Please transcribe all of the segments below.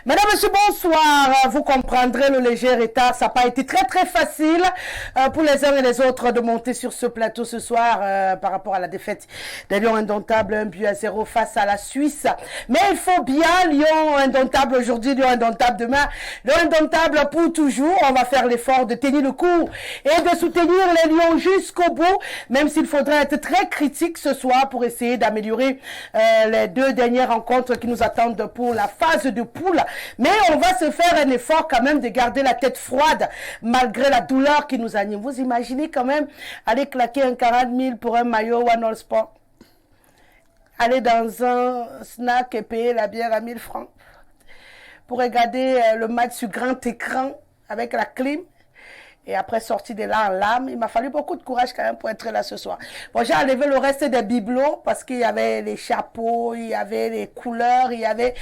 Mesdames, Messieurs, bonsoir. Vous comprendrez le léger retard. Ça n'a pas été très facile pour les uns et les autres de monter sur ce plateau ce soir par rapport à la défaite des Lions Indomptables 1-0 face à la Suisse. Mais il faut bien Lions Indomptables aujourd'hui, Lions Indomptables demain, Lions Indomptables pour toujours. On va faire l'effort de tenir le coup et de soutenir les Lions jusqu'au bout, même s'il faudrait être très critique ce soir pour essayer d'améliorer les deux dernières rencontres qui nous attendent pour la phase de poule. Mais on va se faire un effort quand même de garder la tête froide malgré la douleur qui nous anime. Vous imaginez quand même aller claquer un 40 000 pour un maillot One All Sport, aller dans un snack et payer la bière à 1000 francs pour regarder le match sur grand écran avec la clim. Et après, sorti de là en larmes, il m'a fallu beaucoup de courage quand même pour être là ce soir. Bon, j'ai enlevé le reste des bibelots parce qu'il y avait les chapeaux, il y avait les couleurs, il y avait...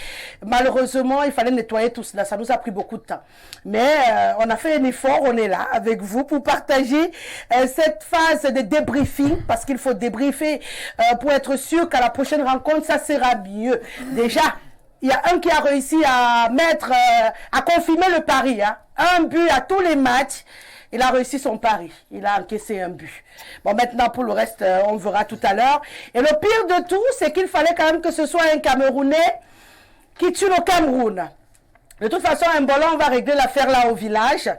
Malheureusement, il fallait nettoyer tout cela. Ça nous a pris beaucoup de temps. Mais on a fait un effort, on est là avec vous pour partager cette phase de débriefing parce qu'il faut débriefer pour être sûr qu'à la prochaine rencontre, ça sera mieux. Déjà, il y a un qui a réussi à mettre, à confirmer le pari, hein. Un but à tous les matchs. Il a réussi son pari. Il a encaissé un but. Bon, maintenant, pour le reste, on verra tout à l'heure. Et le pire de tout, c'est qu'il fallait quand même que ce soit un Camerounais qui tue le Cameroun. De toute façon, un on va régler l'affaire là au village.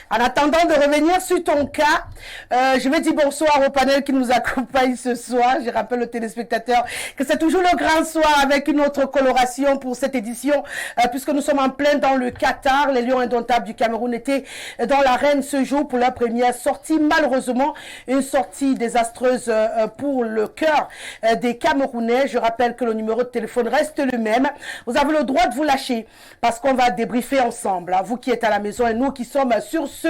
En attendant de revenir sur ton cas, je vais dire bonsoir au panel qui nous accompagne ce soir. Je rappelle aux téléspectateurs que c'est toujours le grand soir avec une autre coloration pour cette édition, puisque nous sommes en plein dans le Qatar. Les Lions Indomptables du Cameroun étaient dans l'arène ce jour pour leur première sortie. Malheureusement, une sortie désastreuse pour le cœur des Camerounais. Je rappelle que le numéro de téléphone reste le même. Vous avez le droit de vous lâcher parce qu'on va débriefer ensemble. Vous qui êtes à la maison et nous qui sommes sur ce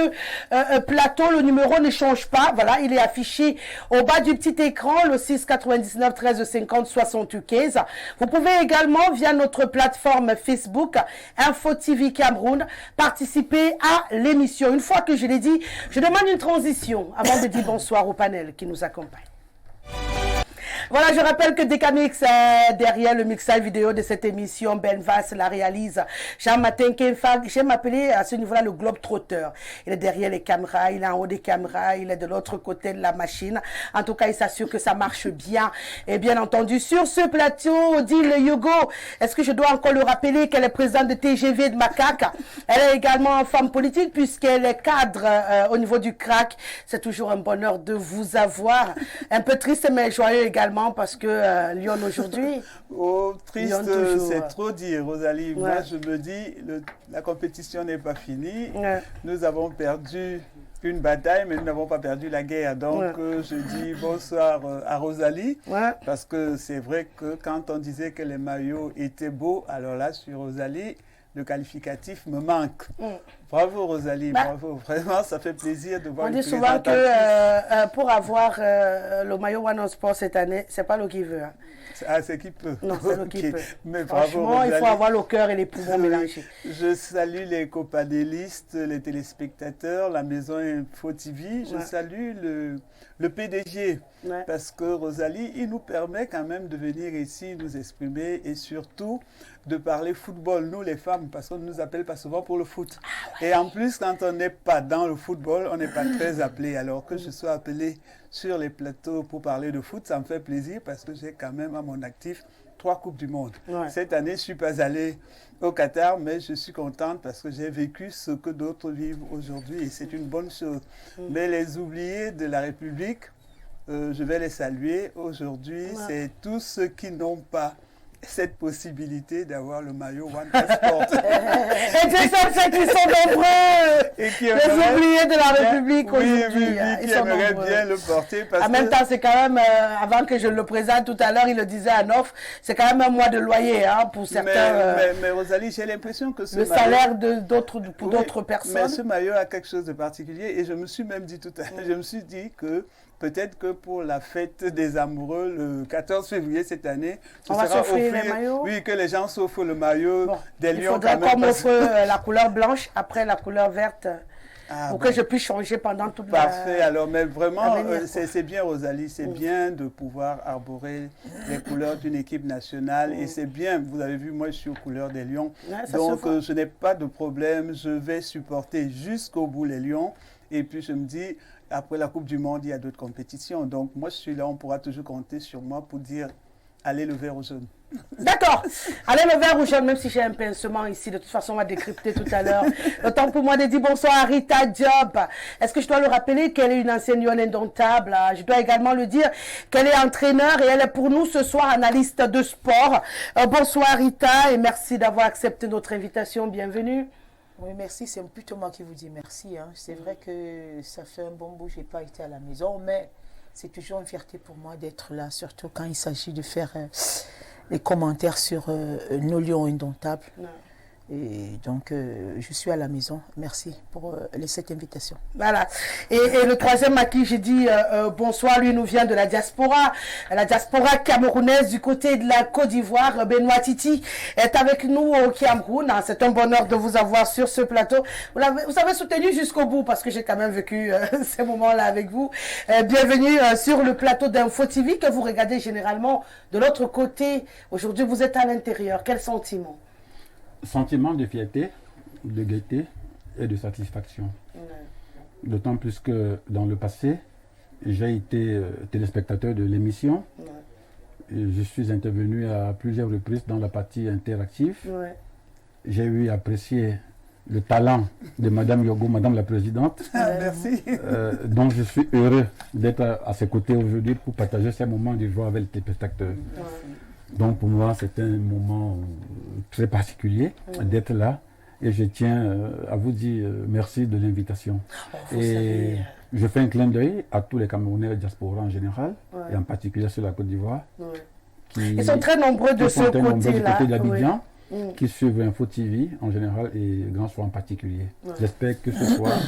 plateau, le numéro ne change pas. Voilà, il est affiché au bas du petit écran, le 6 99 13 50 75. Vous pouvez également, via notre plateforme Facebook, Info TV Cameroun, participer à l'émission. Une fois que je l'ai dit, je demande une transition avant de dire bonsoir au panel qui nous accompagne. Voilà, je rappelle que Decamix est derrière le mixage vidéo de cette émission. Ben Vass la réalise. Jean-Martin Kenfag, j'aime m'appeler à ce niveau-là le globe trotteur. Il est derrière les caméras, il est en haut des caméras, il est de l'autre côté de la machine. En tout cas, il s'assure que ça marche bien. Et bien entendu, sur ce plateau, Odile Yogo, est-ce que je dois encore le rappeler qu'elle est présidente de TGV de Macaque? Elle est également femme politique puisqu'elle est cadre au niveau du CRAC. C'est toujours un bonheur de vous avoir. Un peu triste mais joyeux également. Parce que Lyon aujourd'hui... Oh, triste, c'est trop dire, Rosalie. Ouais. Moi, je me dis, la compétition n'est pas finie. Ouais. Nous avons perdu une bataille, mais nous n'avons pas perdu la guerre. Donc, je dis bonsoir à Rosalie. Ouais. Parce que c'est vrai que quand on disait que les maillots étaient beaux, alors là, sur Rosalie, le qualificatif me manque. Bravo Rosalie, bravo. Vraiment, ça fait plaisir de voir. On dit souvent que pour avoir le maillot One On Sport cette année, c'est pas l'eau qui veut. Hein. Ah, c'est qui peut. Non, c'est l'eau qui peut. Mais bravo Rosalie. Il faut avoir le cœur et les poumons mélangés. Je salue les copanélistes, les téléspectateurs, la maison Info TV. Je salue le PDG. Ouais. Parce que Rosalie, il nous permet quand même de venir ici nous exprimer et surtout de parler football, nous les femmes, parce qu'on ne nous appelle pas souvent pour le foot. Ah ouais. Et en plus, quand on n'est pas dans le football, on n'est pas très appelé. Alors que je sois appelé sur les plateaux pour parler de foot, ça me fait plaisir parce que j'ai quand même à mon actif 3 Coupes du Monde. Ouais. Cette année, je ne suis pas allée au Qatar, mais je suis contente parce que j'ai vécu ce que d'autres vivent aujourd'hui et c'est une bonne chose. Mais les oubliés de la République, je vais les saluer. Aujourd'hui, c'est tous ceux qui n'ont pas cette possibilité d'avoir le maillot One Passport. Et c'est ceux qui sont nombreux. Et qui les oubliés de la République aujourd'hui. Qui aimeraient bien le porter. En même temps, c'est quand même, avant que je le présente tout à l'heure, il le disait à Nof, c'est quand même un mois de loyer hein, pour certains. Mais Rosalie, j'ai l'impression que le salaire pour d'autres personnes. Mais ce maillot a quelque chose de particulier et je me suis même dit tout à l'heure, je me suis dit que peut-être que pour la fête des amoureux, le 14 février cette année, on va s'offrir les maillots. Oui, que les gens s'offrent le maillot des Lions. Il faudrait qu'on m'offre la couleur blanche, après la couleur verte. pour que je puisse changer pendant toute Parfait. Alors, mais vraiment, c'est bien, Rosalie, c'est bien de pouvoir arborer les couleurs d'une équipe nationale. Et c'est bien, vous avez vu, moi, je suis aux couleurs des Lions. Donc, je n'ai pas de problème. Je vais supporter jusqu'au bout les Lions. Et puis, je me dis, après la Coupe du Monde, il y a d'autres compétitions. Donc, moi, je suis là, on pourra toujours compter sur moi pour dire, allez le vert ou jaune. D'accord. Allez le vert ou jaune, même si j'ai un pincement ici. De toute façon, on va décrypter tout à l'heure. Le temps pour moi de dire bonsoir à Rita Diop. Est-ce que je dois le rappeler qu'elle est une ancienne lionne indomptable? Je dois également le dire qu'elle est entraîneur et elle est pour nous ce soir analyste de sport. Bonsoir Rita et merci d'avoir accepté notre invitation. Bienvenue. Oui, merci. C'est plutôt moi qui vous dis merci. Hein. C'est vrai que ça fait un bon bout, je n'ai pas été à la maison, mais c'est toujours une fierté pour moi d'être là, surtout quand il s'agit de faire les commentaires sur nos lions indomptables. Ouais. Et donc, je suis à la maison. Merci pour cette invitation. Voilà. Et le troisième à qui j'ai dit bonsoir, lui nous vient de la diaspora camerounaise du côté de la Côte d'Ivoire. Benoît Titi est avec nous au Cameroun. C'est un bonheur de vous avoir sur ce plateau. Vous avez soutenu jusqu'au bout parce que j'ai quand même vécu ces moments-là avec vous. Bienvenue sur le plateau d'Info TV que vous regardez généralement de l'autre côté. Aujourd'hui, vous êtes à l'intérieur. Quel sentiment? Sentiment de fierté, de gaieté et de satisfaction. D'autant plus que dans le passé, j'ai été téléspectateur de l'émission. Je suis intervenu à plusieurs reprises dans la partie interactive. J'ai eu apprécié le talent de Madame Yogo, Madame la Présidente. Merci. Donc je suis heureux d'être à ses côtés aujourd'hui pour partager ces moments de joie avec les téléspectateurs. Donc pour moi, c'est un moment très particulier d'être là. Et je tiens à vous dire merci de l'invitation. Et je fais un clin d'œil à tous les Camerounais et diaspora en général, et en particulier sur la Côte d'Ivoire. Ils sont très nombreux de ce côté-là. Côté d'Abidjan, qui suivent Info TV en général et Grand Soir en particulier. J'espère que ce soir,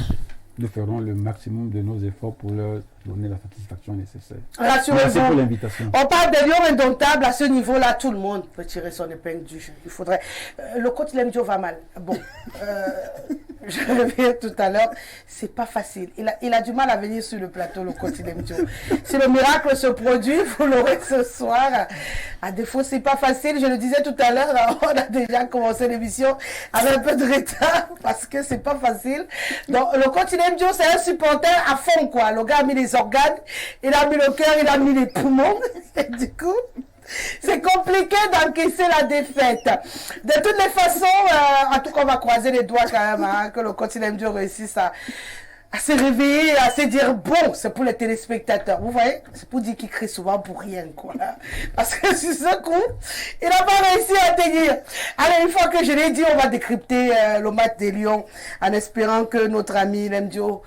nous ferons le maximum de nos efforts pour leur donner la satisfaction nécessaire. Merci pour l'invitation. On parle des lions indomptables à ce niveau-là, tout le monde peut tirer son épingle du jeu. Il faudrait. Le coach Lemdio va mal. Bon, je reviens tout à l'heure. C'est pas facile. Il a du mal à venir sur le plateau, le coach Lemdio. Si le miracle se produit, vous l'aurez ce soir. À défaut, c'est pas facile. Je le disais tout à l'heure, on a déjà commencé l'émission avec un peu de retard parce que c'est pas facile. Donc, le coach Lemdio, c'est un supporter à fond, quoi. Le gars a mis les organes, il a mis le cœur, il a mis les poumons. Et du coup, c'est compliqué d'encaisser la défaite. De toutes les façons, en tout cas, on va croiser les doigts quand même, hein, que le coach Lemdio réussisse à se réveiller, à se dire bon, c'est pour les téléspectateurs. Vous voyez, c'est pour dire qu'il crie souvent pour rien, quoi. Parce que sur ce coup, il n'a pas réussi à tenir. Allez, une fois que je l'ai dit, on va décrypter le match des Lions en espérant que notre ami Lemdio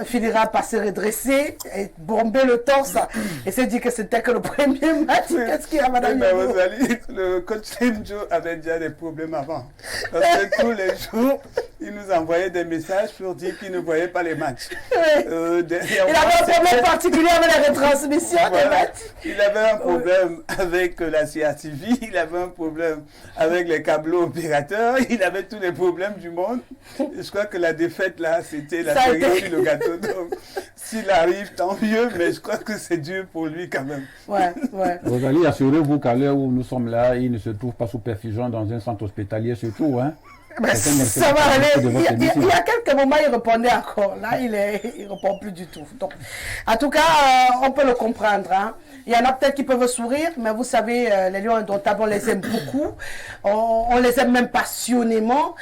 finira par se redresser et bomber le torse et se dire que c'était que le premier match. Qu'est-ce qu'il y a, madame Rosalie, le coach Lemdio avait déjà des problèmes avant. Parce que tous les jours, il nous envoyait des messages pour dire qu'il ne voyait pas les matchs. Il avait un problème particulier avec la retransmission des matchs. Il avait un problème avec la CRTV, il avait un problème avec les câbleaux opérateurs, il avait tous les problèmes du monde. Je crois que la défaite là, c'était la cerise sur le gâteau. Donc, s'il arrive, tant mieux, mais je crois que c'est dur pour lui quand même. Rosalie, assurez-vous qu'à l'heure où nous sommes là, il ne se trouve pas sous perfusion dans un centre hospitalier surtout, hein. Ça va aller. Il y a quelques moments, il répondait encore. Là, il répond plus du tout. Donc, en tout cas, on peut le comprendre. Hein. Il y en a peut-être qui peuvent sourire, mais vous savez, les lions indomptables, on les aime beaucoup. On les aime même passionnément.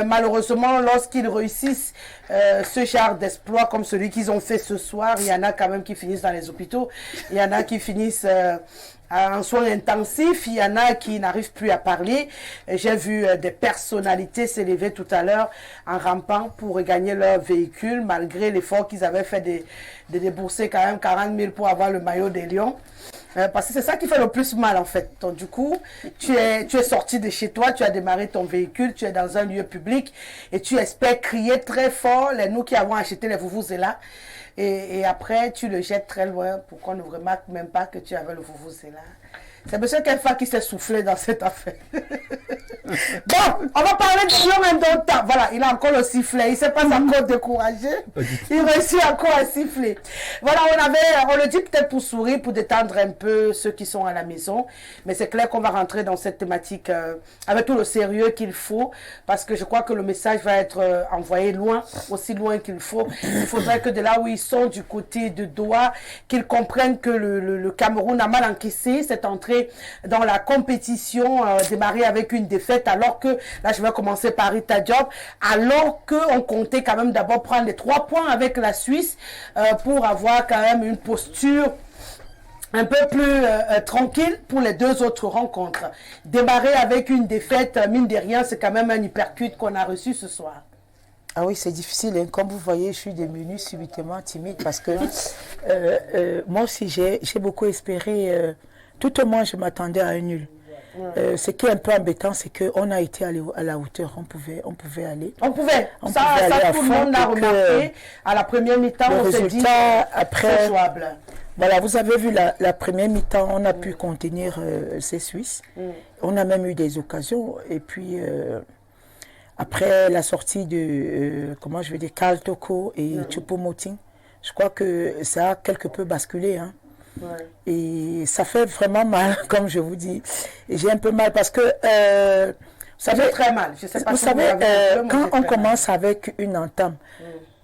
Malheureusement, lorsqu'ils réussissent ce genre d'exploit comme celui qu'ils ont fait ce soir, il y en a quand même qui finissent dans les hôpitaux. Il y en a qui finissent en soins intensifs, il y en a qui n'arrivent plus à parler. J'ai vu des personnalités s'élever tout à l'heure en rampant pour regagner leur véhicule, malgré l'effort qu'ils avaient fait de débourser quand même 40 000 pour avoir le maillot des Lions. Parce que c'est ça qui fait le plus mal en fait. Donc du coup, tu es sorti de chez toi, tu as démarré ton véhicule, tu es dans un lieu public et tu espères crier très fort, nous qui avons acheté les vuvuzelas. Et après, tu le jettes très loin pour qu'on ne remarque même pas que tu avais le vuvuzela. C'est M. Kefa qui s'est soufflé dans cette affaire. Bon, on va parler de Lion Indomptable. Voilà, il a encore le sifflet. Il ne s'est pas encore découragé. Il réussit encore à siffler. Voilà, on le dit peut-être pour sourire, pour détendre un peu ceux qui sont à la maison. Mais c'est clair qu'on va rentrer dans cette thématique avec tout le sérieux qu'il faut. Parce que je crois que le message va être envoyé loin, aussi loin qu'il faut. Il faudrait que de là où ils sont, du côté de Doha, qu'ils comprennent que le Cameroun a mal encaissé cette entrée dans la compétition, démarrer avec une défaite, alors que, là je vais commencer par Rita Diop, alors qu'on comptait quand même d'abord prendre les 3 points avec la Suisse pour avoir quand même une posture un peu plus tranquille pour les 2 autres rencontres. Démarrer avec une défaite, mine de rien, c'est quand même un hypercute qu'on a reçu ce soir. Ah oui, c'est difficile. Hein. Comme vous voyez, je suis devenue subitement timide parce que moi aussi, j'ai beaucoup espéré. Tout au moins, je m'attendais à un nul. Ce qui est un peu embêtant, c'est qu'on a été à la hauteur. On pouvait aller. On pouvait aller tout le monde l'a remarqué. À la première mi-temps, on s'est dit après, jouable. Voilà, vous avez vu la première mi-temps, on a pu contenir ces Suisses. On a même eu des occasions. Et puis, après la sortie de, comment je vais dire, Karl Toko et Choupo-Moting, je crois que ça a quelque peu basculé. Hein. Et ça fait vraiment mal, comme je vous dis. Et j'ai un peu mal parce que... vous savez, très mal. Je sais pas vous savez, quand on commence avec une entame,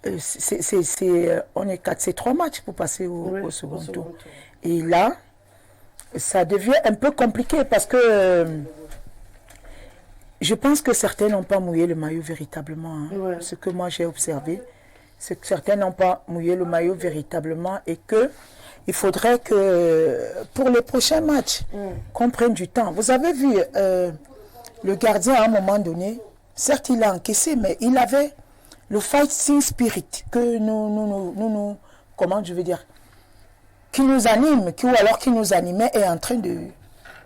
on est 4, c'est 3 matchs pour passer au second tour. Et là, ça devient un peu compliqué parce que je pense que certains n'ont pas mouillé le maillot véritablement. Hein. Ce que moi j'ai observé, c'est que certains n'ont pas mouillé le maillot véritablement et que il faudrait que pour les prochains matchs, qu'on prenne du temps. Vous avez vu, le gardien à un moment donné, certes il a encaissé, mais il avait le fighting spirit que nous comment je veux dire, qui nous anime, ou alors qui nous animait, est en train de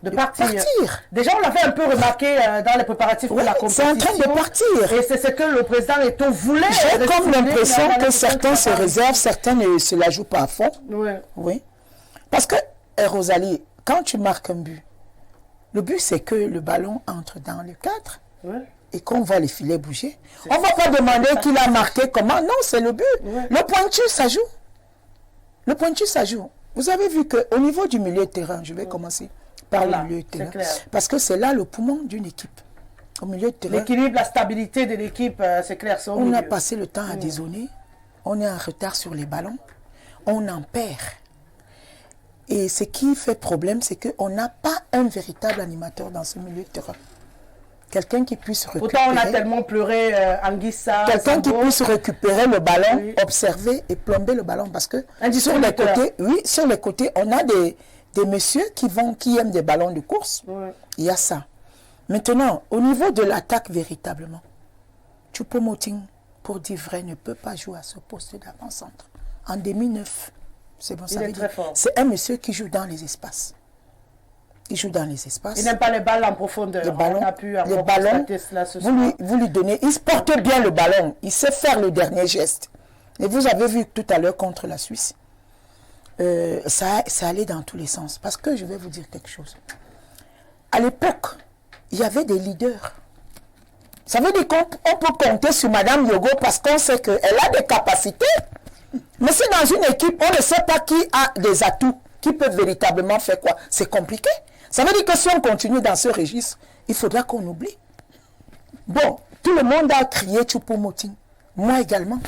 partir. Déjà, on l'avait un peu remarqué dans les préparatifs pour la compétition. C'est en train de partir. Et c'est ce que le président Eto'o voulait. J'ai comme l'impression que certains se réservent, certains ne se la jouent pas à fond. Oui. Parce que, Rosalie, quand tu marques un but, le but c'est que le ballon entre dans le cadre et qu'on voit les filets bouger. On ne va pas demander qu'il a marqué comment. Non, c'est le but. Le pointu, ça joue. Le pointu, ça joue. Vous avez vu qu'au niveau du milieu de terrain, je vais commencer par le milieu de terrain. Parce que c'est là le poumon d'une équipe. Au milieu de terrain. L'équilibre, la stabilité de l'équipe, c'est clair. On a passé le temps à dézonner. On est en retard sur les ballons. On en perd. Et ce qui fait problème, c'est qu'on n'a pas un véritable animateur dans ce milieu de terrain. Quelqu'un qui puisse récupérer... Pourtant, on a tellement pleuré Anguissa. Quelqu'un qui puisse récupérer le ballon, observer et plomber le ballon. Parce que sur les côtés, sur les côtés, on a des messieurs qui aiment des ballons de course. Il y a ça. Maintenant, au niveau de l'attaque véritablement, Choupo-Moting, pour dire vrai, ne peut pas jouer à ce poste d'avant-centre. En 2009, c'est bon, ça veut dire. C'est un monsieur qui joue dans les espaces. Il joue dans les espaces. Il n'aime pas les balles en profondeur. Les ballons, on a pu les ballons vous lui donnez. Il porte bien le ballon. Il sait faire le dernier geste. Et vous avez vu tout à l'heure contre la Suisse. Ça allait dans tous les sens. Parce que je vais vous dire quelque chose. À l'époque, il y avait des leaders. Ça veut dire qu'on peut compter sur Madame Yogo parce qu'on sait qu'elle a des capacités. Mais si dans une équipe, on ne sait pas qui a des atouts, qui peut véritablement faire quoi, c'est compliqué. Ça veut dire que si on continue dans ce registre, il faudra qu'on oublie. Bon, tout le monde a crié Choupo-Moting. Moi également.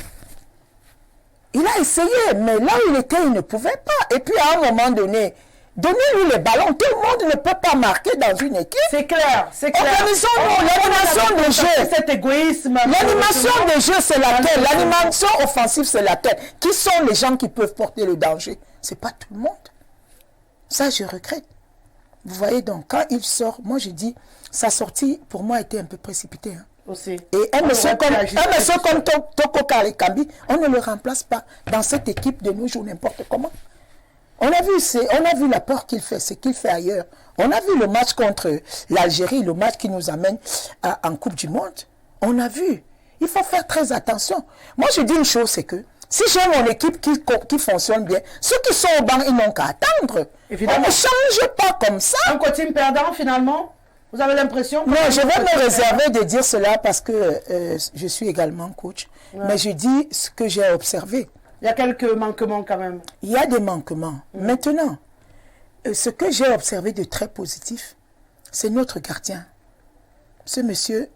Il a essayé, mais là où il était, il ne pouvait pas. Et puis à un moment donné, donnez-lui les ballons. Tout le monde ne peut pas marquer dans une équipe. C'est clair, c'est clair. Organisons-nous l'animation de jeu. Cet égoïsme. L'animation de jeu, c'est laquelle? L'animation offensive, c'est laquelle? Qui sont les gens qui peuvent porter le danger? C'est pas tout le monde. Ça, je regrette. Vous voyez donc, quand il sort, moi je dis, sa sortie, pour moi, était un peu précipitée. Hein. Aussi. Et un monsieur comme Toko Kalekambi, on ne le remplace pas dans cette équipe de nous joue n'importe comment. On a vu l'apport qu'il fait, ce qu'il fait ailleurs. On a vu le match contre l'Algérie, le match qui nous amène en Coupe du Monde. On a vu. Il faut faire très attention. Moi, je dis une chose, c'est que si j'ai mon équipe qui fonctionne bien, ceux qui sont au banc, ils n'ont qu'à attendre. Évidemment. On ne change pas comme ça. Un coaching perdant, finalement? Vous avez l'impression que... Non, je vais me réserver de dire cela parce que je suis également coach. Ouais. Mais je dis ce que j'ai observé. Il y a quelques manquements quand même. Il y a des manquements. Maintenant, ce que j'ai observé de très positif, c'est notre gardien. Ce monsieur,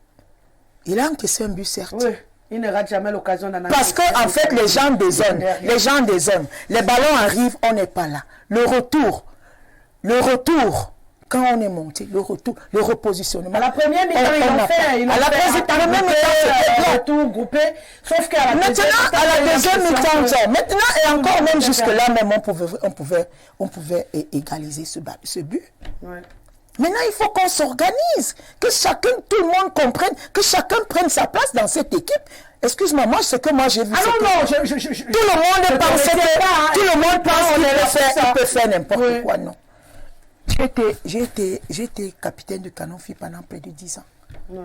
il a encaissé un but, certes. Oui. Il ne rate jamais l'occasion d'en parce qu'en fait, les gens désonnent. Les ballons arrivent, on n'est pas là. Le retour, quand on est monté, le repositionnement. À la première mi-temps, ils l'ont fait. Le retour groupé. Sauf qu'à la deuxième mi-temps, maintenant et encore même jusque-là, même on pouvait égaliser ce but. Ouais. Maintenant, il faut qu'on s'organise, que chacun, tout le monde comprenne, que chacun prenne sa place dans cette équipe. Excuse-moi, moi, ce que moi j'ai vu, tout le monde pense qu'il peut faire n'importe quoi, non. J'ai été capitaine de Canonfi pendant près de 10 ans. Ouais.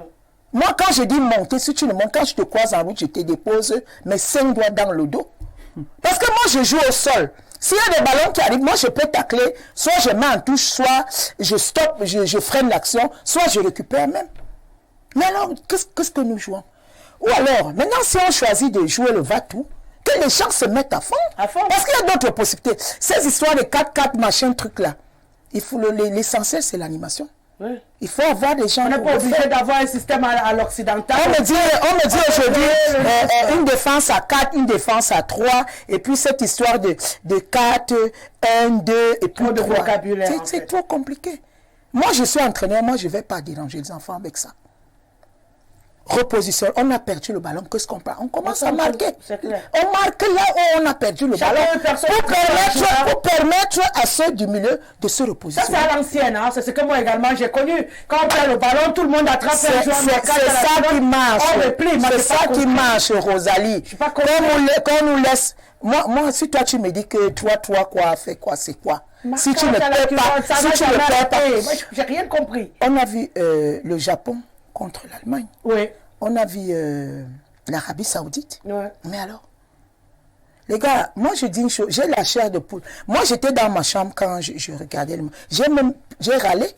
Moi, quand je dis monter, si tu ne montes, quand je te croise en route, je te dépose mes 5 doigts dans le dos. Parce que moi, je joue au sol. S'il y a des ballons qui arrivent, moi, je peux tacler. Soit je mets en touche, soit je stoppe, je freine l'action, soit je récupère même. Mais alors, qu'est-ce que nous jouons? Ou alors, maintenant, si on choisit de jouer le va-tout, que les gens se mettent à fond. Parce qu'il y a d'autres possibilités. Ces histoires de 4-4, machin, truc là. L'essentiel, c'est l'animation. Oui. Il faut avoir des gens... On n'est pas obligé d'avoir un système à l'occidental. On me dit aujourd'hui une défense à 4, une défense à 3, et puis cette histoire de 4, 1, 2, et puis 3. C'est trop compliqué. Moi, je suis entraîneur, moi, je ne vais pas déranger les enfants avec ça. Reposition, on a perdu le ballon, qu'est-ce qu'on fait? On commence à marquer. On marque là où on a perdu le ballon pour permettre à ceux du milieu de se repositionner. Ça, c'est à l'ancienne, hein? C'est ce que moi également j'ai connu. Quand on perd le ballon, tout le monde attrape un joueur. C'est ça qui marche. C'est ça qui marche, Rosalie. Quand on nous laisse... Moi, si toi tu me dis que toi, quoi, fais quoi, c'est quoi? Si tu ne peux pas, si tu ne peux pas... J'ai rien compris. On a vu le Japon contre l'Allemagne. Oui. On a vu l'Arabie Saoudite. Oui. Mais alors, les gars, moi je dis une chose, j'ai la chair de poule. Moi j'étais dans ma chambre quand je regardais le match. J'ai râlé.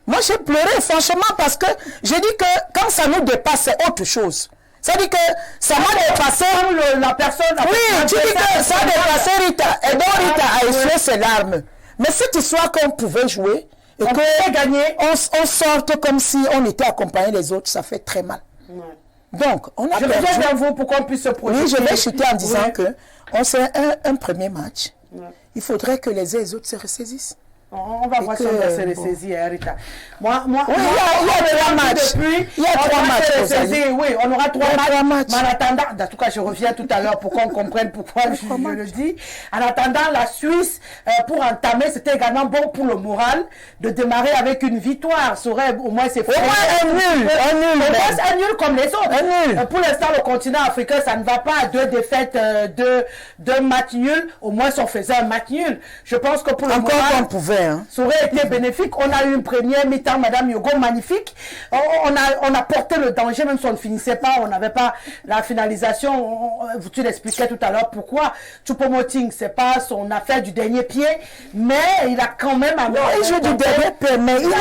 Moi j'ai pleuré franchement parce que je dis que quand ça nous dépasse, c'est autre chose. Ça dit que ça m'a dépassé la personne. Oui, tu dis que ça a dépassé Rita. Et donc Rita a essuyé ses larmes. Mais cette histoire qu'on pouvait jouer, et qu'on gagner, on sorte comme si on était accompagné des autres, ça fait très mal. Ouais. Donc, on a perdu. Je reviens vers vous pour qu'on puisse se projeter. Oui, je vais chuter en disant que on fait un premier match. Ouais. Il faudrait que les autres se ressaisissent. On va voir si on va se ressaisir, Rita. Moi, il y a 3 matchs. Il y a 3 matchs. Oui, on aura 3 matchs. Mais en attendant, en tout cas, je reviens tout à l'heure pour qu'on comprenne pourquoi je le dis. En attendant, la Suisse, pour entamer, c'était également bon pour le moral de démarrer avec une victoire. Ça aurait au moins c'est au moins un nul. Un nul comme les autres. Pour l'instant, le continent africain, ça ne va pas à 2 défaites, 2 matchs nuls. Au moins, si on faisait un match nul. Je pense que pour le moral... Encore qu'on pouvait. Ça aurait été bénéfique. On a eu une première mi-temps, Madame Yogo, magnifique. On a porté le danger, même si on ne finissait pas, on n'avait pas la finalisation. Tu l'expliquais tout à l'heure pourquoi. Choupo-Moting, c'est pas son affaire du dernier pied, mais il a quand même... Non, il joue du dernier pied, mais il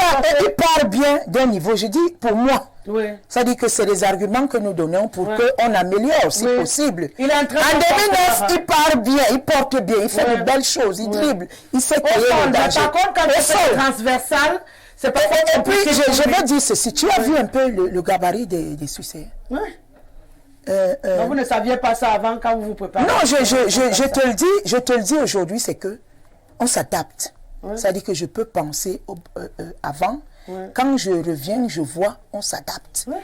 part bien d'un niveau. Je dis, pour moi, oui. Ça dit que c'est des arguments que nous donnons pour qu'on améliore, si possible. Il est en 2009, il part bien, il porte bien, il fait de belles choses, il dribble, il sait créer le danger. Par contre, quand c'est transversal, c'est pas et puis, je veux dire ceci, tu as vu un peu le gabarit des Suisses. Oui. Donc vous ne saviez pas ça avant quand vous vous préparez? Non, je te le dis aujourd'hui, c'est que on s'adapte. Ça dit que je peux penser avant. Ouais. Quand je reviens, je vois, on s'adapte. Ouais.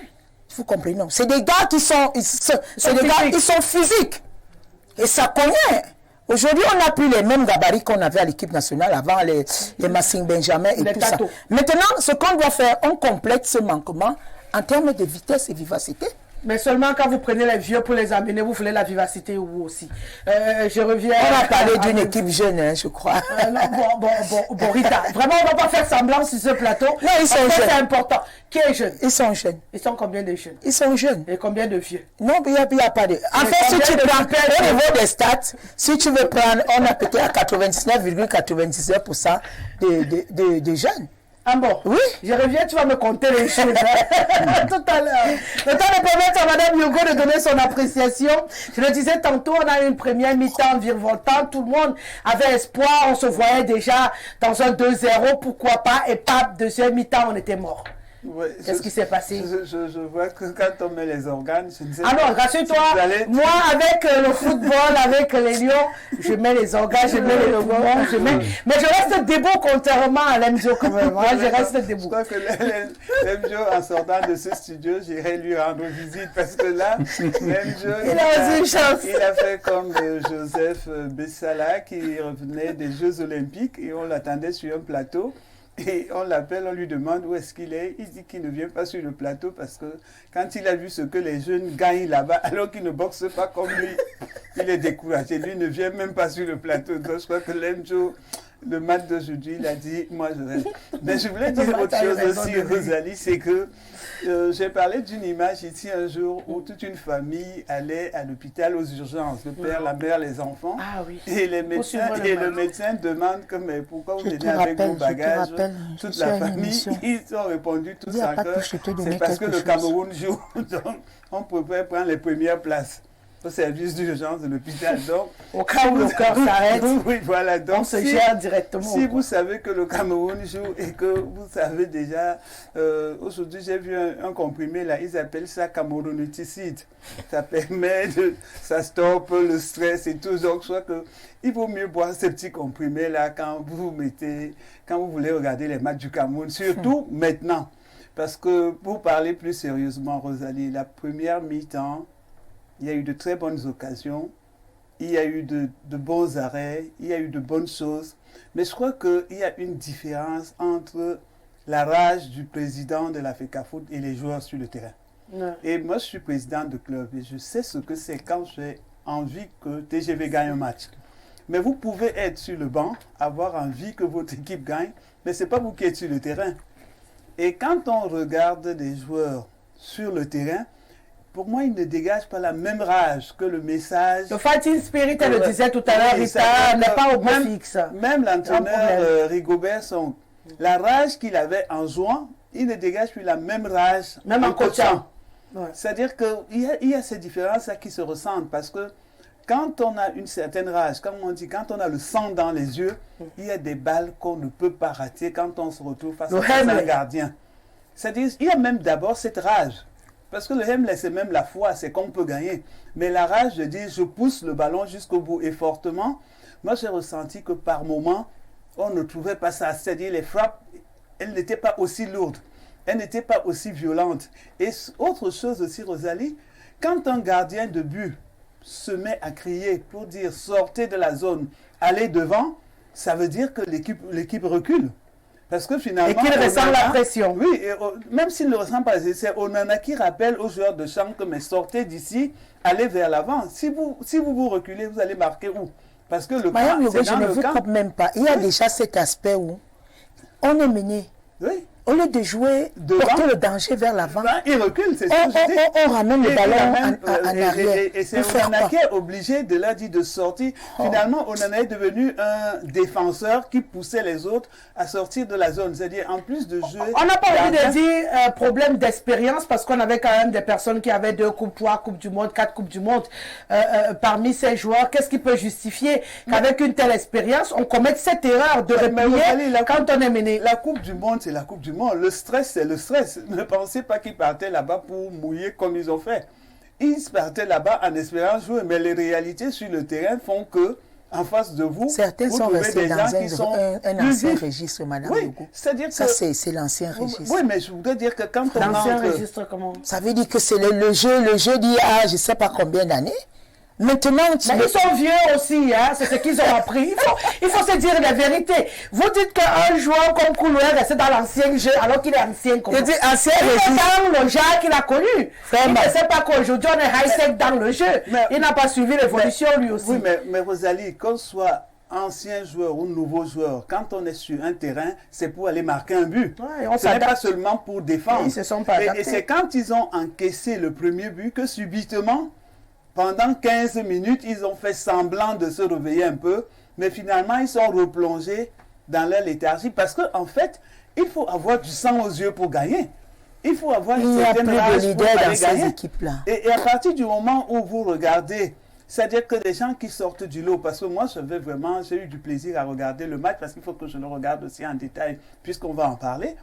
Vous comprenez, non? C'est des gars qui sont, ils sont physiques. Et ça connaît. Aujourd'hui, on n'a plus les mêmes gabarits qu'on avait à l'équipe nationale avant, les Massing Benjamin et tout ça. Maintenant, ce qu'on doit faire, on complète ce manquement en termes de vitesse et vivacité. Mais seulement quand vous prenez les vieux pour les amener, vous voulez la vivacité vous aussi. Je reviens... On va parler d'une équipe jeune, hein, je crois. Bon, Rita, vraiment, on ne va pas faire semblant sur ce plateau. Non, ils sont jeunes. C'est important. Qui est jeune? Ils sont jeunes. Ils sont combien de jeunes? Ils sont jeunes. Et combien de vieux? Non, il n'y a pas de... En fait, si tu prends au niveau des stats, si tu veux prendre, on a peut-être à 99,99% de jeunes. Ah bon? Oui. Je reviens, tu vas me compter les choses. Tout à l'heure. Le temps de permettre à Mme Yogo de donner son appréciation. Je le disais tantôt, on a eu une première mi-temps virevoltante. Tout le monde avait espoir. On se voyait déjà dans un 2-0. Pourquoi pas? Et pas deuxième mi-temps, on était mort. Ouais, Qu'est-ce qui s'est passé? Je vois que quand on met les organes, je ne sais Ah non, rassure-toi, moi avec le football, avec les Lions, je mets les organes, je mets les poumons, je mets... Mais je reste debout contrairement à l'Emjo quand même, hein, je reste debout. Je crois que l'Emjo, en sortant de ce studio, j'irai lui rendre visite parce que là, l'Emjo, il a fait comme Joseph Bessala qui revenait des Jeux Olympiques et on l'attendait sur un plateau. Et on l'appelle, on lui demande où est-ce qu'il est. Il dit qu'il ne vient pas sur le plateau parce que quand il a vu ce que les jeunes gagnent là-bas, alors qu'ils ne boxent pas comme lui, il est découragé. Lui ne vient même pas sur le plateau. Donc je crois que l'Emjo, le match d'aujourd'hui, il a dit, moi je reste. Mais je voulais dire autre chose aussi, Rosalie, c'est que j'ai parlé d'une image ici un jour où toute une famille allait à l'hôpital aux urgences, le père, la mère, les enfants. Ah oui. Et les médecins, le médecin demande que, mais pourquoi vous venez avec vos bagages, toute la famille. Ils ont répondu tous en cœur, c'est parce que le Cameroun joue, donc on pouvait prendre les premières places au service d'urgence de l'hôpital. Donc, au cas où le corps s'arrête, oui, voilà. Donc, on se gère directement. Si vous savez que le Cameroun joue et que vous savez déjà, aujourd'hui j'ai vu un comprimé là, ils appellent ça camerounuticide. Ça permet ça stoppe le stress et tout. Donc je crois qu'il vaut mieux boire ces petits comprimés là quand vous voulez regarder les matchs du Cameroun, surtout maintenant. Parce que pour parler plus sérieusement, Rosalie, la première mi-temps, il y a eu de très bonnes occasions, il y a eu de bons arrêts, il y a eu de bonnes choses. Mais je crois qu'il y a une différence entre la rage du président de la FECAFOOT et les joueurs sur le terrain. Ouais. Et moi, je suis président de club et je sais ce que c'est quand j'ai envie que TGV gagne un match. Mais vous pouvez être sur le banc, avoir envie que votre équipe gagne, mais ce n'est pas vous qui êtes sur le terrain. Et quand on regarde des joueurs sur le terrain, pour moi, il ne dégage pas la même rage que le message. Le fighting spirit, elle le disait tout à l'heure, Rita, n'est pas au point fixe. Même l'entraîneur Rigobert Song, la rage qu'il avait en jouant, il ne dégage plus la même rage même en coachant. Ouais. C'est-à-dire qu'il y a ces différences-là qui se ressentent parce que quand on a une certaine rage, comme on dit, quand on a le sang dans les yeux, il y a des balles qu'on ne peut pas rater quand on se retrouve face à un gardien. C'est-à-dire qu'il y a même d'abord cette rage. Parce que le Hemley, c'est même la foi, c'est qu'on peut gagner. Mais la rage, je dis, je pousse le ballon jusqu'au bout. Et fortement, moi j'ai ressenti que par moments, on ne trouvait pas ça. C'est-à-dire les frappes, elles n'étaient pas aussi lourdes. Elles n'étaient pas aussi violentes. Et autre chose aussi, Rosalie, quand un gardien de but se met à crier pour dire sortez de la zone, allez devant, ça veut dire que l'équipe recule. Parce que finalement, et qu'il ressent la pression. Oui, et, même s'il ne ressent pas, c'est Onana qui rappelle aux joueurs de champ que mais sortez d'ici, allez vers l'avant. Si vous reculez, vous allez marquer où? Parce que le camp, je ne vous coupe même pas. Il y a déjà cet aspect où on est mené. Oui. Au lieu de jouer, porter le danger vers l'avant, il recule, c'est ce que je dis. On ramène le ballon en arrière. Et c'est Onana qui est obligé de leur dire de sortir. Finalement, Onana est devenu un défenseur qui poussait les autres à sortir de la zone. C'est-à-dire, en plus de jouer... On n'a pas envie de dire problème d'expérience parce qu'on avait quand même des personnes qui avaient 2 coupes, 3 coupes du monde, 4 coupes du monde. Parmi ces joueurs, qu'est-ce qui peut justifier qu'avec une telle expérience, on commette cette erreur de replier quand on est mené? La coupe du monde, c'est la coupe du monde. Le stress, c'est le stress. Ne pensez pas qu'ils partaient là-bas pour mouiller comme ils ont fait. Ils partaient là-bas en espérant jouer, mais les réalités sur le terrain font que, en face de vous, certains vous sont restés dans un ancien registre, Madame oui, Yogo. C'est-à-dire que ça, c'est l'ancien registre. Oui, mais je voudrais dire que quand on entre... L'ancien registre, comment? Ça veut dire que c'est le jeu d'il y a, je ne sais pas combien d'années. Maintenant, ils sont vieux aussi, hein? C'est ce qu'ils ont appris. Il faut se dire la vérité. Vous dites qu'un joueur comme Kouloué est resté dans l'ancien jeu alors qu'il est ancien. Je dis ancien dans le jeu qu'il a connu. Il ne sait pas qu'aujourd'hui on est high-tech dans le jeu. Il n'a pas suivi l'évolution lui aussi. Oui, mais Rosalie, qu'on soit ancien joueur ou nouveau joueur, quand on est sur un terrain, c'est pour aller marquer un but. Ouais, ce n'est pas seulement pour défendre. Ils se sont pas adaptés. Et c'est quand ils ont encaissé le premier but que subitement, pendant 15 minutes, ils ont fait semblant de se réveiller un peu, mais finalement, ils sont replongés dans leur léthargie parce qu'en fait, il faut avoir du sang aux yeux pour gagner. Il faut avoir une Il n'y a certaine plus de rage pour leaders dans aller ces gagner. équipes-là. Et à partir du moment où vous regardez, c'est-à-dire que des gens qui sortent du lot, parce que moi j'ai eu du plaisir à regarder le match, parce qu'il faut que je le regarde aussi en détail, puisqu'on va en parler.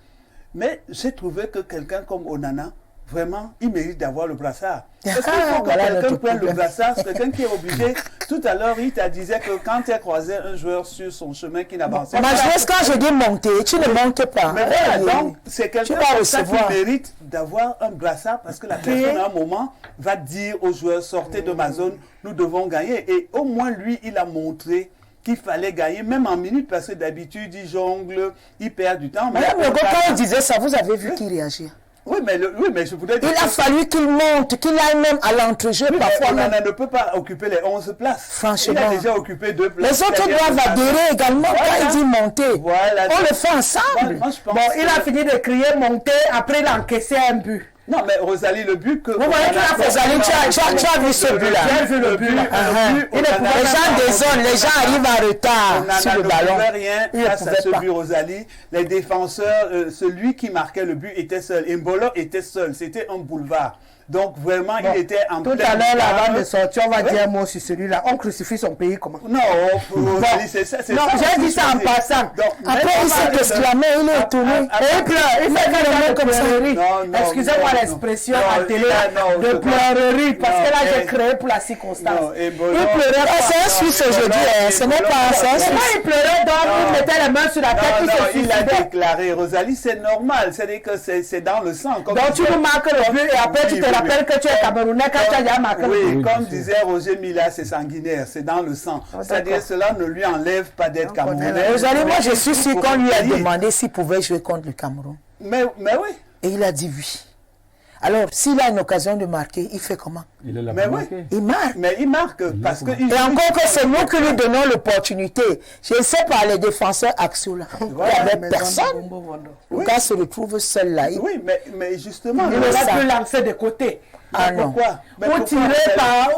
Mais j'ai trouvé que quelqu'un comme Onana, vraiment, il mérite d'avoir le brassard. Parce qu'il faut que quelqu'un prenne le brassard, quelqu'un qui est obligé. Tout à l'heure, il t'a disait que quand tu as croisé un joueur sur son chemin qui n'avançait pas. Quand je dis monter, tu ne montes pas. Mais voilà, donc c'est quelqu'un comme ça qui mérite d'avoir un brassard parce que la personne à un moment va dire aux joueurs, sortez de ma zone, nous devons gagner. Et au moins lui, il a montré qu'il fallait gagner, même en minutes, parce que d'habitude, il jongle, il perd du temps. Madame Legault, quand il disait ça, vous avez vu qu'il réagit. Oui, mais je voudrais dire... Il a fallu qu'il monte, qu'il aille même à l'entrejeu. Parfois, Onana ne peut pas occuper les 11 places. Franchement. Il a déjà occupé 2 places. Les autres doivent adhérer également quand il dit monter. Voilà. On le fait ensemble. Moi, je pense bon, il a fini de crier monter, après il a encaissé un but. Non, mais Rosalie, le but que... Vous voyez que la Rosalie, tu as vu ce but-là. J'ai vu le but. Les gens désonnent, les gens arrivent en retard sur le ballon. On ne rien face à ce but, Rosalie. Les défenseurs, celui qui marquait le but était seul. Mbolo était seul. C'était un boulevard. Donc vraiment, il était en plein... Tout à l'heure, avant de sortir, on va dire un mot sur celui-là. On crucifie son pays comment? Non, Rosalie, c'est ça. Non, j'ai dit ça en passant. Après, il s'est exclamé, il est étonné. Et il pleure. Il fait carrément comme ça. Excusez-moi l'expression à télé de pleurerie, parce que là, j'ai créé pour la circonstance. Il pleurait. C'est un Suisse aujourd'hui, ce n'est pas ça. Il pleurait, donc il mettait les mains sur la tête. Il a déclaré, Rosalie, c'est normal. C'est-à-dire que c'est dans le sang. Donc tu nous marques le but et après tu te rappelles que tu es Camerounais quand tu as déjà marqué le but. Oui, comme disait Roger Mila, c'est sanguinaire, c'est dans le sang. C'est-à-dire cela ne lui enlève pas d'être Camerounais. Rosalie, moi je suis sûr qu'on lui a demandé s'il pouvait jouer contre le Cameroun. Mais oui. Et il a dit oui. Alors, s'il a une occasion de marquer, il fait comment? Il est là mais pour oui. marquer. Il marque. Mais il marque parce que... Et encore que c'est nous qui lui donnons l'opportunité. Je ne sais pas, les défenseurs axiaux là. Il n'y avait personne. Quand se retrouve seul là. Oui, mais justement... Il aurait pu lancer de côté. Ah non. Pourquoi? Ou tirer par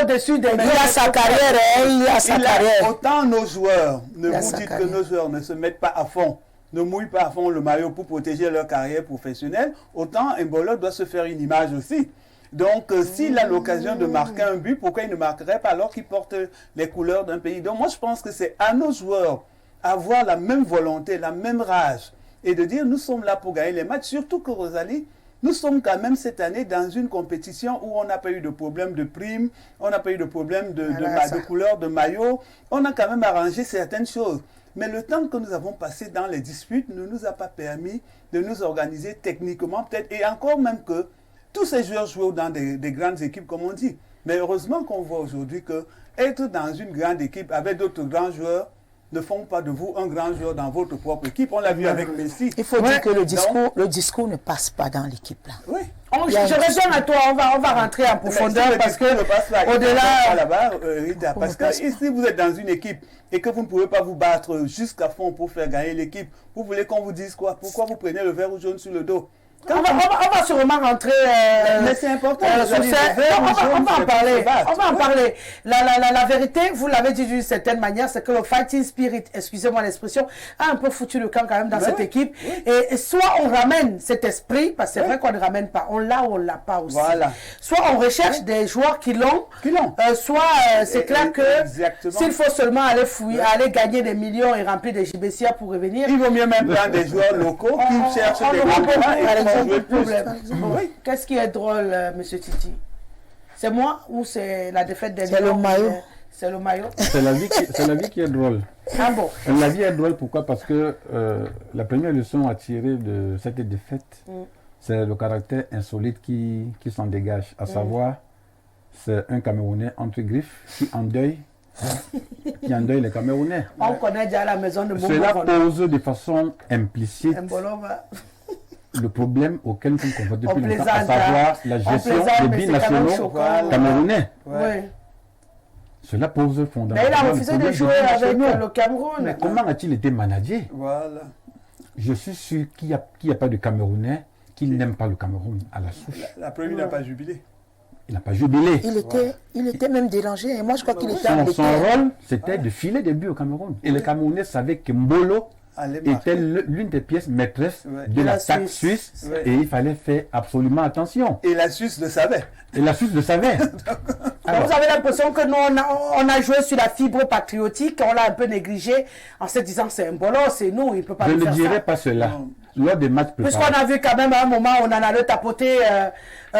au-dessus des... Il a sa carrière, il a sa carrière. Autant nos joueurs, ne vous dites que nos joueurs ne se mettent pas à fond, ne mouillent pas à fond le maillot pour protéger leur carrière professionnelle, autant Mbolo doit se faire une image aussi. Donc, s'il a l'occasion de marquer un but, pourquoi il ne marquerait pas alors qu'il porte les couleurs d'un pays? Donc, moi, je pense que c'est à nos joueurs avoir la même volonté, la même rage, et de dire, nous sommes là pour gagner les matchs, surtout que Rosalie, nous sommes quand même cette année dans une compétition où on n'a pas eu de problème de prime, on n'a pas eu de problème de couleur de maillot, on a quand même arrangé certaines choses. Mais le temps que nous avons passé dans les disputes ne nous a pas permis de nous organiser techniquement peut-être, et encore même que tous ces joueurs jouent dans des grandes équipes comme on dit. Mais heureusement qu'on voit aujourd'hui que être dans une grande équipe avec d'autres grands joueurs ne font pas de vous un grand joueur dans votre propre équipe. On l'a vu avec Messi. Il faut dire que le discours ne passe pas dans l'équipe là. Oui. Je reviens à toi, on va rentrer en profondeur parce que au-delà là-bas, Rita, parce que si vous êtes dans une équipe et que vous ne pouvez pas vous battre jusqu'à fond pour faire gagner l'équipe, vous voulez qu'on vous dise quoi? Pourquoi vous prenez le vert ou jaune sur le dos? On va sûrement rentrer. Mais c'est important. On va en parler. On va en parler. La vérité, vous l'avez dit d'une certaine manière, c'est que le fighting spirit, excusez-moi l'expression, a un peu foutu le camp quand même dans cette équipe. Et soit on ramène cet esprit, parce que c'est vrai qu'on ne ramène pas. On l'a ou on ne l'a pas aussi. Voilà. Soit on recherche des joueurs qui l'ont. Soit c'est clair que s'il faut seulement aller fouiller, aller gagner des millions et remplir des JBCA pour revenir. Il vaut mieux même prendre des joueurs locaux qui cherchent des Oui. Qu'est-ce qui est drôle, monsieur Titi? C'est moi ou c'est la défaite des C'est le maillot. C'est le maillot. C'est la vie qui est drôle. Ah bon? La vie est drôle, pourquoi? Parce que la première leçon à tirer de cette défaite, c'est le caractère insolite qui s'en dégage. À savoir, c'est un Camerounais entre griffes qui endeuille les Camerounais. On connaît déjà la maison de Bobo. Cela pose de façon implicite le problème auquel nous sommes confrontés depuis longtemps, à savoir la gestion des binationaux camerounais. Cela pose fondamentalement. Mais il a refusé de jouer avec le Cameroun. Mais comment a-t-il été managé? Voilà. Je suis sûr qu'il n'y a pas de Camerounais qui n'aime pas le Cameroun à la souche. La première n'a pas jubilé. Il n'a pas jubilé. Il était même dérangé. Et moi, je crois qu'il était embêté. Son rôle, c'était de filer des buts au Cameroun. Et les Camerounais savaient que Mbolo était l'une des pièces maîtresses de l'attaque suisse et il fallait faire absolument attention. Et la Suisse le savait. Alors, vous avez l'impression que nous, on a joué sur la fibre patriotique, on l'a un peu négligé en se disant c'est un bolos, c'est nous, il ne peut pas nous faire ça. Je ne dirais pas cela. Non. Lors des matchs préparés. Puisqu'on a vu quand même à un moment, on en a le tapoté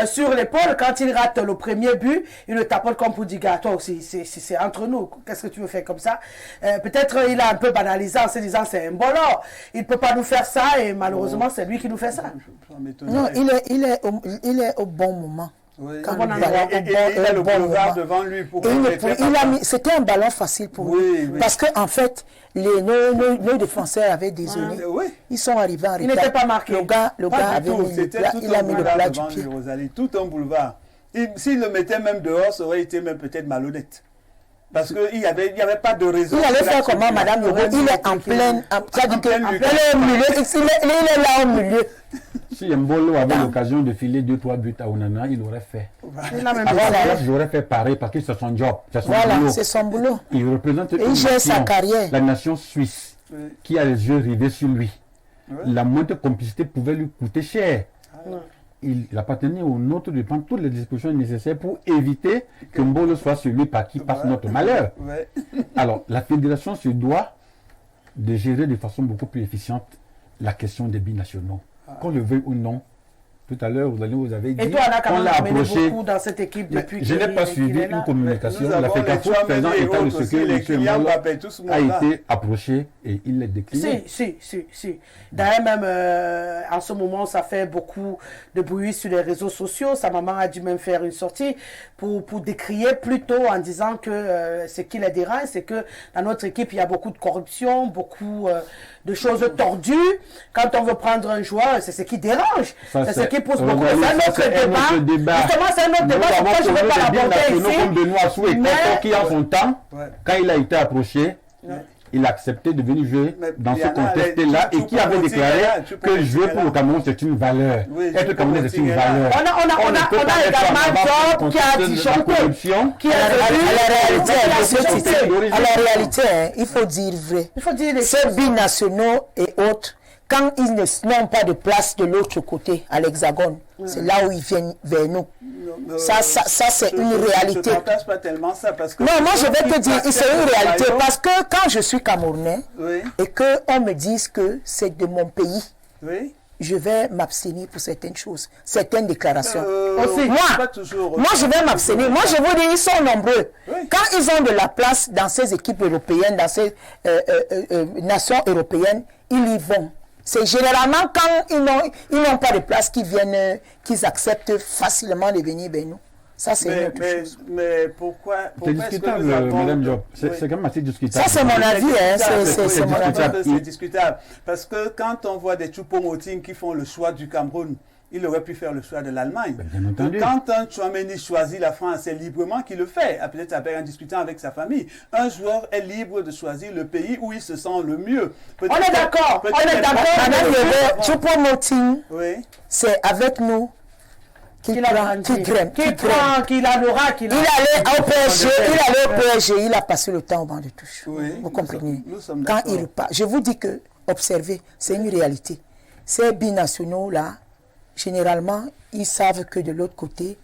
sur l'épaule. Quand il rate le premier but, il le tapote comme pour dire, gars, toi aussi, c'est entre nous. Qu'est-ce que tu veux faire comme ça? Peut-être il a un peu banalisé en se disant, c'est un bolos. Il ne peut pas nous faire ça et malheureusement, c'est lui qui nous fait ça. Non, il est au bon moment. Oui. Il a le boulevard devant lui pour c'était un ballon facile pour lui. Parce qu'en fait, nos défenseurs avaient désolé. Ils sont arrivés en retard. Il n'était pas marqué. Le gars avait mis le plat, il a mis le plat du pied. Tout un boulevard. S'il le mettait même dehors, ça aurait été même peut-être malhonnête. Parce qu'il n'y avait pas de raison. Il allait faire comment, Madame Yobo? Il est en pleine... Il est là au milieu. Si Mbolo avait l'occasion de filer 2-3 buts à Onana, il l'aurait fait. J'aurais fait pareil parce que c'est son job. C'est son boulot. Il représente sa carrière. La nation suisse qui a les yeux rivés sur lui. La moindre complicité pouvait lui coûter cher. Il appartenait au nôtre de prendre toutes les dispositions nécessaires pour éviter que Mbolo soit celui par qui passe notre malheur. Alors, la fédération se doit de gérer de façon beaucoup plus efficiente la question des binationaux. Qu'on le veuille ou non, tout à l'heure, vous avez dit qu'on l'a approché beaucoup dans cette équipe depuis. Je n'ai pas suivi une communication. La FECAFO, président état de ce que M. Mbolo a été approché et il l'a décliné. Si. D'ailleurs, même en ce moment, ça fait beaucoup de bruit sur les réseaux sociaux. Sa maman a dû même faire une sortie pour décrier plutôt en disant que ce qui les dérange, c'est que dans notre équipe, il y a beaucoup de corruption, beaucoup de choses tordues. Quand on veut prendre un joueur, c'est ce qui dérange. C'est ce qui pose beaucoup. C'est un autre débat. Justement, c'est un autre débat. Pourquoi je ne vais pas l'aborder ici? Mais qui a son temps, quand il a été approché, il a accepté de venir jouer dans ce contexte-là et qui avait déclaré que jouer pour le Cameroun, c'est une valeur. Être Camerounais, c'est une valeur. On a également Job qui a disjoncté, qui à la réalité, il faut dire vrai. Ces binationaux et autres, quand ils n'ont pas de place de l'autre côté, à l'Hexagone, c'est là où ils viennent vers nous. Ça c'est une réalité. Pas tellement ça parce que non, moi je vais te dire, c'est une réalité. Parce que quand je suis Camerounais et qu'on me dise que c'est de mon pays, je vais m'abstenir pour certaines choses, certaines déclarations. Moi, je vais m'abstenir. Moi, je vous dis, ils sont nombreux. Quand ils ont de la place dans ces équipes européennes, dans ces nations européennes, ils y vont. C'est généralement quand ils n'ont pas de place qu'ils acceptent facilement de venir vers nous. Ça, c'est une autre chose. Mais pourquoi c'est discutable, Madame Job. C'est quand même assez discutable. Ça, c'est mon avis. C'est mon avis. C'est discutable. Parce que quand on voit des Choupo-Moting qui font le choix du Cameroun, il aurait pu faire le choix de l'Allemagne. Quand un Tchouaméni choisit la France, c'est librement qu'il le fait. Peut-être en discutant avec sa famille. Un joueur est libre de choisir le pays où il se sent le mieux. On est d'accord. Madame Yébé, Choupo-Moting, c'est avec nous qu'il a l'aura, qu'il allait au PSG, il a passé le temps au banc de touche. Vous comprenez? Quand il repart, je vous dis que, observez, c'est une réalité. Ces binationaux-là, généralement, ils savent que de l'autre côté,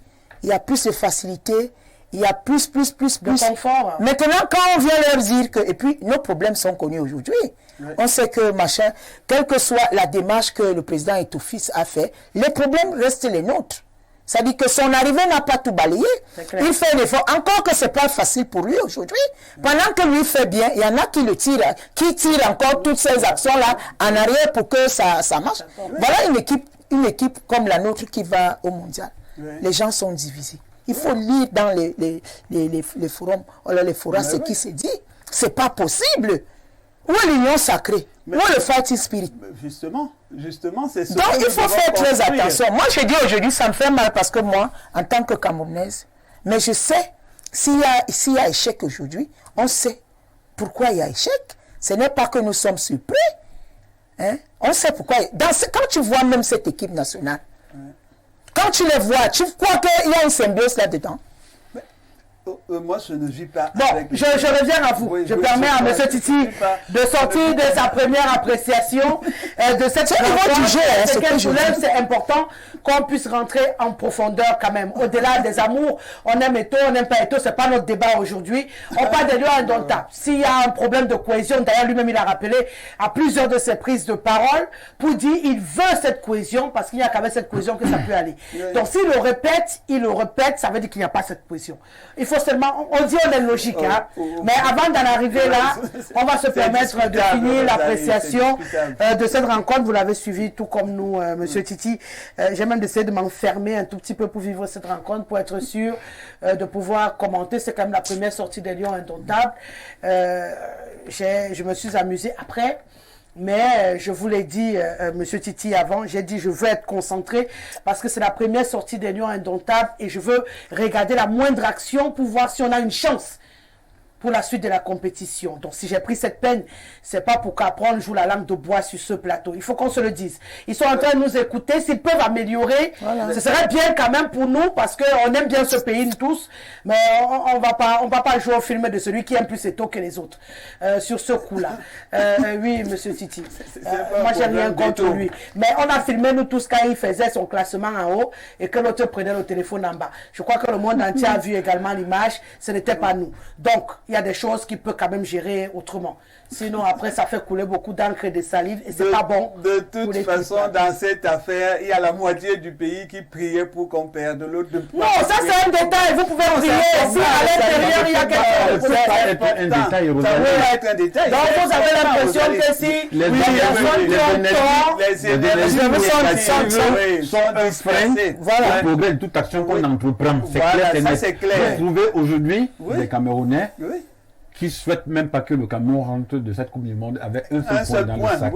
il y a plus de facilité, il y a plus. De confort. Maintenant, quand on vient leur dire que, et puis nos problèmes sont connus aujourd'hui, on sait que machin, quelle que soit la démarche que le président Etoufis a fait, les problèmes restent les nôtres. Ça dit que son arrivée n'a pas tout balayé. Il fait un effort. Encore que ce n'est pas facile pour lui aujourd'hui. Pendant que lui fait bien, il y en a qui le tirent, qui tirent encore toutes ces actions-là en arrière pour que ça marche. Voilà une équipe comme la nôtre qui va au mondial. Les gens sont divisés. Il faut lire dans les forums, les forats ce qui se dit. Ce n'est pas possible. Où est l'union sacrée? Où est le fighting spirit? Justement, c'est ça. Donc, il faut faire très attention. Moi, je dis aujourd'hui, ça me fait mal parce que moi, en tant que Camerounaise, mais je sais, s'il y a échec aujourd'hui, on sait pourquoi il y a échec. Ce n'est pas que nous sommes surpris. On sait pourquoi. Quand tu vois même cette équipe nationale, quand tu les vois, tu crois qu'il y a une symbiose là-dedans? Moi, je ne vis pas. Bon, je reviens à vous. Je permets à M. Titi de sortir de sa première appréciation de cette rencontre. Ce qu'elle soulève, c'est important qu'on puisse rentrer en profondeur quand même. Au-delà des amours, on aime Eto'o, on n'aime pas Eto'o, c'est pas notre débat aujourd'hui. On parle des lieux indomptables. S'il y a un problème de cohésion, d'ailleurs lui-même il a rappelé à plusieurs de ses prises de parole pour dire il veut cette cohésion parce qu'il y a quand même cette cohésion que ça peut aller. Donc s'il le répète, ça veut dire qu'il n'y a pas cette cohésion. Il faut seulement, on dit on est logique, hein. Mais avant d'en arriver là, on va se permettre de finir l'appréciation de cette rencontre. Vous l'avez suivi tout comme nous, Monsieur Titi. J'ai même essayé de m'enfermer un tout petit peu pour vivre cette rencontre, pour être sûr de pouvoir commenter. C'est quand même la première sortie des Lions Indomptables. Je me suis amusé après. Mais je vous l'ai dit, Monsieur Titi, avant, j'ai dit je veux être concentré parce que c'est la première sortie des Lions Indomptables et je veux regarder la moindre action pour voir si on a une chance pour la suite de la compétition. Donc si j'ai pris cette peine, c'est pas pour qu'après on joue la langue de bois sur ce plateau. Il faut qu'on se le dise. Ils sont en train de nous écouter. S'ils peuvent améliorer, ce serait bien quand même pour nous parce qu'on aime bien ce pays nous tous, mais on va pas jouer au film de celui qui aime plus Eto'o que les autres sur ce coup-là. Oui, Monsieur Titi. Moi j'ai rien contre lui. Mais on a filmé nous tous quand il faisait son classement en haut et que l'autre prenait le téléphone en bas. Je crois que le monde entier a vu également l'image. Ce n'était pas nous. Donc il y a des choses qu'il peut quand même gérer autrement. Sinon, après, ça fait couler beaucoup d'encre et de salive et c'est pas bon. De toute façon, dans cette affaire, il y a la moitié du pays qui priait pour qu'on perde. L'autre de non, ça c'est un détail. Vous pouvez prier. Si à l'intérieur, il y a quelque chose. Ça peut être un détail. Ça peut être un détail. Donc, vous avez l'impression que si les énergies sont un frein au progrès de toute action qu'on entreprend. C'est clair, c'est net. Vous trouvez aujourd'hui les Camerounais qui ne souhaitent même pas que le Cameroun rentre de cette Coupe du Monde avec un seul point dans le sac.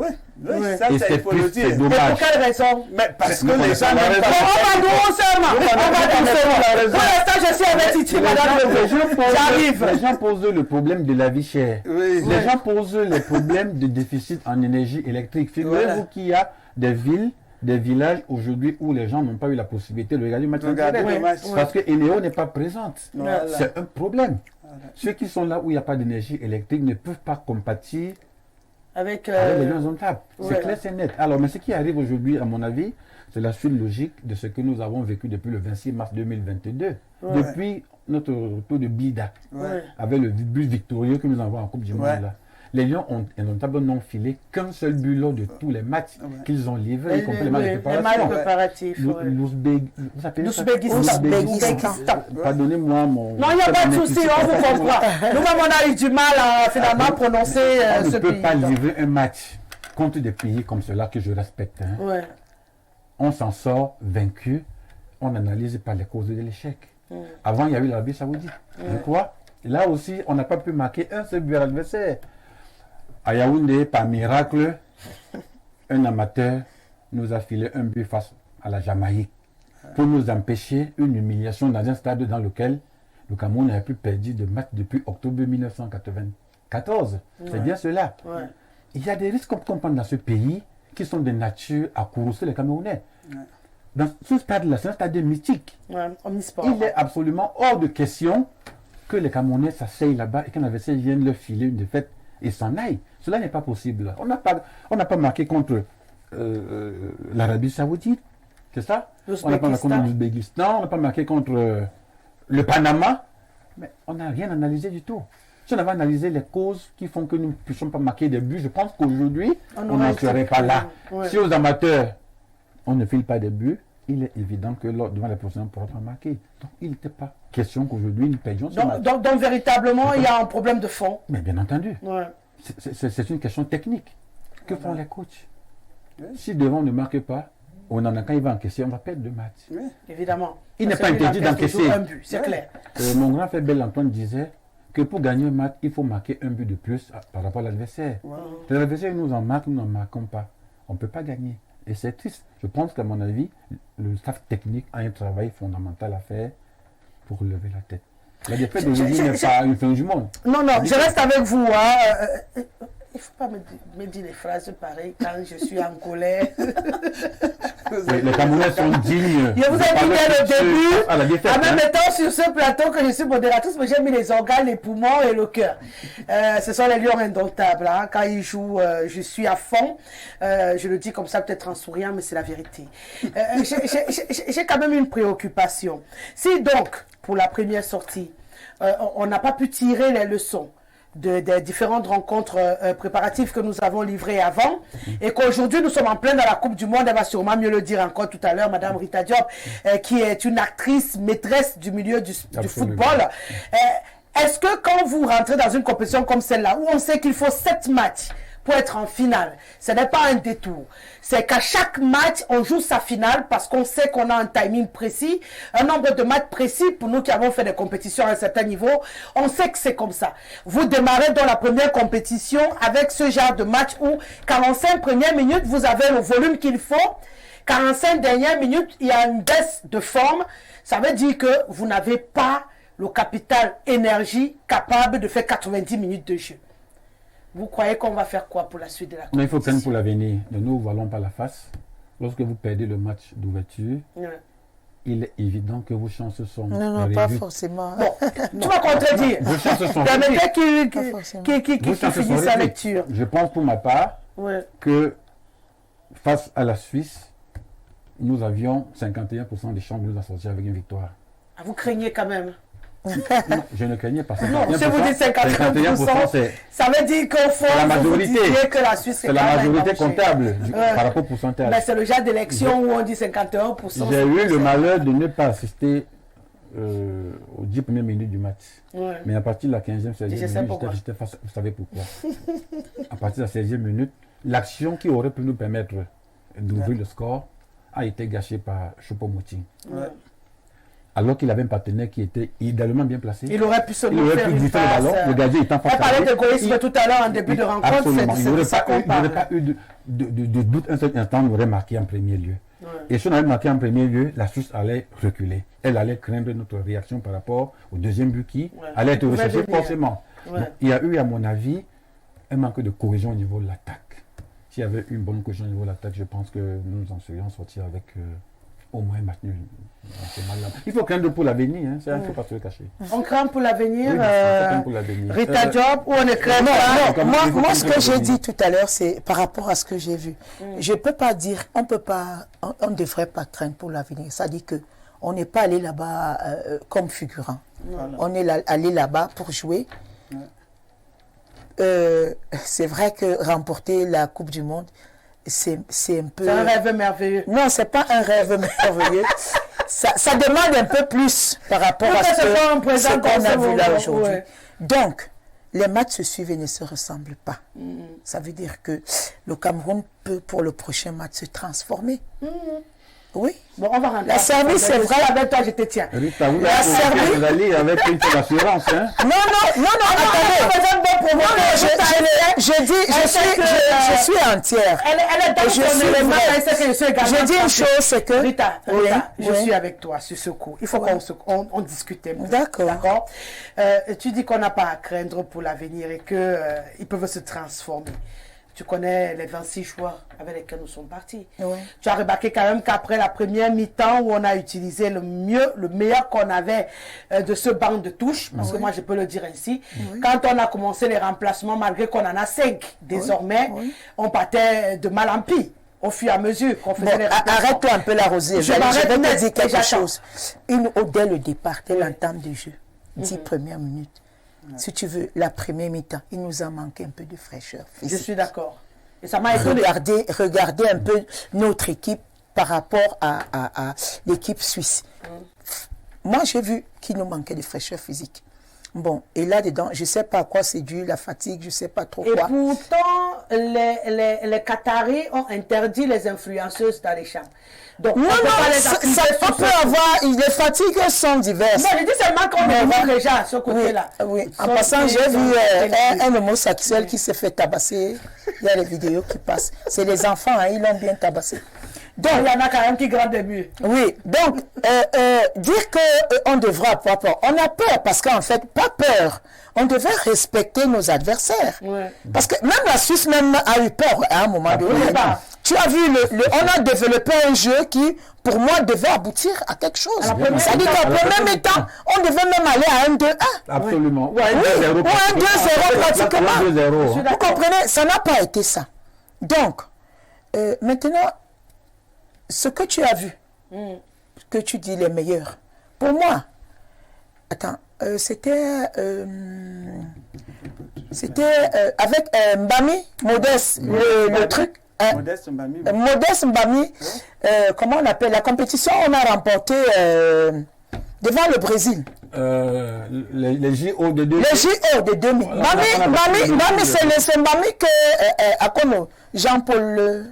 Ça, il faut le dire. C'est dommage. Pour quelle raison? Mais parce que les gens n'aiment On pas. va doucement. Pour l'instant, je suis avec Titi, madame le j'arrive. Les gens posent le problème de la vie chère. Les gens posent le problème de déficit en énergie électrique. Figurez-vous qu'il y a des villes, des villages aujourd'hui où les gens n'ont pas eu la possibilité de regarder le match. Parce que Enéo n'est pas présente. C'est un problème. Ceux qui sont là où il n'y a pas d'énergie électrique ne peuvent pas compatir avec les Lions Indomptables. C'est clair, c'est net. Alors, mais ce qui arrive aujourd'hui, à mon avis, c'est la suite logique de ce que nous avons vécu depuis le 26 mars 2022. Depuis notre retour de Bida, avec le but victorieux que nous avons en Coupe du Monde. Là. Les Lions Indomptables n'ont filé qu'un seul but lors de tous les matchs qu'ils ont livrés, y compris les matchs de préparation. L'Ouzbékistan. Pardonnez-moi mon... Non, il n'y a pas de souci, on vous comprend. Nous-mêmes, on a eu du mal à finalement prononcer ce pays. On ne peut pas donc. livrer un match contre des pays comme cela que je respecte. Hein. On s'en sort vaincu, on analyse par les causes de l'échec. Avant, il y a eu l'Arabie Saoudite. Pourquoi? Là aussi, on n'a pas pu marquer un seul but à l'adversaire. À Yaoundé, par miracle, un amateur nous a filé un but face à la Jamaïque pour nous empêcher une humiliation dans un stade dans lequel le Cameroun n'avait plus perdu de match depuis octobre 1994. C'est bien cela. Il y a des risques qu'on comprend dans ce pays qui sont de nature à courroucer les Camerounais. Dans ce stade-là, c'est un stade mythique. Il est absolument hors de question que les Camerounais s'asseyent là-bas et qu'un adversaire vienne leur filer une défaite et s'en aille. Cela n'est pas possible. On n'a pas marqué contre l'Arabie Saoudite, c'est ça? On n'a pas marqué contre l'Ouzbékistan, on n'a pas marqué contre le Panama, mais on n'a rien analysé du tout. Si on avait analysé les causes qui font que nous ne puissions pas marquer des buts, je pense qu'aujourd'hui, on n'en serait pas là. Si aux amateurs, on ne file pas des buts, il est évident que devant les professionnels, on ne pourra pas marquer. Donc, il n'était pas question qu'aujourd'hui, nous perdions ce match. Donc, véritablement, il y a un problème de fond. Mais bien entendu. C'est une question technique. Que font les coachs? Si devant on ne marque pas, on en a quand il va encaisser, on va perdre le match. Évidemment. Il n'est pas interdit d'encaisser. C'est clair. Mon grand frère Bel Antoine disait que pour gagner un match, il faut marquer un but de plus par rapport à l'adversaire. L'adversaire nous en marque, nous n'en marquons pas. On ne peut pas gagner. Et c'est triste. Je pense qu'à mon avis, le staff technique a un travail fondamental à faire pour relever la tête. La défaite d'aujourd'hui n'est pas une fin du monde. Non, je reste avec vous. Il ne faut pas me dire des phrases pareilles quand je suis en colère. Les Camerounais sont dignes. Je vous ai dit dès le début, à la défaite, en même temps sur ce plateau que je suis modératrice, mais j'ai mis les organes, les poumons et le cœur. Ce sont les lions indomptables. Hein. Quand ils jouent, je suis à fond. Je le dis comme ça, peut-être en souriant, mais c'est la vérité. J'ai quand même une préoccupation. Si donc, pour la première sortie, on n'a pas pu tirer les leçons des différentes rencontres préparatives que nous avons livrées avant et qu'aujourd'hui nous sommes en plein dans la Coupe du Monde, elle va sûrement mieux le dire encore tout à l'heure, Madame Rita Diop, qui est une actrice maîtresse du milieu du football. Est-ce que quand vous rentrez dans une compétition comme celle-là, où on sait qu'il faut 7 matchs pour être en finale, ce n'est pas un détour. C'est qu'à chaque match, on joue sa finale parce qu'on sait qu'on a un timing précis, un nombre de matchs précis. Pour nous qui avons fait des compétitions à un certain niveau, on sait que c'est comme ça. Vous démarrez dans la première compétition avec ce genre de match où 45 premières minutes, vous avez le volume qu'il faut. 45 dernières minutes, il y a une baisse de forme. Ça veut dire que vous n'avez pas le capital énergie capable de faire 90 minutes de jeu. Vous croyez qu'on va faire quoi pour la suite de la compétition? Mais il faut craindre pour l'avenir. Ne nous voilons pas la face. Lorsque vous perdez le match d'ouverture, il est évident que vos chances sont Non, pas forcément. Bon, tu vas contredire. Vos chances sont permettez qui finisse sa lecture. Je pense pour ma part que face à la Suisse, nous avions 51% des chances de nous en sortir avec une victoire. Ah, vous craignez quand même? Non, je ne craignais pas. Non, si vous dites 51%, ça veut dire qu'au fond, la majorité, que la Suisse c'est la majorité comptable par rapport au pourcentage. Mais c'est le genre d'élection où on dit 51%. J'ai eu le malheur de ne pas assister aux 10 premières minutes du match. Mais à partir de la 15e, 16e minute, j'étais face. Vous savez pourquoi? À partir de la 16e minute, l'action qui aurait pu nous permettre d'ouvrir le score a été gâchée par Choupo-Moting. Alors qu'il avait un partenaire qui était idéalement bien placé. Il aurait pu se faire une le ballon, le gardien étant face à lui. On parlait d'égoïsme tout à l'heure en début de rencontre. Absolument. Il n'aurait pas eu de doute un seul instant, on aurait marqué en premier lieu. Et si on avait marqué en premier lieu, la Suisse allait reculer. Elle allait craindre notre réaction par rapport au deuxième but qui allait être recherché forcément. Donc, il y a eu, à mon avis, un manque de cohésion au niveau de l'attaque. S'il y avait une bonne cohésion au niveau de l'attaque, je pense que nous en serions sortis avec... au moins maintenu. Il faut craindre pour l'avenir, hein. Ça, il ne faut pas se le cacher. On craint pour l'avenir, oui, Rita Diop, ou on ne craint pas? Moi, ce que j'ai dit tout à l'heure, c'est par rapport à ce que j'ai vu. Je ne peux pas dire, on ne devrait pas craindre pour l'avenir. Ça dit que on n'est pas allé là-bas comme figurant. On est allé là-bas pour jouer. C'est vrai que remporter la Coupe du Monde, c'est un peu... C'est un rêve merveilleux. Non, ce n'est pas un rêve merveilleux. ça demande un peu plus par rapport à ce qu'on a vu là aujourd'hui. Donc, les matchs se suivent et ne se ressemblent pas. Ça veut dire que le Cameroun peut, pour le prochain match, se transformer. Oui. Bon, on va rentrer. La Serbie, c'est vrai. Avec toi, je te tiens. Rita, vous allez avec une telle assurance, hein? Non, attendez. Je suis entière. Elle est dans son élément. Je dis une chose, c'est que... Rita, je suis avec toi sur ce coup. Il faut qu'on discute. D'accord. Tu dis qu'on n'a pas à craindre pour l'avenir et qu'ils peuvent se transformer. Tu connais les 26 joueurs avec lesquels nous sommes partis. Tu as remarqué quand même qu'après la première mi-temps où on a utilisé le meilleur qu'on avait de ce banc de touche, parce que moi je peux le dire ainsi, quand on a commencé les remplacements, malgré qu'on en a 5 désormais, on partait de mal en pis au fur et à mesure qu'on faisait les remplacements. Arrête-toi un peu la rosée. Je vais te dire quelque chose. Dès le départ, dès l'entame du jeu, 10 premières minutes, si tu veux, la première mi-temps, il nous a manqué un peu de fraîcheur physique. Je suis d'accord. Et ça m'a étonné. Regardez un peu notre équipe par rapport à l'équipe suisse. Moi, j'ai vu qu'il nous manquait de fraîcheur physique. Bon, et là-dedans, je ne sais pas à quoi c'est dû, la fatigue, je ne sais pas trop quoi. Et pourtant, les Qataris ont interdit les influenceuses dans les chambres. Donc, on peut avoir... Les fatigues sont diverses. Non, je dis seulement qu'on demande les gens à ce côté-là. Oui. En passant, j'ai vu un homosexuel qui s'est fait tabasser. Il y a les vidéos qui passent. C'est les enfants, ils l'ont bien tabassé. Donc, il y en a quand même qui grattent des buts. Oui, donc, dire qu'on devra avoir peur, on a peur parce qu'en fait, pas peur. On devait respecter nos adversaires. Ouais. Parce que même la Suisse même a eu peur à un moment donné. Tu as vu, on a développé un jeu qui, pour moi, devait aboutir à quelque chose. C'est-à-dire qu'au premier temps, on devait même aller à un 2-1. Absolument. Oui, ou un 2-0 pratiquement. Vous comprenez, ça n'a pas été ça. Donc, maintenant, ce que tu as vu, que tu dis les meilleurs, pour moi, attends, c'était avec Mbami, Modeste, le truc. Modeste Mbami. Modeste Mbami, comment on appelle la compétition, on a remporté devant le Brésil. Les JO de 2000. Les JO de 2000. Mbami, c'est Mbami que Akono, Jean-Paul le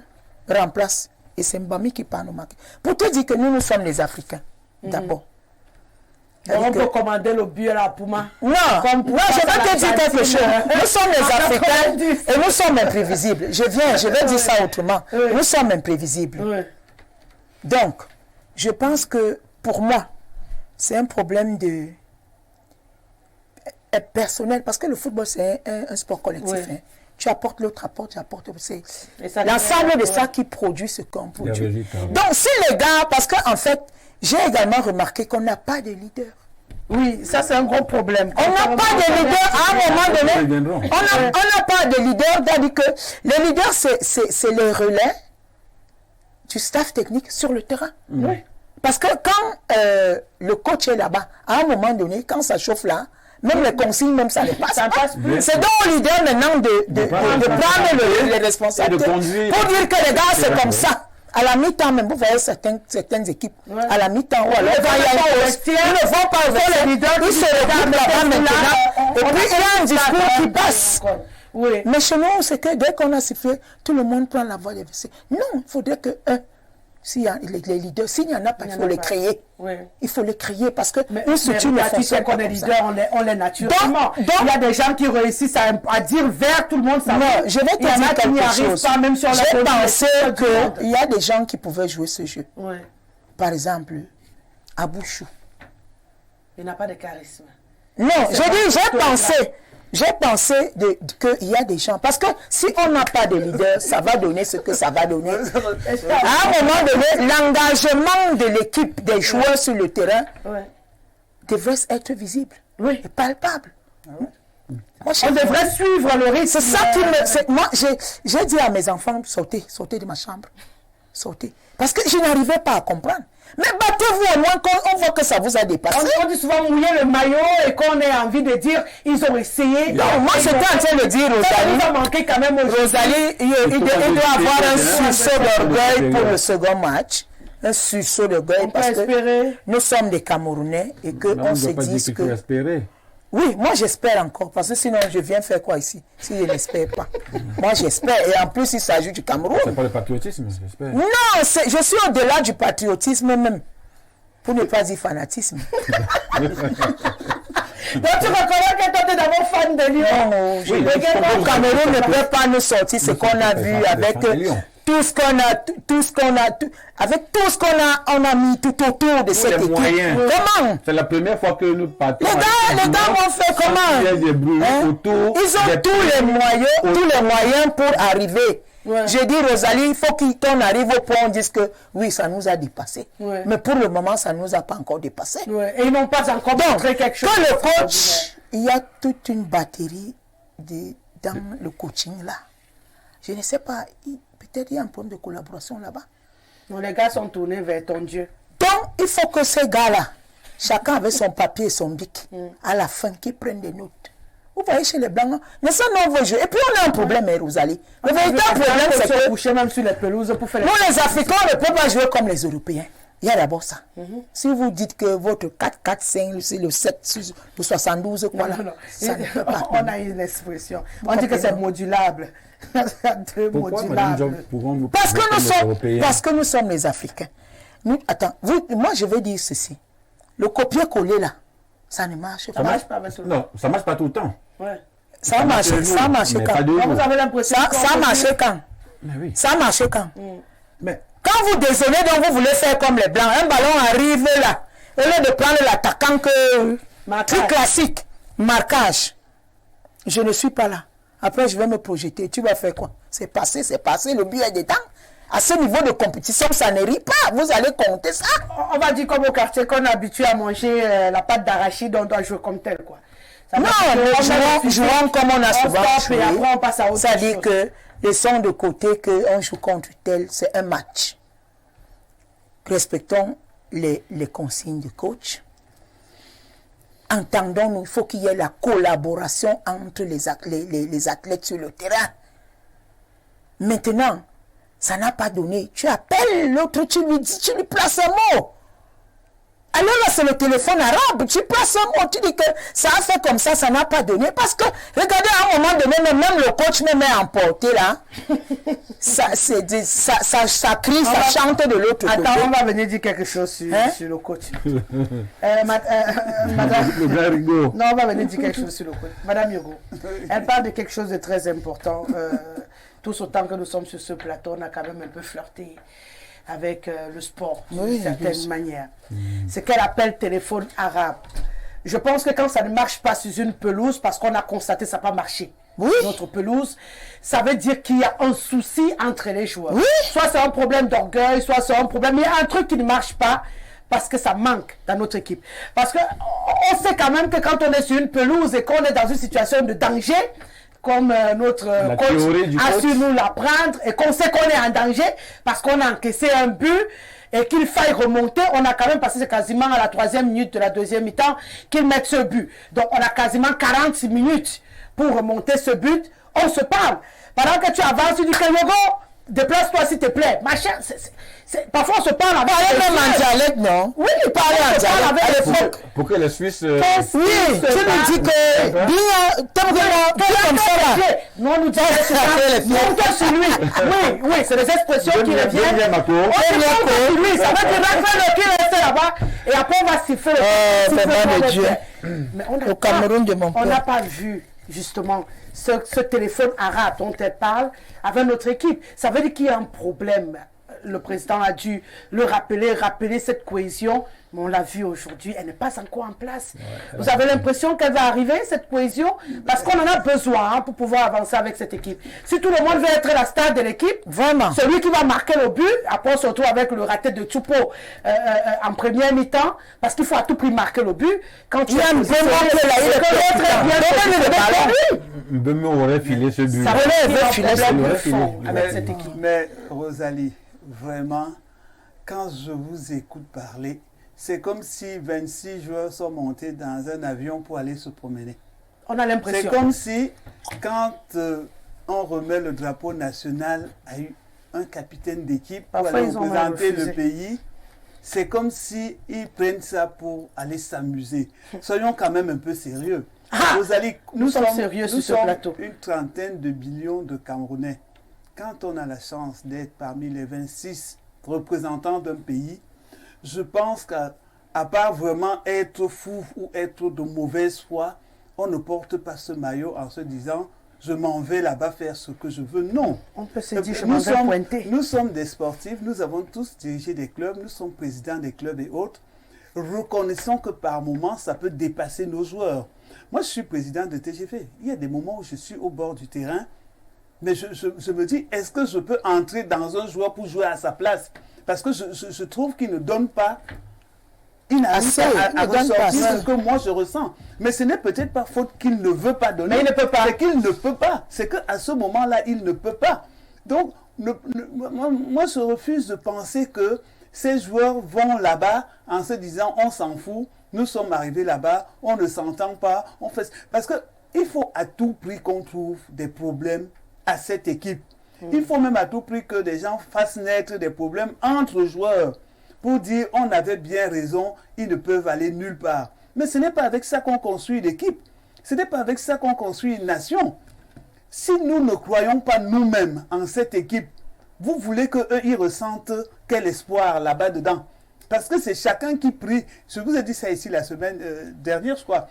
remplace. Et c'est Mbami qui parle au marqué. Pour te dire que nous sommes les Africains, d'abord. On peut commander le but à la Pouma. Non, je vais te dire quelque chose. Nous sommes les Africains et nous sommes imprévisibles. Je vais dire ça autrement. Nous sommes imprévisibles. Donc, je pense que pour moi, c'est un problème de personnel parce que le football, c'est un sport collectif. Hein. Tu apportes l'autre, tu apportes. C'est l'ensemble de ça qui produit ce qu'on produit. Donc, si les gars, parce qu'en fait, j'ai également remarqué qu'on n'a pas de leader. Oui, ça c'est un gros problème. On n'a pas de leader à un moment donné. On n'a pas de leader, c'est-à-dire que les leaders, c'est le relais du staff technique sur le terrain. Oui. Parce que quand le coach est là-bas, à un moment donné, quand ça chauffe là, même les consignes, même ça ne passe pas. C'est donc au leader maintenant de prendre les responsabilités pour dire que les gars, c'est comme ça. À la mi-temps, même, vous voyez certaines équipes, à la mi-temps, ou alors, ils ne vont pas au vestiaire, ils se regardent là-bas maintenant, et puis il y a un discours qui passe. Oui. Mais chez nous, c'est que dès qu'on a sifflé, tout le monde prend la voix des vestiaires. Non, il faudrait que, s'il y a les leaders, s'il n'y en a pas, il faut les créer. Oui. Il faut les créer parce que une structure ne fonctionne pas. Qu'on est leader, on les naturellement. Donc, il y a des gens qui réussissent à dire vers tout le monde ça. Non, je vais te dire quelque chose. J'ai pensé qu'il y a des gens qui pouvaient jouer ce jeu. Oui. Par exemple, Abouchou. Il n'a pas de charisme. Non, j'ai pensé qu'il y a des gens. Parce que si on n'a pas de leader, ça va donner ce que ça va donner. À un moment donné, l'engagement de l'équipe, des joueurs sur le terrain, devrait être visible et palpable. Moi, on devrait suivre le rythme. C'est ça qui me... Moi, j'ai dit à mes enfants, sautez de ma chambre. Sautez. Parce que je n'arrivais pas à comprendre. Mais battez-vous au moins quand on voit que ça vous a dépassé. On dit souvent mouiller le maillot et qu'on ait envie de dire ils ont essayé. Non, moi j'étais en train de dire Rosalie. Ça manqué quand même Rosalie, il doit avoir un sursaut d'orgueil pour le second match. Un sursaut d'orgueil parce que nous sommes des Camerounais et qu'on se dise que... Oui, moi j'espère encore, parce que sinon je viens faire quoi ici, si je n'espère pas. Moi j'espère, et en plus il s'agit du Cameroun. C'est pas le patriotisme, j'espère. Non, je suis au-delà du patriotisme même, pour ne pas dire fanatisme. Donc tu reconnais que toi tu es d'abord fan de Lyon. Non, le Cameroun ne peut pas nous sortir ce qu'on a vu avec... Tout ce qu'on a, avec tout ce qu'on a mis tout autour de cette équipe. Comment? C'est la première fois que nous partons. Les gars vont faire comment? Ils ont tous les moyens pour arriver. Ouais. Je dis Rosalie, il faut qu'on arrive au point où on dise que oui, ça nous a dépassé. Ouais. Mais pour le moment, ça ne nous a pas encore dépassé. Ouais. Et ils n'ont pas encore montré quelque chose. Quand le coach, il y a toute une batterie dans le coaching là. Je ne sais pas. Peut-être il y a un problème de collaboration là-bas. Non, les gars sont tournés vers ton Dieu. Donc, il faut que ces gars-là, chacun avec son papier et son bic, à la fin, qu'ils prennent des notes. Vous voyez chez les Blancs, mais ça, non, on veut jouer. Et puis, on a un problème, Rosalie. Le véritable problème, c'est que coucher même sur les pelouses pour faire nous, les Africains, on ne peut pas jouer comme les Européens. Il y a d'abord ça. Si vous dites que votre 4-4-5, c'est le 7, le 72, voilà. Non. Ça ne peut pas. On a une expression. On dit que c'est modulable. Parce que nous sommes les Africains. Moi je vais dire ceci. Le copier-coller là, ça ne marche pas. Ça marche pas avec tout le temps. Non, ça marche pas tout le temps. Ouais. Ça marche quand? Vous avez l'impression ça marche quand? Mais oui. Ça marche quand? Mais Quand vous désolez, donc vous voulez faire comme les Blancs. Un ballon arrive là. Au lieu de prendre l'attaquant que... Truc classique. Marquage. Je ne suis pas là. Après, je vais me projeter. Tu vas faire quoi? C'est passé. Le but est dedans. À ce niveau de compétition, ça ne rit pas. Vous allez compter ça. On va dire comme au quartier qu'on est habitué à manger la pâte d'arachide, on doit jouer comme tel, quoi. Non, nous jouons comme on a souvent joué. Et après, on passe à autre chose. C'est-à-dire que laissons de côté qu'on joue contre tel, c'est un match. Respectons les consignes du coach. Entendons-nous, il faut qu'il y ait la collaboration entre les athlètes sur le terrain. Maintenant, ça n'a pas donné. Tu appelles l'autre, tu lui dis, tu lui places un mot. Alors là, c'est le téléphone arabe. Tu places un mot, tu dis que ça a fait comme ça n'a pas donné. Parce que, regardez, à un moment donné, même le coach me met emporté là. ça crie, ça chante de l'autre côté. Attends, on va venir dire quelque chose sur le coach. Madame... Non, on va venir dire quelque chose sur le coach. Madame Yogo, elle parle de quelque chose de très important. Tous autant que nous sommes sur ce plateau, on a quand même un peu flirté avec le sport, d'une certaine manière. Ce qu'elle appelle téléphone arabe. Je pense que quand ça ne marche pas sur une pelouse, parce qu'on a constaté que ça n'a pas marché, notre pelouse, ça veut dire qu'il y a un souci entre les joueurs. Soit c'est un problème d'orgueil, soit c'est un problème, mais il y a un truc qui ne marche pas, parce que ça manque dans notre équipe. Parce qu'on sait quand même que quand on est sur une pelouse et qu'on est dans une situation de danger, comme notre coach a su nous l'apprendre et qu'on sait qu'on est en danger parce qu'on a encaissé un but et qu'il faille remonter, on a quand même passé quasiment à la 3e minute de la 2e mi-temps qu'il mette ce but. Donc on a quasiment 40 minutes pour remonter ce but. On se parle. Pendant que tu avances, tu dis que Yogo, déplace-toi s'il te plaît. Machin, parfois on se parle avec même en dialecte, non? Oui, il parlait en dialecte à l'époque. Pour que les Suisses... Oui, tu nous dis que... Bien, comme ça là. Non, nous disons que sur lui. Oui, c'est des expressions qui reviennent. On lui, ça va te mettre qui reste là-bas. Et après on va siffler le Dieu. Mais au Cameroun de mon père. On n'a pas vu, justement, ce téléphone arabe dont elle parle avec notre équipe. Ça veut dire qu'il y a un problème. Le président a dû le rappeler cette cohésion, mais on l'a vu aujourd'hui, elle n'est pas encore en place. Vous avez l'impression qu'elle va arriver, cette cohésion, parce qu'on en a besoin pour pouvoir avancer avec cette équipe. Si tout le monde veut être la star de l'équipe, vraiment, celui qui va marquer le but, après on se retrouve avec le raté de Tchoupo en première mi-temps, parce qu'il faut à tout prix marquer le but. Quand tu as Mbembe aurait filé ce but. Ça aurait filé ce but avec cette équipe. Mais Rosalie, vraiment, quand je vous écoute parler, c'est comme si 26 joueurs sont montés dans un avion pour aller se promener. On a l'impression. C'est comme si, quand on remet le drapeau national à un capitaine d'équipe pour aller représenter le pays, c'est comme si ils prennent ça pour aller s'amuser. Soyons quand même un peu sérieux. Rosalie, nous sommes sérieux sur ce plateau. Une trentaine de millions de Camerounais. Quand on a la chance d'être parmi les 26 représentants d'un pays, je pense qu'à part vraiment être fou ou être de mauvaise foi, on ne porte pas ce maillot en se disant « je m'en vais là-bas faire ce que je veux ». Non. On peut se dire « je m'en vais pointer ». Nous sommes des sportifs, nous avons tous dirigé des clubs, nous sommes présidents des clubs et autres. Reconnaissons que par moments, ça peut dépasser nos joueurs. Moi, je suis président de TGV. Il y a des moments où je suis au bord du terrain, mais je me dis, est-ce que je peux entrer dans un joueur pour jouer à sa place? Parce que je trouve qu'il ne donne pas, il n'arrive à ressortir ce que moi je ressens. Mais ce n'est peut-être pas faute qu'il ne veut pas donner. Mais il ne peut pas. C'est qu'il ne peut pas. C'est qu'à ce moment-là, il ne peut pas. Donc, moi, je refuse de penser que ces joueurs vont là-bas en se disant, on s'en fout, nous sommes arrivés là-bas, on ne s'entend pas, on fait... Parce qu'il faut à tout prix qu'on trouve des problèmes à cette équipe. Il faut même à tout prix que des gens fassent naître des problèmes entre joueurs pour dire on avait bien raison, ils ne peuvent aller nulle part. Mais ce n'est pas avec ça qu'on construit l'équipe. Ce n'est pas avec ça qu'on construit une nation. Si nous ne croyons pas nous-mêmes en cette équipe, vous voulez qu'eux, ils ressentent quel espoir là-bas dedans. Parce que c'est chacun qui prie. Je vous ai dit ça ici la semaine dernière, je crois.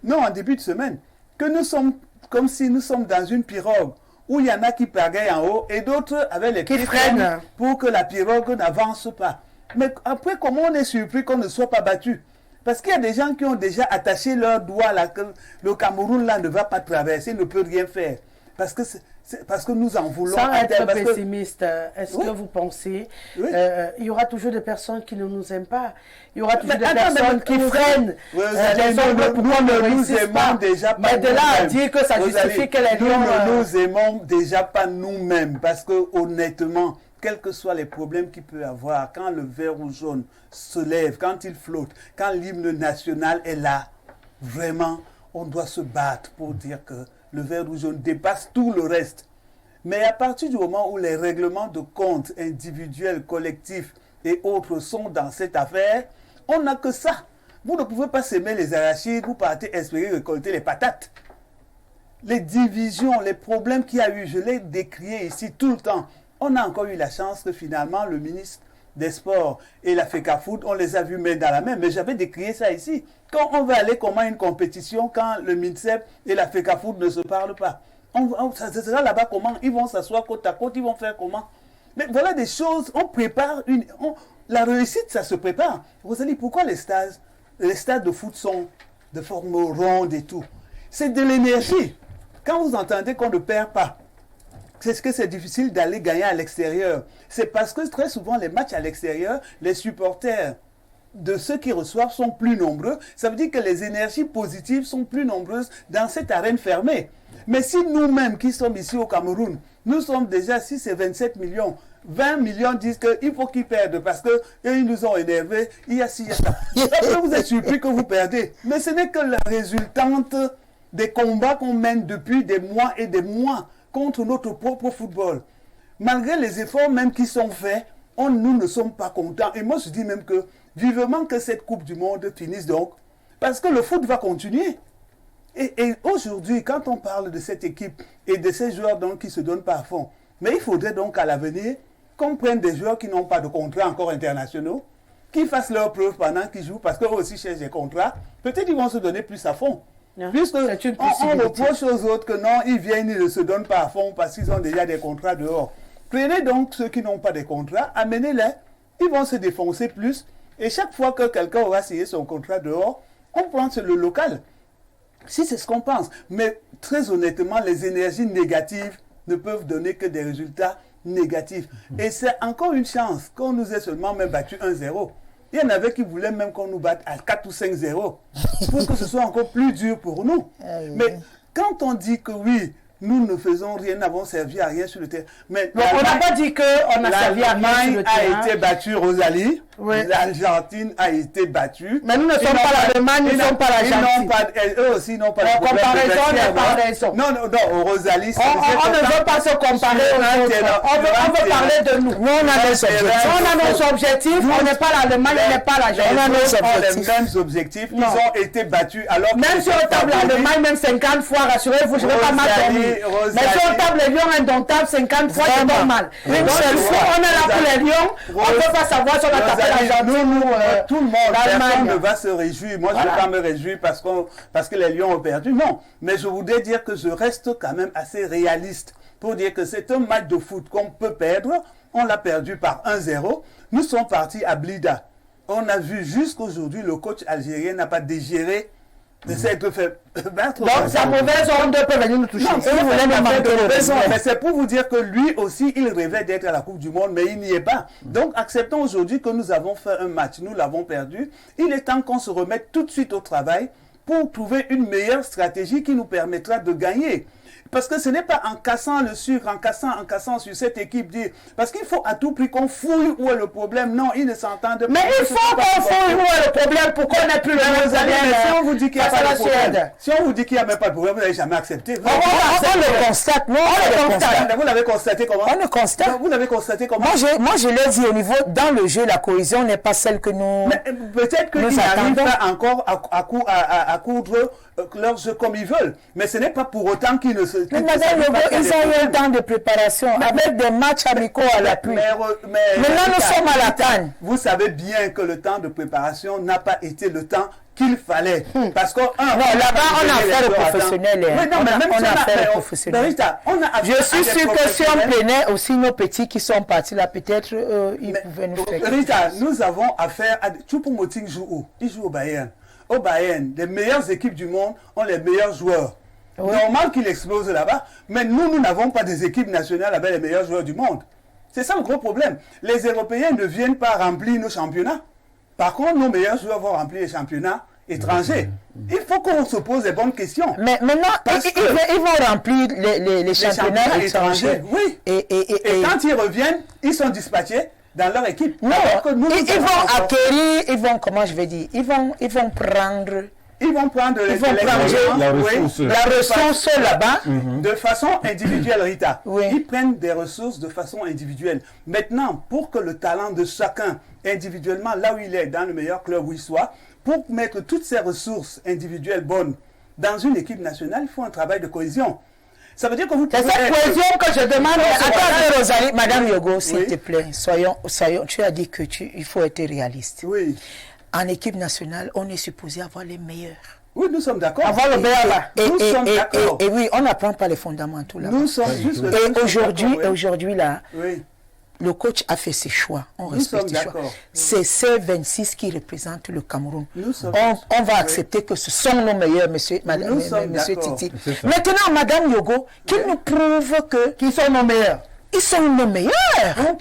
Non, en début de semaine. Que nous sommes comme si nous sommes dans une pirogue. où il y en a qui pagaient en haut et d'autres avaient les pieds freinent pour que la pirogue n'avance pas. Mais après, comment on est surpris qu'on ne soit pas battu? Parce qu'il y a des gens qui ont déjà attaché leurs doigts là, que le Cameroun là ne va pas traverser, ne peut rien faire. Parce que nous en voulons. Sans être pessimiste, est-ce que vous pensez il y aura toujours des personnes qui ne nous aiment pas? Il y aura toujours des personnes qui freinent. Nous ne nous aimons déjà pas. Mais de là à dire que ça justifie que les Lions... Nous ne nous aimons déjà pas nous-mêmes. Parce que honnêtement, quels que soient les problèmes qu'il peut y avoir, quand le vert ou jaune se lève, quand il flotte, quand l'hymne national est là, vraiment, on doit se battre pour dire que le vert ou jaune dépasse tout le reste. Mais à partir du moment où les règlements de compte individuels, collectifs et autres sont dans cette affaire, on n'a que ça. Vous ne pouvez pas s'aimer les arachides, vous partez espérer récolter les patates. Les divisions, les problèmes qu'il y a eu, je l'ai décrié ici tout le temps. On a encore eu la chance que finalement le ministre des Sports et la FECAFOOT, on les a vus main dans la main. Mais j'avais décrié ça ici. Quand on va aller comment une compétition, quand le MINSEP et la FECAFOOT ne se parlent pas, ça sera là-bas comment? Ils vont s'asseoir côte à côte, ils vont faire comment? Mais voilà des choses, on prépare la réussite, ça se prépare. Rosalie, pourquoi les stades de foot sont de forme ronde et tout? C'est de l'énergie. Quand vous entendez qu'on ne perd pas, c'est que c'est difficile d'aller gagner à l'extérieur. C'est parce que très souvent, les matchs à l'extérieur, les supporters de ceux qui reçoivent sont plus nombreux. Ça veut dire que les énergies positives sont plus nombreuses dans cette arène fermée. Mais si nous-mêmes qui sommes ici au Cameroun, nous sommes déjà, si c'est 27 millions, 20 millions disent qu'il faut qu'ils perdent parce qu'ils nous ont énervés, il y a ci, il y a ça. Après, vous êtes surpris que vous perdez. Mais ce n'est que la résultante des combats qu'on mène depuis des mois et des mois contre notre propre football. Malgré les efforts même qui sont faits, nous ne sommes pas contents. Et moi, je dis même que vivement que cette Coupe du Monde finisse donc, parce que le foot va continuer. Et aujourd'hui, quand on parle de cette équipe et de ces joueurs donc, qui ne se donnent pas à fond, mais il faudrait donc à l'avenir qu'on prenne des joueurs qui n'ont pas de contrats encore internationaux, qui fassent leurs preuves pendant qu'ils jouent, parce qu'eux aussi cherchent des contrats, peut-être ils vont se donner plus à fond. Puisque on reproche aux autres que non, ils viennent, ils ne se donnent pas à fond parce qu'ils ont déjà des contrats dehors. Prenez donc ceux qui n'ont pas de contrats, amenez-les, ils vont se défoncer plus. Et chaque fois que quelqu'un aura signé son contrat dehors, on prend le local. Si c'est ce qu'on pense. Mais très honnêtement, les énergies négatives ne peuvent donner que des résultats négatifs. Et c'est encore une chance qu'on nous ait seulement même battu 1-0. Il y en avait qui voulaient même qu'on nous batte à 4 ou 5-0 pour que ce soit encore plus dur pour nous. Mais quand on dit que oui, nous ne faisons rien, n'avons servi à rien sur le terrain. Mais on n'a pas dit qu'on a servi à rien sur le terrain. L'Allemagne a été battue, Rosalie. Oui. L'Argentine a été battue. Mais nous ne sommes pas l'Allemagne, nous ne sommes pas l'Argentine. Eux aussi n'ont pas de problème. Comparaison n'est pas raison. Non, Rosalie. On ne veut pas se comparer aux autres. On veut parler de nous. Nous, on a nos objectifs. On n'est pas l'Allemagne, on n'est pas l'Argentine. On a les mêmes objectifs. Ils ont été battus. Même si on tape l'Allemagne, même 50 fois, rassurez-vous, je ne vais pas mal dormir. Mais si on tape les Lions indomptables 50 fois, c'est normal. Donc, si on est là pour les Lions, on ne peut pas savoir si on a tapé l'Argentine ou tout le monde. Personne ne va se réjouir. Moi, je ne vais pas me réjouir parce que les Lions ont perdu. Non. Mais je voudrais dire que je reste quand même assez réaliste pour dire que c'est un match de foot qu'on peut perdre. On l'a perdu par 1-0. Nous sommes partis à Blida. On a vu jusqu'aujourd'hui, le coach algérien n'a pas digéré de s'être fait battre. Donc, sa mauvaise onde peut venir nous toucher. Mais c'est pour vous dire que lui aussi, il rêvait d'être à la Coupe du Monde, mais il n'y est pas. Donc, acceptons aujourd'hui que nous avons fait un match, nous l'avons perdu. Il est temps qu'on se remette tout de suite au travail pour trouver une meilleure stratégie qui nous permettra de gagner. Parce que ce n'est pas en cassant le sucre, en cassant sur cette équipe, dire, parce qu'il faut à tout prix qu'on fouille où est le problème. Non, ils ne s'entendent pas. Mais il faut qu'on fouille où est le problème pour qu'on n'ait plus le même problème. Si on vous dit qu'il n'y a pas de problème, si on vous dit qu'il n'y a même pas de problème, vous n'avez jamais accepté. On le constate, non? On le constate. Vous l'avez constaté comment? On le constate. Vous l'avez constaté comment? Moi, je l'ai dit au niveau, dans le jeu, la cohésion n'est pas celle que nous. Peut-être qu'ils n'arrivent pas encore à coudre leur jeu comme ils veulent. Mais ce n'est pas pour autant qu'ils ne se... Ils ont eu un temps de préparation avec des matchs amicaux à l'appui. Maintenant, nous sommes à la canne. Vous savez bien que le temps de préparation n'a pas été le temps qu'il fallait. Parce que... là-bas, on a affaire aux professionnels. Oui, non, mais même on a affaire aux professionnels. Je suis sûr que si on prenait aussi nos petits qui sont partis là, peut-être ils pouvaient nous faire... Rita, nous avons affaire à... Choupo-Moting joue où? Il joue au Bayern. Au Bayern, les meilleures équipes du monde ont les meilleurs joueurs. Oui. Normal qu'il explose là-bas, mais nous n'avons pas des équipes nationales avec les meilleurs joueurs du monde. C'est ça le gros problème. Les Européens ne viennent pas remplir nos championnats. Par contre, nos meilleurs joueurs vont remplir les championnats étrangers. Il faut qu'on se pose les bonnes questions. Mais maintenant, ils vont remplir les championnats étrangers. Oui. Et quand ils reviennent, ils sont dispatchés dans leur équipe. Non, ils vont acquérir, comment je vais dire, ils vont prendre... Ils vont prendre la ressource là-bas. De façon individuelle, Rita. Oui. Ils prennent des ressources de façon individuelle. Maintenant, pour que le talent de chacun, individuellement, là où il est, dans le meilleur club où il soit, pour mettre toutes ces ressources individuelles bonnes dans une équipe nationale, il faut un travail de cohésion. Ça veut dire que vous... C'est cette cohésion que je demande. Attends, Rosalie, Madame Yogo, s'il te plaît, soyons, tu as dit que il faut être réaliste. Oui. En équipe nationale, on est supposé avoir les meilleurs. Oui, nous sommes d'accord. Avoir le meilleur là. Nous sommes d'accord. Et oui, on n'apprend pas les fondamentaux là. Nous sommes juste... Et aujourd'hui là, le coach a fait ses choix. On respecte ses choix. C'est ces 26 qui représentent le Cameroun. On va accepter que ce sont nos meilleurs, monsieur Titi. Maintenant, Madame Yogo, qu'il nous prouve qu'ils sont nos meilleurs. Ils sont nos meilleurs.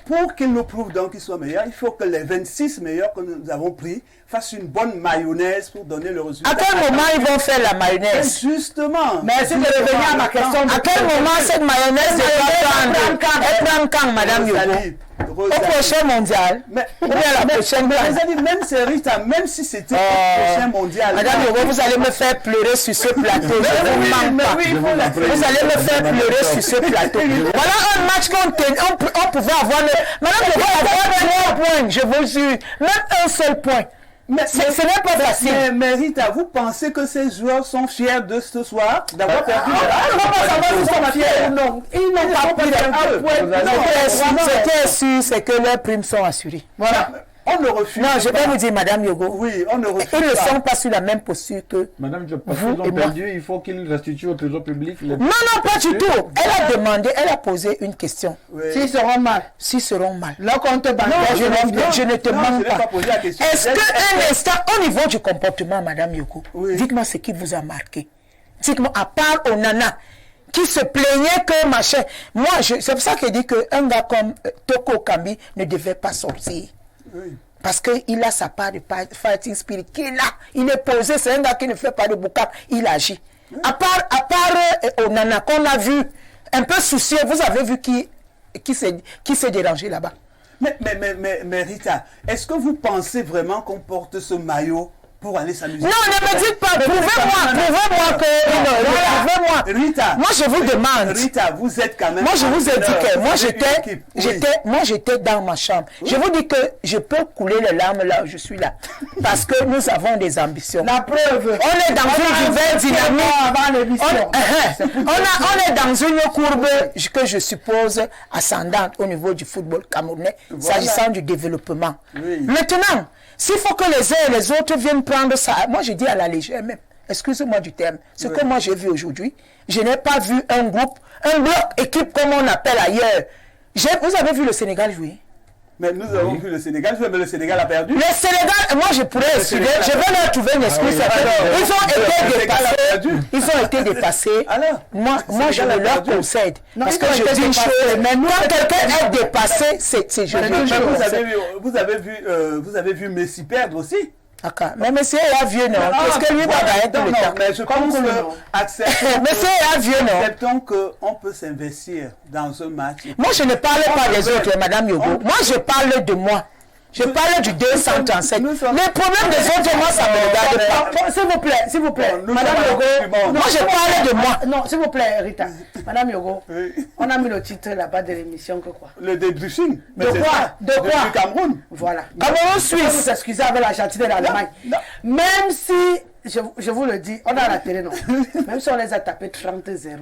Pour qu'ils nous prouvent donc qu'ils sont meilleurs, il faut que les 26 meilleurs que nous avons pris fassent une bonne mayonnaise pour donner le résultat. À quel moment ils vont faire la mayonnaise? Justement. Mais si vous revenez à ma question, à quel moment cette mayonnaise va prendre quand, Madame Yogo? Au prochain mondial. Mais la prochaine. Même c'est Rita, même si c'était au prochain mondial. Madame Yogo, vous allez me faire pleurer sur ce plateau. Je ne vous manque pas. Vous allez me faire pleurer sur ce plateau. Voilà un match on pouvait avoir. Madame Yogo, avoir 3 points, je vous jure. Même un seul point. Mais ce n'est pas facile. Mais Rita, vous pensez que ces joueurs sont fiers de ce soir d'avoir perdu? Ils sont fiers ou non? Ils n'ont pas pris un point. C'était sûr, c'est que leurs primes sont assurées. Voilà. On ne refuse pas. Non, je vais vous dire, Madame Yogo. Oui, on ne refuse pas. Ils ne sont pas sur la même posture que Madame Diop, parce qu'ils ont perdu, il faut qu'ils restituent au trésor public. Non, pas du tout. Elle a demandé, elle a posé une question. S'ils seront mal. S'ils seront mal. Là, quand on te banque, je ne te demande pas. Est-ce qu'un instant, au niveau du comportement, Madame Yogo, dites-moi ce qui vous a marqué. Dites-moi, à part Onana, qui se plaignait que machin. Moi, c'est pour ça que je dis qu'un gars comme Toko Kambi ne devait pas sortir. Oui. Parce qu'il a sa part de fighting spirit qui est là. Il est posé, c'est un gars qui ne fait pas de boucan, il agit. Oui. À part Onana, qu'on a vu un peu soucieux, vous avez vu qui s'est dérangé là-bas. Mais Rita, est-ce que vous pensez vraiment qu'on porte ce maillot pour aller s'amuser? Non, ne me dites pas, prouvez-moi que... Rita, moi je vous demande. Rita, vous êtes quand même... Moi je vous ai dit que moi j'étais dans ma chambre. Oui. Je vous dis que je peux couler les larmes là où je suis là. Parce que nous avons des ambitions. La preuve. On est dans une nouvelle dynamique. On est dans une courbe que je suppose ascendante au niveau du football camerounais, s'agissant du développement. Oui. Maintenant, s'il faut que les uns et les autres viennent prendre ça, moi je dis à la légère même, excusez-moi du terme, ce que moi j'ai vu aujourd'hui, je n'ai pas vu un bloc équipe comme on appelle ailleurs. Vous avez vu le Sénégal jouer? Mais nous avons vu le Sénégal jouer, mais le Sénégal a perdu. Le Sénégal, moi je pourrais excuser, je vais leur trouver une excuse. Ils ont été dépassés. Moi je ne leur concède. Parce que je dis une chose, quand quelqu'un est dépassé, c'est je Vous avez vu Messi perdre aussi. Mais Messi est vieux, non? Qu'est-ce que lui va gagner tout le temps? Mais je pense que Messi est vieux, non? Acceptons qu'on peut s'investir dans ce match. Moi, je ne parle pas des autres, Madame Yogo. Moi, je parle de moi. Je parle du 237. Les problèmes des autres, moi, ça me regarde pas. S'il vous plaît. Madame Yogo. Moi, je parle de moi. Non, s'il vous plaît, Rita. Madame Yogo. On a mis le titre là-bas de l'émission que quoi? Le débriefing. De quoi? Du Cameroun. Voilà. Cameroun Suisse. Vous excusez avec la gentillesse de l'Allemagne. Même si, je vous le dis, on a la télé, non? Même si on les a tapés 30-0,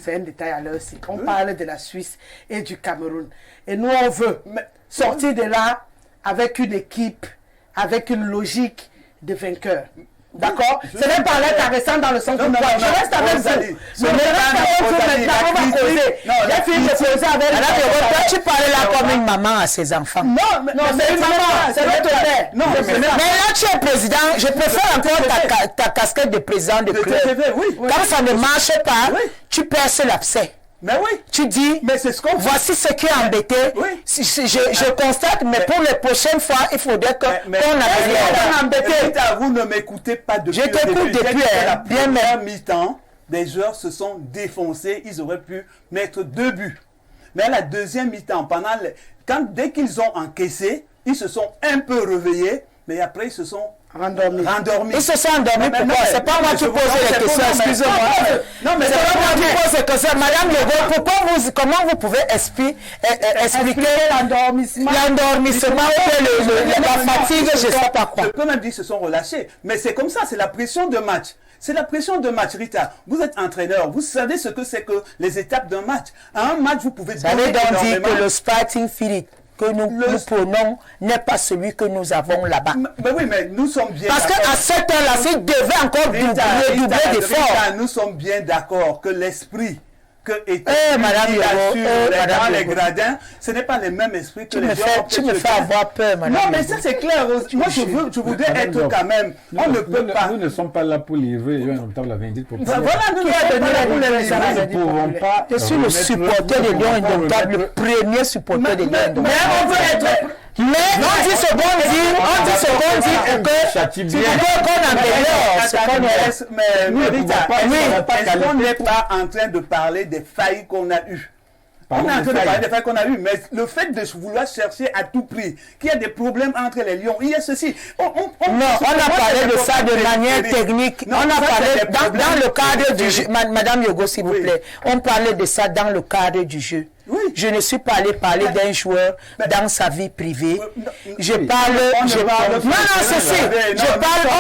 c'est un détail à l'heure aussi. On parle de la Suisse et du Cameroun. Et nous, on veut sortir de là avec une équipe, avec une logique de vainqueur. D'accord? Ce n'est pas là caressant dans le sens du poids. Je reste avec vous. Je reste avec vous maintenant, on va causer. J'ai fini de causer avec vous. Tu parlais là comme une maman à ses enfants. Non, c'est une maman, c'est notre père. Non, mais là tu es président, je préfère encore ta casquette de président de club. Quand ça ne marche pas, tu perces l'abcès. Mais oui. Tu dis, mais c'est ce qu'on voici ce qui est embêté. Oui. Je constate, mais pour les prochaines fois, il faudrait qu'on embêté. Vous ne m'écoutez pas depuis le début. Depuis la première mi-temps, les joueurs se sont défoncés. Ils auraient pu mettre 2 buts. Mais à la deuxième mi-temps, dès qu'ils ont encaissé, ils se sont un peu réveillés, mais après ils se sont rendormis. Ils se sont endormis pourquoi? C'est pas moi qui pose les questions, excusez-moi. Non, mais c'est pas moi qui pose les questions. Madame Yogo, comment vous pouvez expliquer l'endormissement ou la fatigue, je ne sais pas quoi. Je peux même dire qu'ils se sont relâchés. Mais c'est comme ça, c'est la pression de match. C'est la pression de match, Rita. Vous êtes entraîneur, vous savez ce que c'est que les étapes d'un match. À un match, vous pouvez donner énormément. Ça veut donc dire que le starting field que nous prenons n'est pas celui que nous avons là-bas. Mais oui, mais nous sommes bien d'accord. Parce qu'à cette heure-là, s'il devait encore doubler d'efforts. Nous sommes bien d'accord que l'esprit que Madame dans les gradins, ce n'est pas le même esprit que les gens. Tu me fais avoir peur, madame. Non, mais ça c'est clair. Moi, je voudrais être quand même. On ne peut pas. Nous ne sommes pas là pour livrer un notable à 20 pour voilà, nous ne pouvons pas. Je suis le supporter de Lyon Indomptable, le premier supporter de Lyon Indomptable. Mais on veut être. Mais on dit ce qu'on dit, qu'on améliore. Est-ce qu'on n'est pas en train de parler des failles qu'on a eues? On est en train de parler des failles qu'on a eues, mais le fait de vouloir chercher à tout prix qu'il y a des problèmes entre les Lions, il y a ceci. On a parlé de ça de manière technique. On a parlé dans le cadre du jeu. Madame Yogo, s'il vous plaît, on parlait de ça dans le cadre du jeu. Oui. Je ne suis pas allé parler d'un joueur dans sa vie privée. On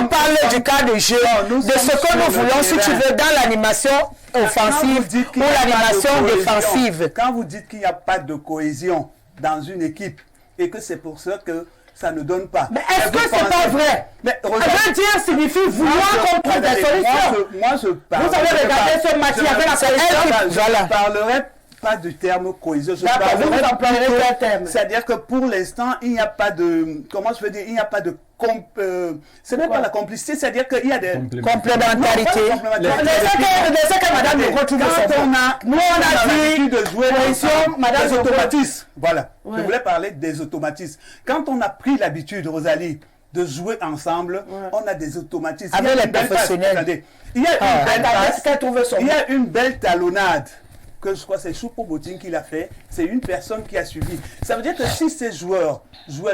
parle du cas de jeu, de ce que nous voulons, si tu veux, dans l'animation offensive ou l'animation défensive. Quand vous dites qu'il n'y a pas de cohésion dans une équipe et que c'est pour ça que ça ne donne pas. Mais est-ce que c'est pas vrai? Un dire signifie vouloir comprendre des solutions. Moi, je parle. Vous avez regardé ce match, il y avait la cohésion. Je parlerai pas du terme cohésion. C'est-à-dire que pour l'instant, il n'y a pas de, comment je veux dire, il n'y a pas de ce n'est pas la complicité, c'est-à-dire qu'il y a des complémentarités. C'est que Madame nous on a dit de jouer des automatismes. Voilà. Je voulais parler des automatismes. Quand on a pris l'habitude, Rosalie, de jouer ensemble, on a des automatismes. Avec les professionnels. Il y a une belle talonnade. Que je crois que c'est Choupo-Moting qui l'a fait, c'est une personne qui a suivi. Ça veut dire que si ces joueurs jouaient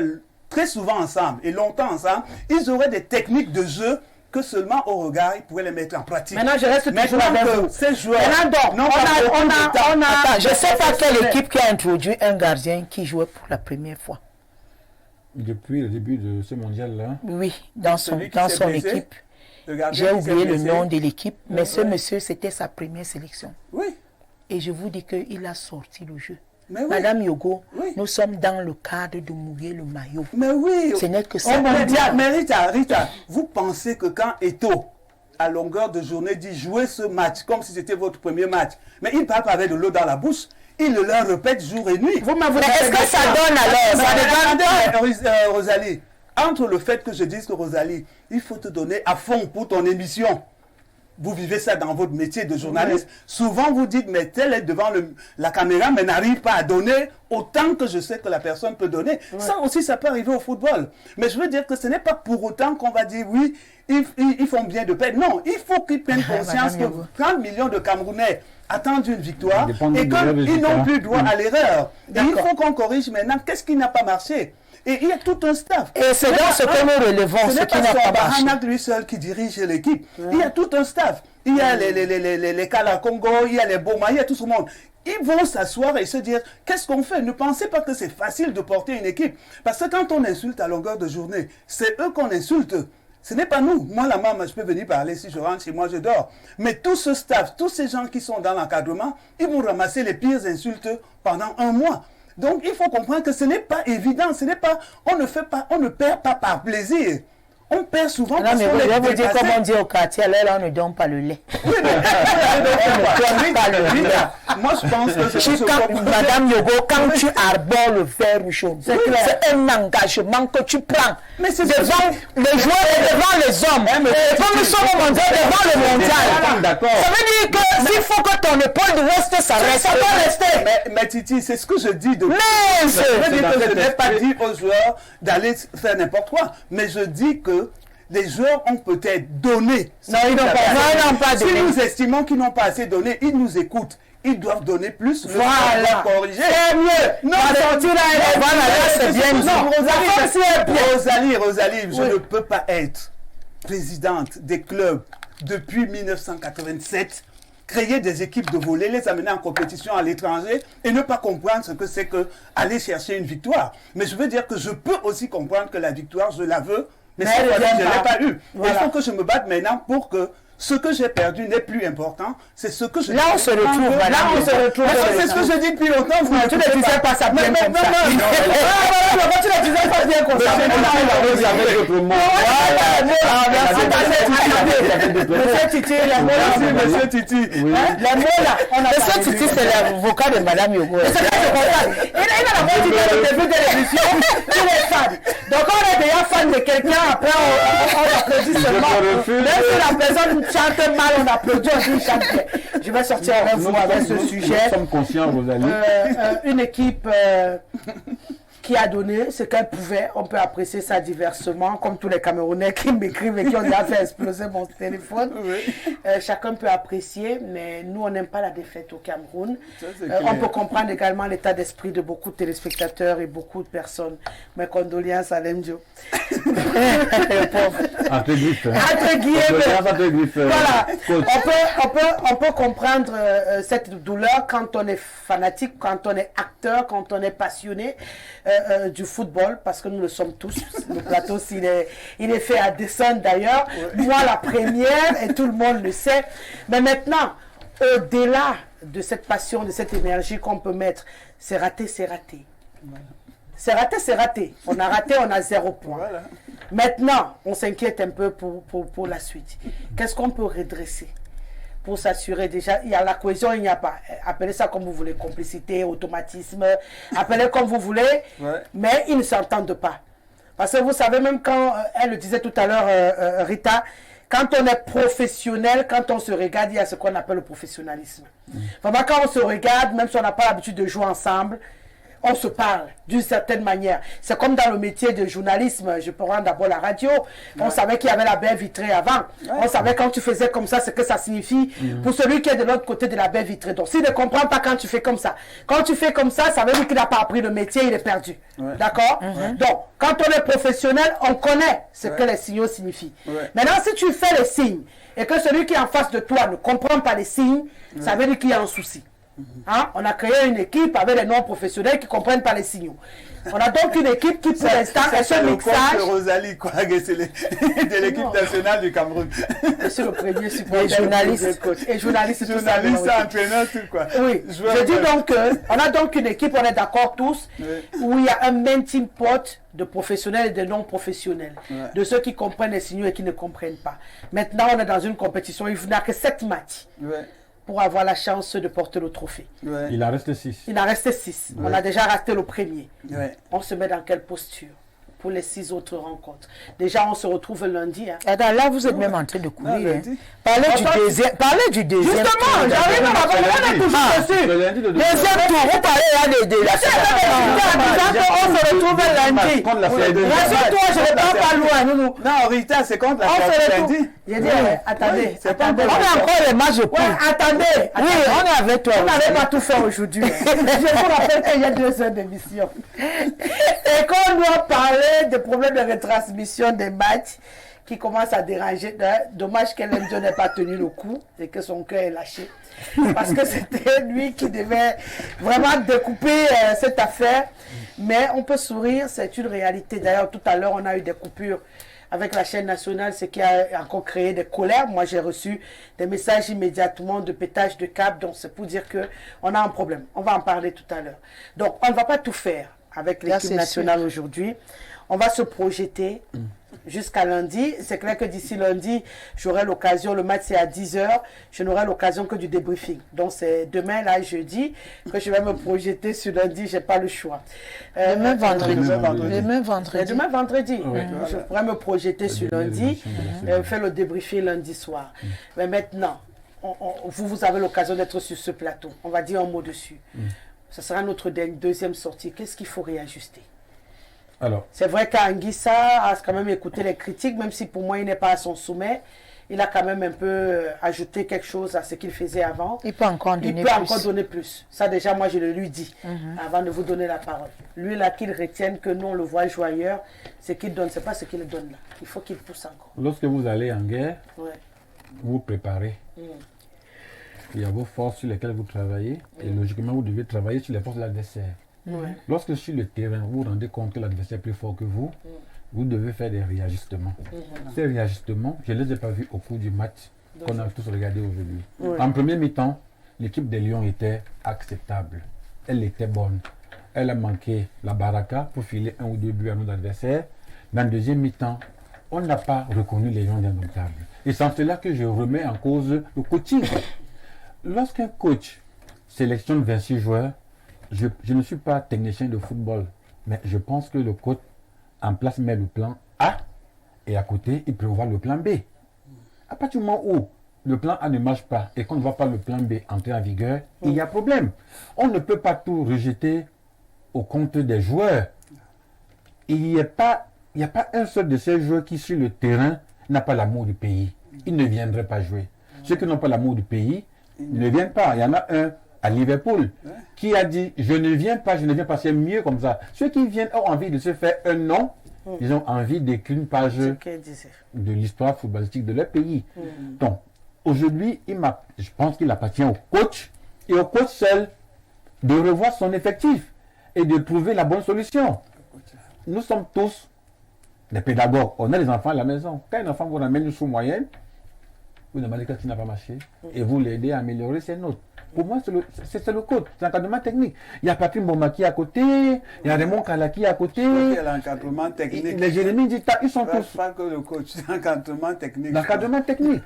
très souvent ensemble et longtemps ensemble, ils auraient des techniques de jeu que seulement au regard, ils pourraient les mettre en pratique. Maintenant, je reste toujours avec vous. Ces joueurs... Je ne sais pas quelle équipe qui a introduit un gardien qui jouait pour la première fois. Depuis le début de ce mondial-là? Oui, dans son équipe. J'ai oublié le nom de l'équipe, mais ce monsieur, c'était sa première sélection. Oui. Et je vous dis qu'il a sorti le jeu. Mais oui. Madame Yogo, nous sommes dans le cadre de mouiller le maillot. Mais oui. Ce n'est que ça. Mais Rita, vous pensez que quand Eto'o, à longueur de journée, dit jouer ce match comme si c'était votre premier match, mais il parle avec de l'eau dans la bouche, il le leur répète jour et nuit. Est-ce que ça donne alors? Rosalie, entre le fait que je dise que Rosalie, il faut te donner à fond pour ton émission. Vous vivez ça dans votre métier de journaliste. Oui. Souvent, vous dites, mais tel est devant la caméra, mais n'arrive pas à donner autant que je sais que la personne peut donner. Oui. Ça aussi, ça peut arriver au football. Mais je veux dire que ce n'est pas pour autant qu'on va dire, oui, ils font bien de paix. Non, il faut qu'ils prennent conscience que 30 millions de Camerounais attendent une victoire et qu'ils n'ont plus droit à l'erreur. Et il faut qu'on corrige maintenant. Qu'est-ce qui n'a pas marché? Et il y a tout un staff. Et c'est dans ce que nous relevons, ce qui n'a pas marché. Ce n'est pas lui seul qui dirige l'équipe. Il y a tout un staff. Il y a les Kala Congo, il y a les Boma, il y a tout ce monde. Ils vont s'asseoir et se dire, qu'est-ce qu'on fait? Ne pensez pas que c'est facile de porter une équipe. Parce que quand on insulte à longueur de journée, c'est eux qu'on insulte. Ce n'est pas nous. Moi, la maman, je peux venir parler. Si je rentre chez moi, je dors. Mais tout ce staff, tous ces gens qui sont dans l'encadrement, ils vont ramasser les pires insultes pendant un mois. Donc, il faut comprendre que ce n'est pas évident. Ce n'est pas, on ne perd pas par plaisir. On perd souvent Non, parce mais qu'on je est vais vous dire dépassé. comment on dit au quartier, alors là, on ne donne pas le lait. Oui, mais Rita, moi je pense que Madame Yogo, quand tu arbores le vert rouge, c'est un engagement que tu prends devant les joueurs et devant les hommes. Et comme nous sommes au mondial, devant le mondial. D'accord. Ça veut dire que s'il faut que ton épaule de l'Ouest s'arrête, ça doit rester. Mais Titi, c'est ce que je dis depuis. Mais Je veux dire que je n'ai pas dit aux joueurs d'aller faire n'importe quoi, mais je dis que les joueurs ont peut-être donné. Non, ils n'ont pas Si donné. nous estimons qu'ils n'ont pas assez donné, ils nous écoutent. Ils doivent donner plus. Voilà. Corriger. C'est mieux. Non, C'est bien. Non, Rosalie, je ne peux pas être présidente des clubs depuis 1987, créer des équipes de volley, les amener en compétition à l'étranger et ne pas comprendre ce que c'est que aller chercher une victoire. Mais je veux dire que je peux aussi comprendre que la victoire, je la veux, mais cette fois-ci, je ne l'ai pas eu. Voilà. Il faut que je me batte maintenant pour que ce que j'ai perdu n'est plus important, c'est ce que je... Là, on se retrouve. Là, on se retrouve. C'est ce que je dis depuis longtemps. Vous tu ne disais pas ça bien comme ça. Tu ne disais pas bien comme ça. Monsieur Titi, la mola. Monsieur Titi. La mola. Monsieur Titi, c'est l'avocat de Madame Yogo. Il a la moitié dans le début de l'émission. Il est fan. Donc, on est déjà fan de quelqu'un. Après, on applaudit seulement. Même si la personne chante mal, on applaudit, on dit chante bien. Je vais sortir avec vous avec ce sujet. Nous sommes conscients, Rosalie. Une équipe qui a donné ce qu'elle pouvait. On peut apprécier ça diversement, comme tous les Camerounais qui m'écrivent et qui ont déjà fait exploser mon téléphone. Oui. Chacun peut apprécier, mais nous, on n'aime pas la défaite au Cameroun. On peut comprendre également l'état d'esprit de beaucoup de téléspectateurs et beaucoup de personnes. Mes condoléances à Lemdio. Entre griffes. Entre guillemets. Voilà. On peut comprendre cette douleur quand on est fanatique, quand on est acteur, quand on est passionné du football, parce que nous le sommes tous. Le plateau, il est fait à descendre d'ailleurs. Ouais. Moi, la première, et tout le monde le sait. Mais maintenant, au-delà de cette passion, de cette énergie qu'on peut mettre, c'est raté, c'est raté. Voilà. C'est raté, c'est raté. On a raté, on a 0 point. Voilà. Maintenant, on s'inquiète un peu pour la suite. Qu'est-ce qu'on peut redresser pour s'assurer déjà, il y a la cohésion, il n'y a pas. Appelez ça comme vous voulez, complicité, automatisme, appelez comme vous voulez, ouais. Mais ils ne s'entendent pas. Parce que vous savez, même quand, elle le disait tout à l'heure, Rita, quand on est professionnel, quand on se regarde, il y a ce qu'on appelle le professionnalisme. Vraiment, quand on se regarde, même si on n'a pas l'habitude de jouer ensemble, on se parle d'une certaine manière. C'est comme dans le métier de journalisme. Je prends d'abord la radio. Ouais. On savait qu'il y avait la baie vitrée avant. Ouais. On savait quand tu faisais comme ça, ce que ça signifie pour celui qui est de l'autre côté de la baie vitrée. Donc, s'il ne comprend pas quand tu fais comme ça, quand tu fais comme ça veut dire qu'il n'a pas appris le métier, il est perdu. Ouais. D'accord? Donc, quand on est professionnel, on connaît ce que les signaux signifient. Ouais. Maintenant, si tu fais les signes et que celui qui est en face de toi ne comprend pas les signes, ça veut dire qu'il y a un souci. Hein? On a créé une équipe avec les non-professionnels qui ne comprennent pas les signaux. On a donc une équipe qui, pour l'instant, est ce mixage. C'est Rosalie, quoi, c'est de l'équipe nationale du Cameroun. C'est le premier supporter. Et journaliste, entraîneur, tout quoi. Oui, je dis donc on a donc une équipe, on est d'accord tous, où il y a un melting pot de professionnels et de non-professionnels, de ceux qui comprennent les signaux et qui ne comprennent pas. Maintenant, on est dans une compétition, il n'y a que 7 matchs. Pour avoir la chance de porter le trophée. Ouais. Il en reste 6. Il en reste 6. Ouais. On a déjà raté le premier. Ouais. On se met dans quelle posture pour les 6 autres rencontres? Déjà, on se retrouve lundi. Hein. Attends, là, vous êtes même en train de courir. Hein. Parlez du deuxième. Justement, j'arrive à la on est toujours dessus. Deuxième tour, vous parlez de la on se retrouve lundi. Rassure-toi, je ne pars pas loin. Non, Rita, c'est contre la sortie lundi. J'ai dit, attendez. On a encore les matchs de poule. Attendez. Oui, on est avec toi. On n'avait pas tout fait aujourd'hui. Je vous rappelle qu'il y a 2 heures d'émission. Et qu'on doit parler des problèmes de retransmission des matchs qui commencent à déranger. Dommage qu'elle n'ait pas tenu le coup et que son cœur est lâché. Parce que c'était lui qui devait vraiment découper cette affaire. Mais on peut sourire, c'est une réalité. D'ailleurs, tout à l'heure, on a eu des coupures avec la chaîne nationale, ce qui a encore créé des colères. Moi, j'ai reçu des messages immédiatement de pétage de câble. Donc, c'est pour dire qu'on a un problème. On va en parler tout à l'heure. Donc, on ne va pas tout faire avec l'équipe nationale aujourd'hui. On va se projeter jusqu'à lundi. C'est clair que d'ici lundi, j'aurai l'occasion, le match c'est à 10h, je n'aurai l'occasion que du débriefing. Donc c'est demain, là, jeudi, que je vais me projeter sur lundi, je n'ai pas le choix. Demain vendredi. Demain vendredi. Oui. Je pourrais me projeter sur lundi, faire le débriefing lundi soir. Mais maintenant, vous avez l'occasion d'être sur ce plateau. On va dire un mot dessus. Ce sera notre deuxième sortie. Qu'est-ce qu'il faut réajuster? Alors, c'est vrai qu'Anguissa a quand même écouté les critiques, même si pour moi il n'est pas à son sommet. Il a quand même un peu ajouté quelque chose à ce qu'il faisait avant. Il peut encore donner plus. Ça déjà, moi je le lui dis avant de vous donner la parole. Lui là, qu'il retienne que nous on le voit jouer ailleurs, ce qu'il donne, c'est pas ce qu'il donne là. Il faut qu'il pousse encore. Lorsque vous allez en guerre, vous vous préparez. Il y a vos forces sur lesquelles vous travaillez et logiquement vous devez travailler sur les forces de l'adversaire. Lorsque sur le terrain, vous vous rendez compte que l'adversaire est plus fort que vous, vous devez faire des réajustements. Ces réajustements, je ne les ai pas vus au cours du match qu'on a tous regardé aujourd'hui. En premier mi-temps, l'équipe des Lions était acceptable. Elle était bonne. Elle a manqué la baraka pour filer 1 ou 2 buts à nos adversaires. Dans le deuxième mi-temps, on n'a pas reconnu les Lions indomptables. Et c'est en cela que je remets en cause le coaching. Lorsqu'un coach sélectionne 26 joueurs, je ne suis pas technicien de football, mais je pense que le coach en place met le plan A et à côté, il prévoit le plan B. À partir du moment où le plan A ne marche pas et qu'on ne voit pas le plan B entrer en vigueur, il y a problème. On ne peut pas tout rejeter au compte des joueurs. Il n'y a pas un seul de ces joueurs qui, sur le terrain, n'a pas l'amour du pays. Ils ne viendraient pas jouer. Ceux qui n'ont pas l'amour du pays, ils ne viennent pas. Il y en a un à Liverpool qui a dit je ne viens pas, c'est mieux comme ça. Ceux qui viennent ont envie de se faire un nom, ils ont envie d'écrire une page de l'histoire footballistique de leur pays. Donc aujourd'hui, je pense qu'il appartient au coach et au coach seul de revoir son effectif et de trouver la bonne solution. Nous sommes tous des pédagogues, on a des enfants à la maison. Quand un enfant vous ramène une sous-moyenne, vous demandez qu'est-ce qui n'a pas marché et vous l'aidez à améliorer ses notes. Pour moi, c'est le code, c'est l'encadrement technique. Il y a Patrick Mboma qui est à côté, il y a Raymond Kala qui est à côté. Il y a l'encadrement technique. Les Jérémy Dita, ils sont tous. Pas que le coach, c'est l'encadrement technique. L'encadrement technique.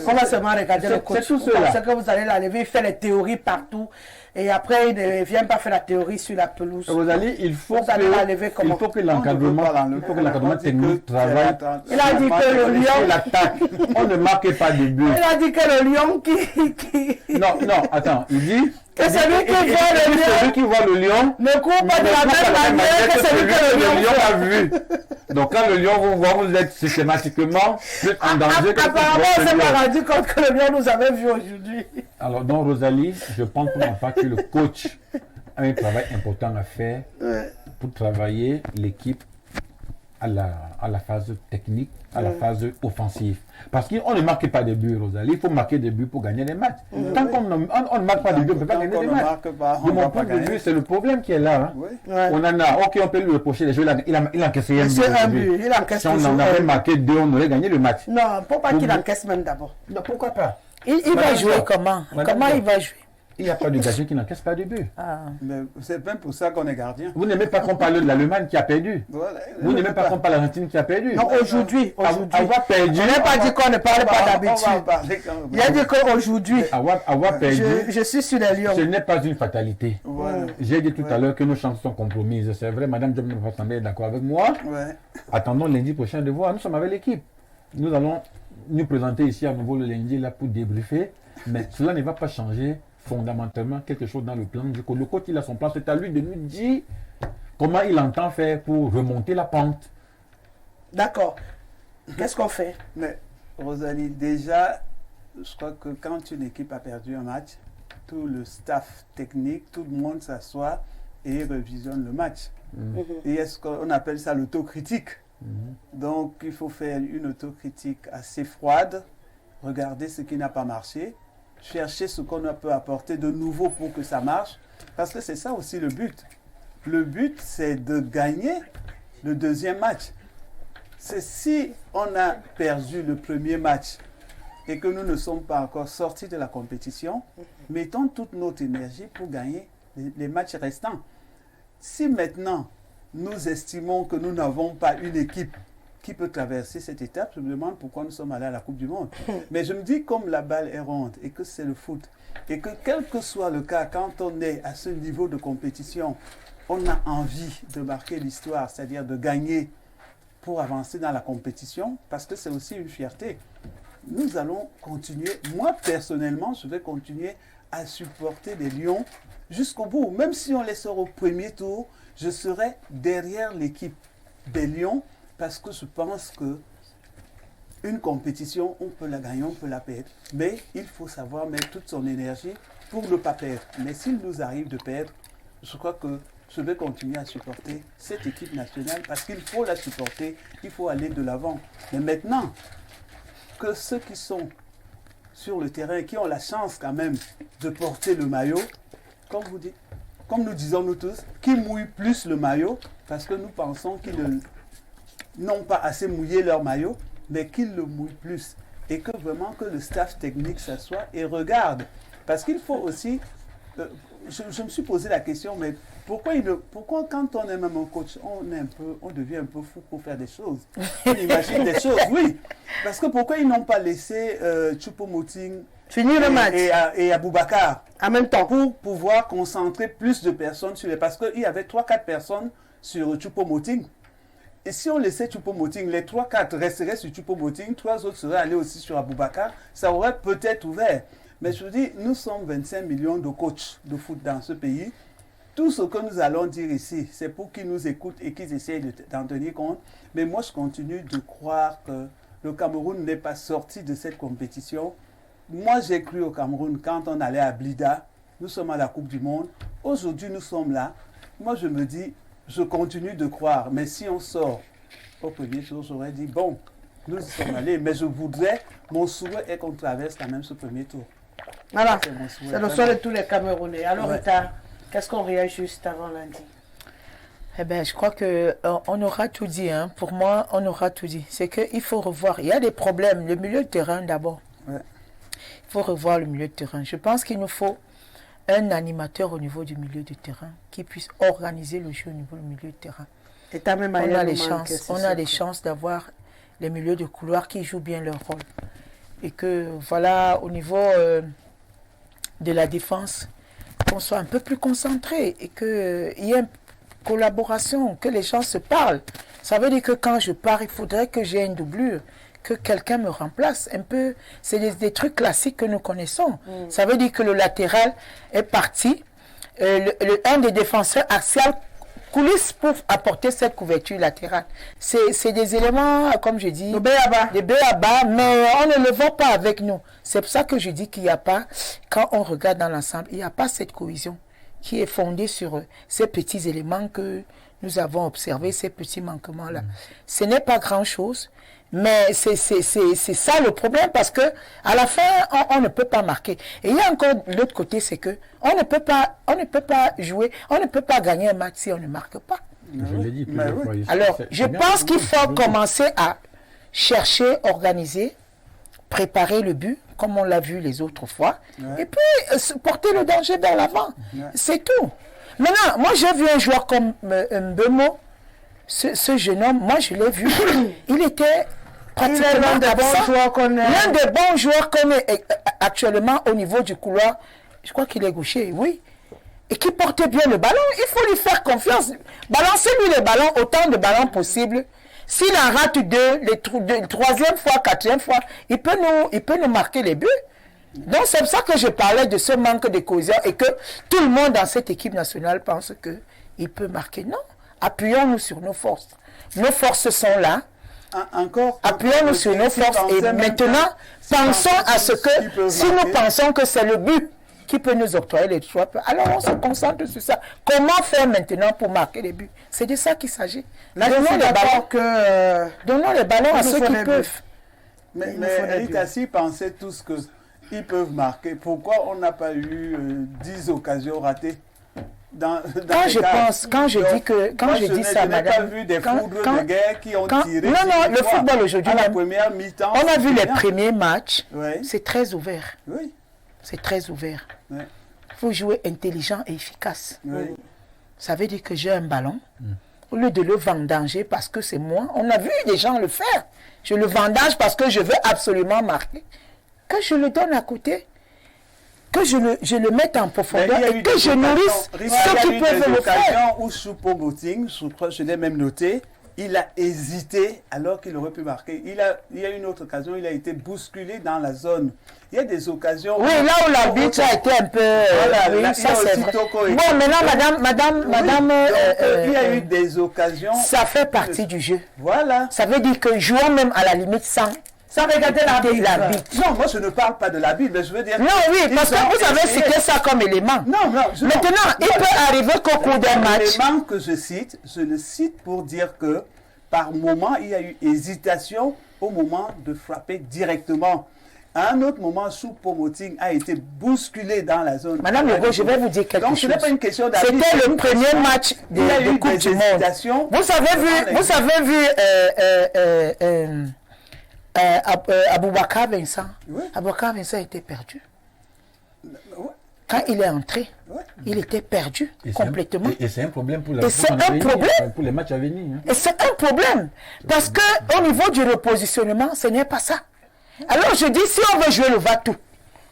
On va seulement regarder le coach. C'est tout cela. C'est que vous allez l'enlever, il fait les théories partout. Et après, il ne vient pas faire la théorie sur la pelouse. Rosalie, il faut que l'encadrement technique travaille. Il a dit que le lion. L'attaque. On ne marque pas de but. Il a dit que le lion qui. Non, attends, il dit. Que celui qui voit le lion ne court pas de la même manière que celui que le lion a vu. Donc quand le lion vous voit, vous êtes systématiquement plus en danger. Apparemment, on s'est pas rendu compte que le lion nous avait vu aujourd'hui. Alors donc Rosalie, je pense pour ma part que le coach a un travail important à faire pour travailler l'équipe à la phase technique, à la phase offensive. Parce qu'on ne marque pas de buts, Rosalie. Il faut marquer des buts pour gagner des matchs. Tant qu'on ne marque pas de buts, on ne peut pas gagner des matchs. De mon point de vue, c'est le problème qui est là. On en a. Ok, on peut lui reprocher les jeux. Il a encaissé un but. Si on en avait marqué 2, on aurait gagné le match. Non, pourquoi qu'il encaisse même d'abord? Non, pourquoi pas? Il va jouer comment? Comment il va jouer? Il n'y a pas de gardien qui n'encaisse pas de but. Mais c'est même pour ça qu'on est gardien. Vous n'aimez pas qu'on parle de l'Allemagne qui a perdu. Voilà. Vous n'aimez pas qu'on parle de l'Argentine qui a perdu. Non, aujourd'hui. Avoir perdu. Je n'ai pas dit qu'on ne parle pas d'habitude. Il a dit qu'aujourd'hui. Avoir perdu. Je suis sur les lions. Ce n'est pas une fatalité. Voilà. J'ai dit tout à l'heure que nos chances sont compromises. C'est vrai, Madame Diop ne va pas sembler d'accord avec moi. Attendons lundi prochain de voir. Nous sommes avec l'équipe. Nous allons nous présenter ici à nouveau le lundi là pour débriefer. Mais cela ne va pas changer fondamentalement quelque chose dans le plan. Le coach, il a son plan. C'est à lui de nous dire comment il entend faire pour remonter la pente. D'accord. Qu'est-ce qu'on fait? Mais Rosalie, déjà, je crois que quand une équipe a perdu un match, tout le staff technique, tout le monde s'assoit et revisionne le match. Et est-ce qu'on appelle ça l'autocritique? Donc, il faut faire une autocritique assez froide, regarder ce qui n'a pas marché, chercher ce qu'on peut apporter de nouveau pour que ça marche. Parce que c'est ça aussi le but. Le but, c'est de gagner le deuxième match. C'est si on a perdu le premier match et que nous ne sommes pas encore sortis de la compétition, mettons toute notre énergie pour gagner les matchs restants. Si maintenant, nous estimons que nous n'avons pas une équipe qui peut traverser cette étape. Je me demande pourquoi nous sommes allés à la Coupe du Monde. Mais je me dis, comme la balle est ronde et que c'est le foot, et que quel que soit le cas, quand on est à ce niveau de compétition, on a envie de marquer l'histoire, c'est-à-dire de gagner pour avancer dans la compétition, parce que c'est aussi une fierté. Nous allons continuer, moi personnellement, je vais continuer à supporter les Lions jusqu'au bout. Même si on les sort au premier tour, je serai derrière l'équipe des Lions, parce que je pense que une compétition, on peut la gagner, on peut la perdre. Mais il faut savoir mettre toute son énergie pour ne pas perdre. Mais s'il nous arrive de perdre, je crois que je vais continuer à supporter cette équipe nationale parce qu'il faut la supporter, il faut aller de l'avant. Mais maintenant que ceux qui sont sur le terrain, qui ont la chance quand même de porter le maillot, comme vous dites, comme nous disons nous tous, qui mouillent plus le maillot parce que nous pensons qu'ils n'ont pas assez mouillé leur maillot, mais qu'ils le mouillent plus. Et que vraiment que le staff technique s'assoie et regarde. Parce qu'il faut aussi... je me suis posé la question, mais pourquoi quand on est même un coach, on devient un peu fou pour faire des choses. On imagine des choses, oui. Parce que pourquoi ils n'ont pas laissé Choupo-Moting finir le match et Aboubacar en même temps pour pouvoir concentrer plus de personnes sur les... Parce qu'il y avait 3-4 personnes sur Choupo-Moting. Et si on laissait Choupo-Moting, les 3-4 resteraient sur Choupo-Moting, 3 autres seraient allés aussi sur Aboubacar, ça aurait peut-être ouvert. Mais je vous dis, nous sommes 25 millions de coachs de foot dans ce pays. Tout ce que nous allons dire ici, c'est pour qu'ils nous écoutent et qu'ils essayent d'en tenir compte. Mais moi, je continue de croire que le Cameroun n'est pas sorti de cette compétition. Moi, j'ai cru au Cameroun quand on allait à Blida. Nous sommes à la Coupe du Monde. Aujourd'hui, nous sommes là. Moi, je me dis, je continue de croire. Mais si on sort au premier tour, j'aurais dit, bon, nous y sommes allés. Mais je voudrais, mon souhait est qu'on traverse quand même ce premier tour. Voilà, c'est le souhait de tous les Camerounais. Alors, Ouais. Rita, qu'est-ce qu'on réagit juste avant lundi? Eh bien, je crois qu'on aura tout dit. Hein. Pour moi, on aura tout dit. C'est qu'il faut revoir. Il y a des problèmes. Le milieu de terrain, d'abord. Ouais. Il faut revoir le milieu de terrain. Je pense qu'il nous faut un animateur au niveau du milieu de terrain qui puisse organiser le jeu au niveau du milieu de terrain. Et t'as même On a les chances d'avoir les milieux de couloir qui jouent bien leur rôle. Et que, voilà, au niveau de la défense, qu'on soit un peu plus concentré et qu'il y ait une collaboration, que les gens se parlent. Ça veut dire que quand je pars, il faudrait que j'ai une doublure, que quelqu'un me remplace. Un peu, c'est des trucs classiques que nous connaissons. Ça veut dire que le latéral est parti, un des défenseurs axial coulisses pour apporter cette couverture latérale. C'est des éléments, comme je dis, des béabas, mais on ne le voit pas avec nous. C'est pour ça que je dis qu'il n'y a pas, quand on regarde dans l'ensemble, il n'y a pas cette cohésion qui est fondée sur ces petits éléments que nous avons observés, ces petits manquements-là. Ce n'est pas grand-chose, mais c'est ça le problème, parce que à la fin, on ne peut pas marquer. Et il y a encore l'autre côté, c'est que on ne peut pas jouer, on ne peut pas gagner un match si on ne marque pas. Je l'ai dit plusieurs fois ici. Alors, je pense qu'il faut commencer à chercher, organiser, préparer le but, comme on l'a vu les autres fois, et puis porter le danger vers l'avant. C'est tout. Maintenant, moi j'ai vu un joueur comme Mbemo, ce jeune homme, moi je l'ai vu, il était pratiquement l'un des bons joueurs qu'on est actuellement au niveau du couloir. Je crois qu'il est gaucher, oui. Et qui portait bien le ballon, il faut lui faire confiance. Balancez-lui les ballons, autant de ballons possible. S'il en rate deux, troisième fois, quatrième fois, il peut nous marquer les buts. Donc c'est pour ça que je parlais de ce manque de cohésion et que tout le monde dans cette équipe nationale pense qu'il peut marquer. Non, appuyons-nous sur nos forces. Nos forces sont là. Appuyons-nous sur nos forces et maintenant, pensons à ce que, si nous pensons que c'est le but qui peut nous octroyer les 3 points, alors on se concentre sur ça. Comment faire maintenant pour marquer les buts? C'est de ça qu'il s'agit. Donnons les ballons à ceux qui peuvent. Mais Rita, s'ils pensaient tous qu'ils peuvent marquer, pourquoi on n'a pas eu 10 occasions ratées quand je dis ça, madame. Je n'ai pas vu des foudres de guerre qui ont tiré. Non, le football aujourd'hui, à la première mi-temps. On a vu les premiers matchs, c'est très ouvert. Oui. C'est très ouvert. Il faut jouer intelligent et efficace. Ça veut dire que j'ai un ballon au lieu de le vendanger parce que c'est moi, on a vu des gens le faire. Je le vendange parce que je veux absolument marquer. Que je le donne à côté, que je le mette en profondeur et que je nourrisse ceux qui peuvent le faire. Où Choupo-Moting, je l'ai même noté, il a hésité alors qu'il aurait pu marquer. Il y a une autre occasion, il a été bousculé dans la zone. Il y a des occasions... Oui, là où l'arbitre a été un peu... Voilà, ça c'est vrai. Bon, maintenant, madame... il y a eu des occasions... Ça fait partie du jeu. Voilà. Ça veut dire que jouons même à la limite sans regarder l'arbitre. Non, moi je ne parle pas de l'arbitre, mais je veux dire... Non, oui, parce que vous avez cité ça comme élément. Non. Maintenant, il peut arriver qu'au cours d'un match... L'élément que je le cite pour dire que par moment, il y a eu hésitation au moment de frapper directement. À un autre moment, Choupo-Moting a été bousculé dans la zone. Madame Legault, je vais vous dire quelque chose. Donc, ce n'est pas une question d'arbitre. C'était le premier match de Coupe du Monde. Vous avez vu Aboubakar Vincent. Oui. Aboubakar Vincent était perdu. Oui. Quand il est entré, Oui. il était perdu complètement. Et c'est un problème pour, pour les matchs à venir. Hein. Et c'est un problème. Parce qu'au niveau du repositionnement, ce n'est pas ça. Alors je dis, si on veut jouer le va-tout,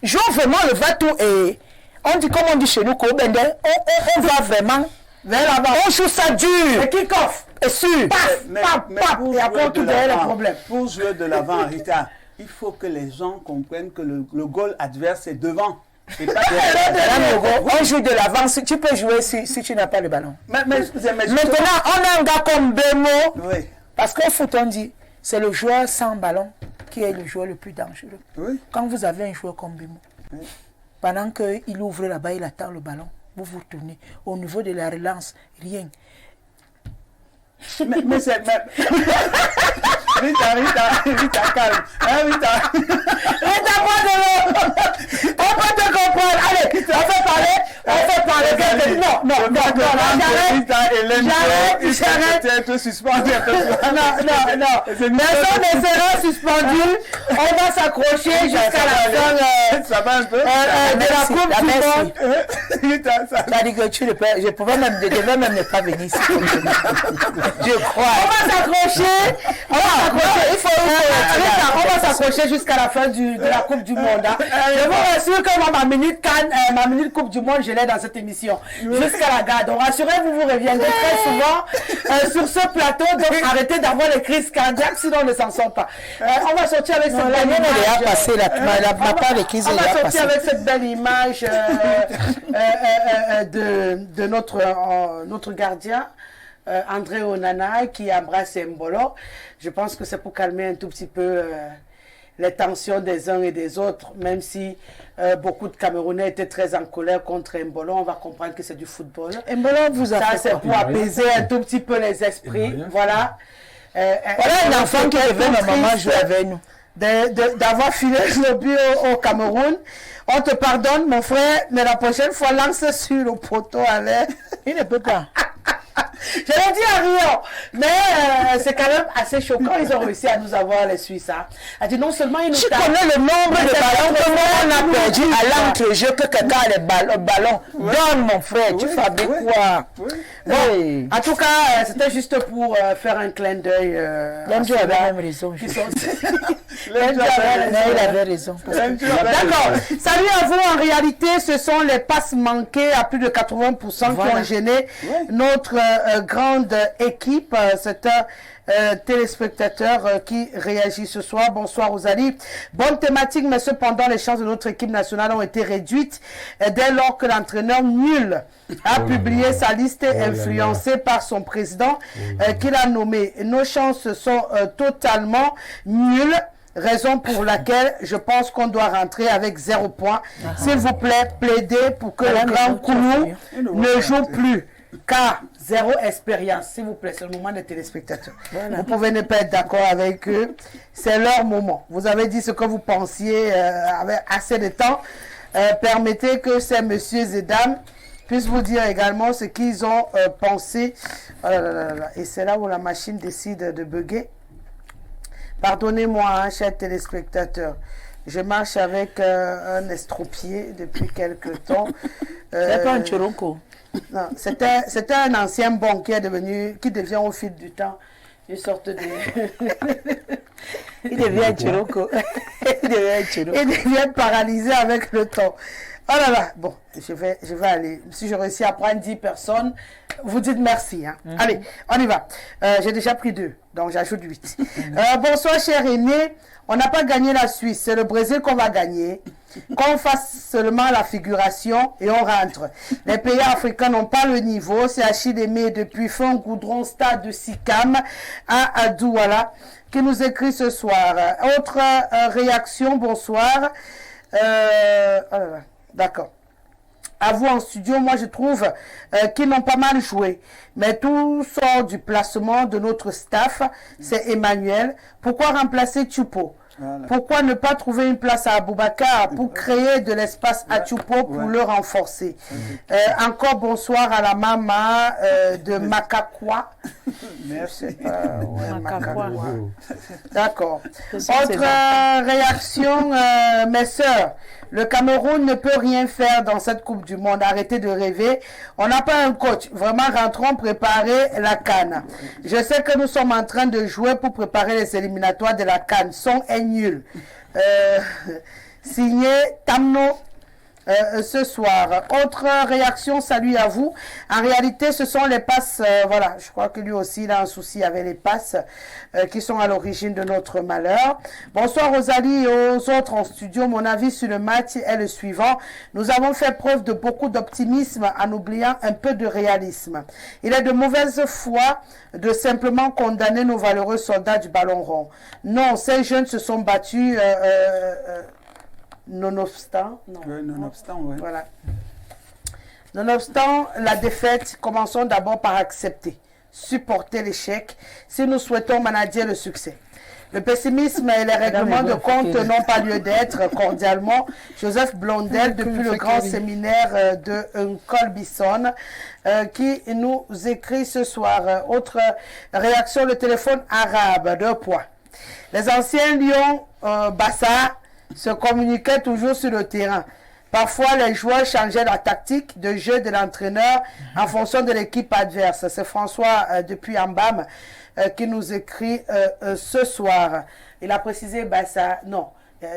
jouons vraiment le va-tout et on dit, comme on dit chez nous, on va vraiment vers l'avant. On joue ça dur. Et kick-off. Et sûr. Mais Et après, tout derrière le problème. Pour jouer de l'avant, Rita, il faut que les gens comprennent que le goal adverse est devant. Et pas derrière. On joue de l'avant. Tu peux jouer si tu n'as pas le ballon. Maintenant, on a un gars comme Bemo. Oui. Parce qu'au foot, on dit, c'est le joueur sans ballon qui est le joueur le plus dangereux. Oui. Quand vous avez un joueur comme Bemo, pendant qu'il ouvre là-bas, il attend le ballon, vous vous tournez. Au niveau de la relance, rien. Mais c'est... Rita, calme. Hein, Rita, pas de l'eau. On peut te comprendre. Allez, on fait parler. Non, j'arrête. Être suspendu. Non. Personne ne sera suspendu. On va s'accrocher jusqu'à la fin ça va un peu. de la Coupe du Monde. Rita, ça... Je devais même ne pas venir ici. Je crois. On va s'accrocher. On va s'accrocher jusqu'à la fin de la Coupe du Monde. Je vous rassure que moi, ma minute Coupe du Monde, je l'ai dans cette émission. Jusqu'à la gare. Donc rassurez-vous, vous reviendrez très souvent sur ce plateau. Donc arrêtez d'avoir les crises cardiaques, sinon on ne s'en sort pas. On va sortir avec cette belle image. On va sortir avec cette belle image de notre gardien. André Onana qui embrasse Mbolo. Je pense que c'est pour calmer un tout petit peu les tensions des uns et des autres, même si beaucoup de Camerounais étaient très en colère contre Mbolo. On va comprendre que c'est du football. Mbolo vous a fait ça, c'est pour apaiser un tout petit peu les esprits. Voilà. Voilà un enfant qui avait ma maman jouer avec nous. D'avoir filé le but au Cameroun. On te pardonne, mon frère, mais la prochaine fois, lance sur le poteau à l'air. Il ne peut pas. Je l'ai dit à Rio, mais c'est quand même assez choquant. Ils ont réussi à nous avoir, les Suisses. Hein. Elle dit non seulement ils nous... Tu connais le nombre de ballons que on a perdu à l'entrejeu, que quelqu'un a les ballons. Donne, mon frère, tu fabriques quoi? Bon, en tout cas, c'était juste pour faire un clin d'œil. L'Indien avait même raison. Il avait raison. D'accord. Salut à vous. En réalité, ce sont les passes manquées à plus de 80% qui ont gêné notre grande équipe. C'est un téléspectateur qui réagit ce soir. Bonsoir Rosalie. Bonne thématique, mais cependant les chances de notre équipe nationale ont été réduites dès lors que l'entraîneur nul a publié sa liste influencée par son président qu'il a nommé. Nos chances sont totalement nulles. Raison pour laquelle je pense qu'on doit rentrer avec 0 point. S'il vous plaît, plaidez pour que le grand Koulou ne joue plus. Car 0 expérience, s'il vous plaît, c'est le moment des téléspectateurs. Vous pouvez ne pas être d'accord avec eux. C'est leur moment. Vous avez dit ce que vous pensiez avec assez de temps. Permettez que ces messieurs et dames puissent vous dire également ce qu'ils ont pensé. Et c'est là où la machine décide de bugger. Pardonnez-moi, hein, chers téléspectateurs. Je marche avec un estropié depuis quelque temps. C'est pas un choronco. Non, c'était un ancien bon qui devient au fil du temps une sorte de... Il devient Chiroko. Il devient paralysé avec le temps. Oh là là, bon, je vais aller. Si je réussis à prendre 10 personnes, vous dites merci. Hein. Allez, on y va. J'ai déjà pris 2, donc j'ajoute 8. Bonsoir, cher Aîné. On n'a pas gagné la Suisse, c'est le Brésil qu'on va gagner. Qu'on fasse seulement la figuration et on rentre. Les pays africains n'ont pas le niveau. C'est Achille Aimé depuis Fond Goudron, stade de Sikam à Douala qui nous écrit ce soir. Autre réaction, bonsoir. Oh là là. D'accord. À vous en studio, moi je trouve qu'ils n'ont pas mal joué. Mais tout sort du placement de notre staff, c'est Emmanuel. Pourquoi remplacer Tchoupo? Voilà. Pourquoi ne pas trouver une place à Aboubakar pour créer de l'espace à Tchoupo pour le renforcer? Encore bonsoir à la maman de Makakwa. Merci. Makakwa. D'accord. Autre réaction, mes sœurs. Le Cameroun ne peut rien faire dans cette Coupe du Monde. Arrêtez de rêver. On n'a pas un coach. Vraiment, rentrons préparer la CAN. Je sais que nous sommes en train de jouer pour préparer les éliminatoires de la CAN. Son est nul. Signé Tamno. Ce soir. Autre réaction, salut à vous. En réalité, ce sont les passes, voilà, je crois que lui aussi, il a un souci avec les passes qui sont à l'origine de notre malheur. Bonsoir Rosalie et aux autres en studio. Mon avis sur le match est le suivant. Nous avons fait preuve de beaucoup d'optimisme en oubliant un peu de réalisme. Il est de mauvaise foi de simplement condamner nos valeureux soldats du ballon rond. Non, ces jeunes se sont battus... Nonobstant, non. Oui, nonobstant, oui. Voilà. Nonobstant la défaite, commençons d'abord par accepter, supporter l'échec si nous souhaitons manager le succès. Le pessimisme et les règlements de compte n'ont pas lieu d'être. Cordialement, Joseph Blondel, depuis le grand séminaire de Colbison, qui nous écrit ce soir. Autre réaction, le téléphone arabe, 2 points. Les anciens lions Bassa se communiquaient toujours sur le terrain. Parfois, les joueurs changeaient la tactique de jeu de l'entraîneur en fonction de l'équipe adverse. C'est François depuis Ambam qui nous écrit ce soir. Il a précisé Bassa. Non,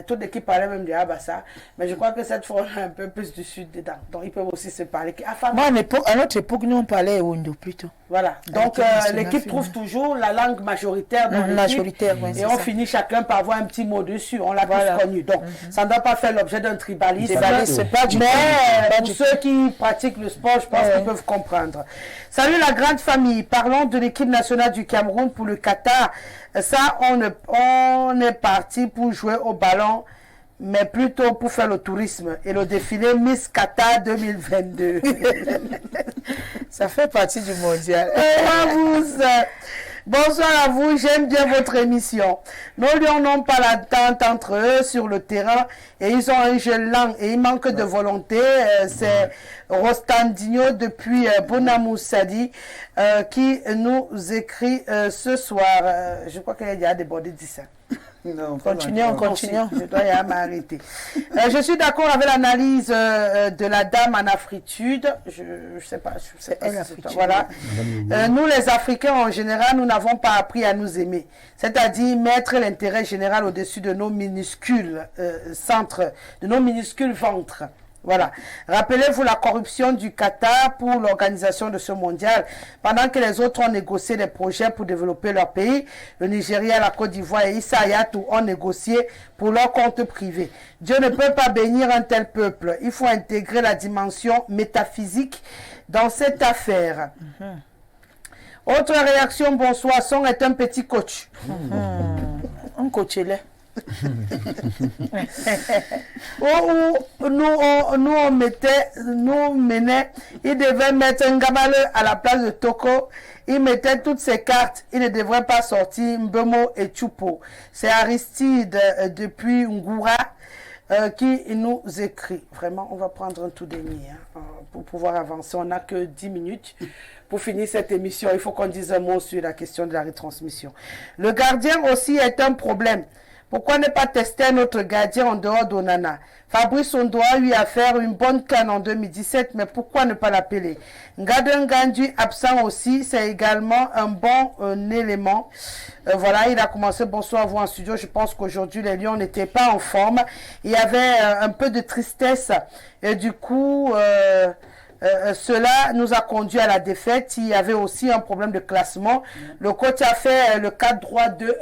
toute l'équipe parlait même de Bassa. Mais je crois que cette fois, on a un peu plus du sud dedans. Donc, ils peuvent aussi se parler. Moi, à notre époque, nous, on parlait Ondo plutôt. Voilà. Donc, l'équipe trouve toujours la langue majoritaire dans l'équipe. Et on finit chacun par avoir un petit mot dessus. On l'a tous connu. Donc, ça ne doit pas faire l'objet d'un tribalisme. C'est pas du tout. Mais pour ceux qui pratiquent le sport, je pense qu'ils peuvent comprendre. Salut la grande famille. Parlons de l'équipe nationale du Cameroun pour le Qatar. Ça, on est parti pour jouer au ballon, mais plutôt pour faire le tourisme et le défilé Miss Qatar 2022. Ça fait partie du mondial. Bonsoir à vous, j'aime bien votre émission. Nos lions n'ont pas l'attente entre eux sur le terrain et ils ont un jeu lent et il manque de volonté. C'est Rostandinho depuis Bonamoussadi qui nous écrit ce soir. Je crois qu'il y a débordé 10 ans. Non, continuons. Je dois y m'arrêter. Je suis d'accord avec l'analyse de la dame en Afritude. Je sais pas si voilà. Nous, les Africains, en général, nous n'avons pas appris à nous aimer. C'est-à-dire mettre l'intérêt général au-dessus de nos minuscules centres, de nos minuscules ventres. Voilà. Rappelez-vous la corruption du Qatar pour l'organisation de ce mondial. Pendant que les autres ont négocié des projets pour développer leur pays, le Nigeria, la Côte d'Ivoire et Issa Hayatou ont négocié pour leur compte privé. Dieu ne peut pas bénir un tel peuple. Il faut intégrer la dimension métaphysique dans cette affaire. Autre réaction, bonsoir. Son est un petit coach. Un coach là. Nous menait, il devait mettre un Ngabale à la place de Toko. Il mettait toutes ses cartes. Il ne devrait pas sortir Mbemo et Tchoupo. C'est Aristide depuis Ngoura qui nous écrit. Vraiment, on va prendre un tout dernier pour pouvoir avancer. On n'a que 10 minutes. Pour finir cette émission, il faut qu'on dise un mot sur la question de la retransmission. Le gardien aussi est un problème. Pourquoi ne pas tester un autre gardien en dehors d'Onana? Fabrice Ondoa lui a fait une bonne canne en 2017, mais pourquoi ne pas l'appeler? Ngaden Gandu absent aussi, c'est également un bon élément. Voilà, il a commencé. Bonsoir à vous en studio. Je pense qu'aujourd'hui, les Lions n'étaient pas en forme. Il y avait un peu de tristesse. Et du coup, cela nous a conduit à la défaite. Il y avait aussi un problème de classement. Le coach a fait le 4-3-2-1.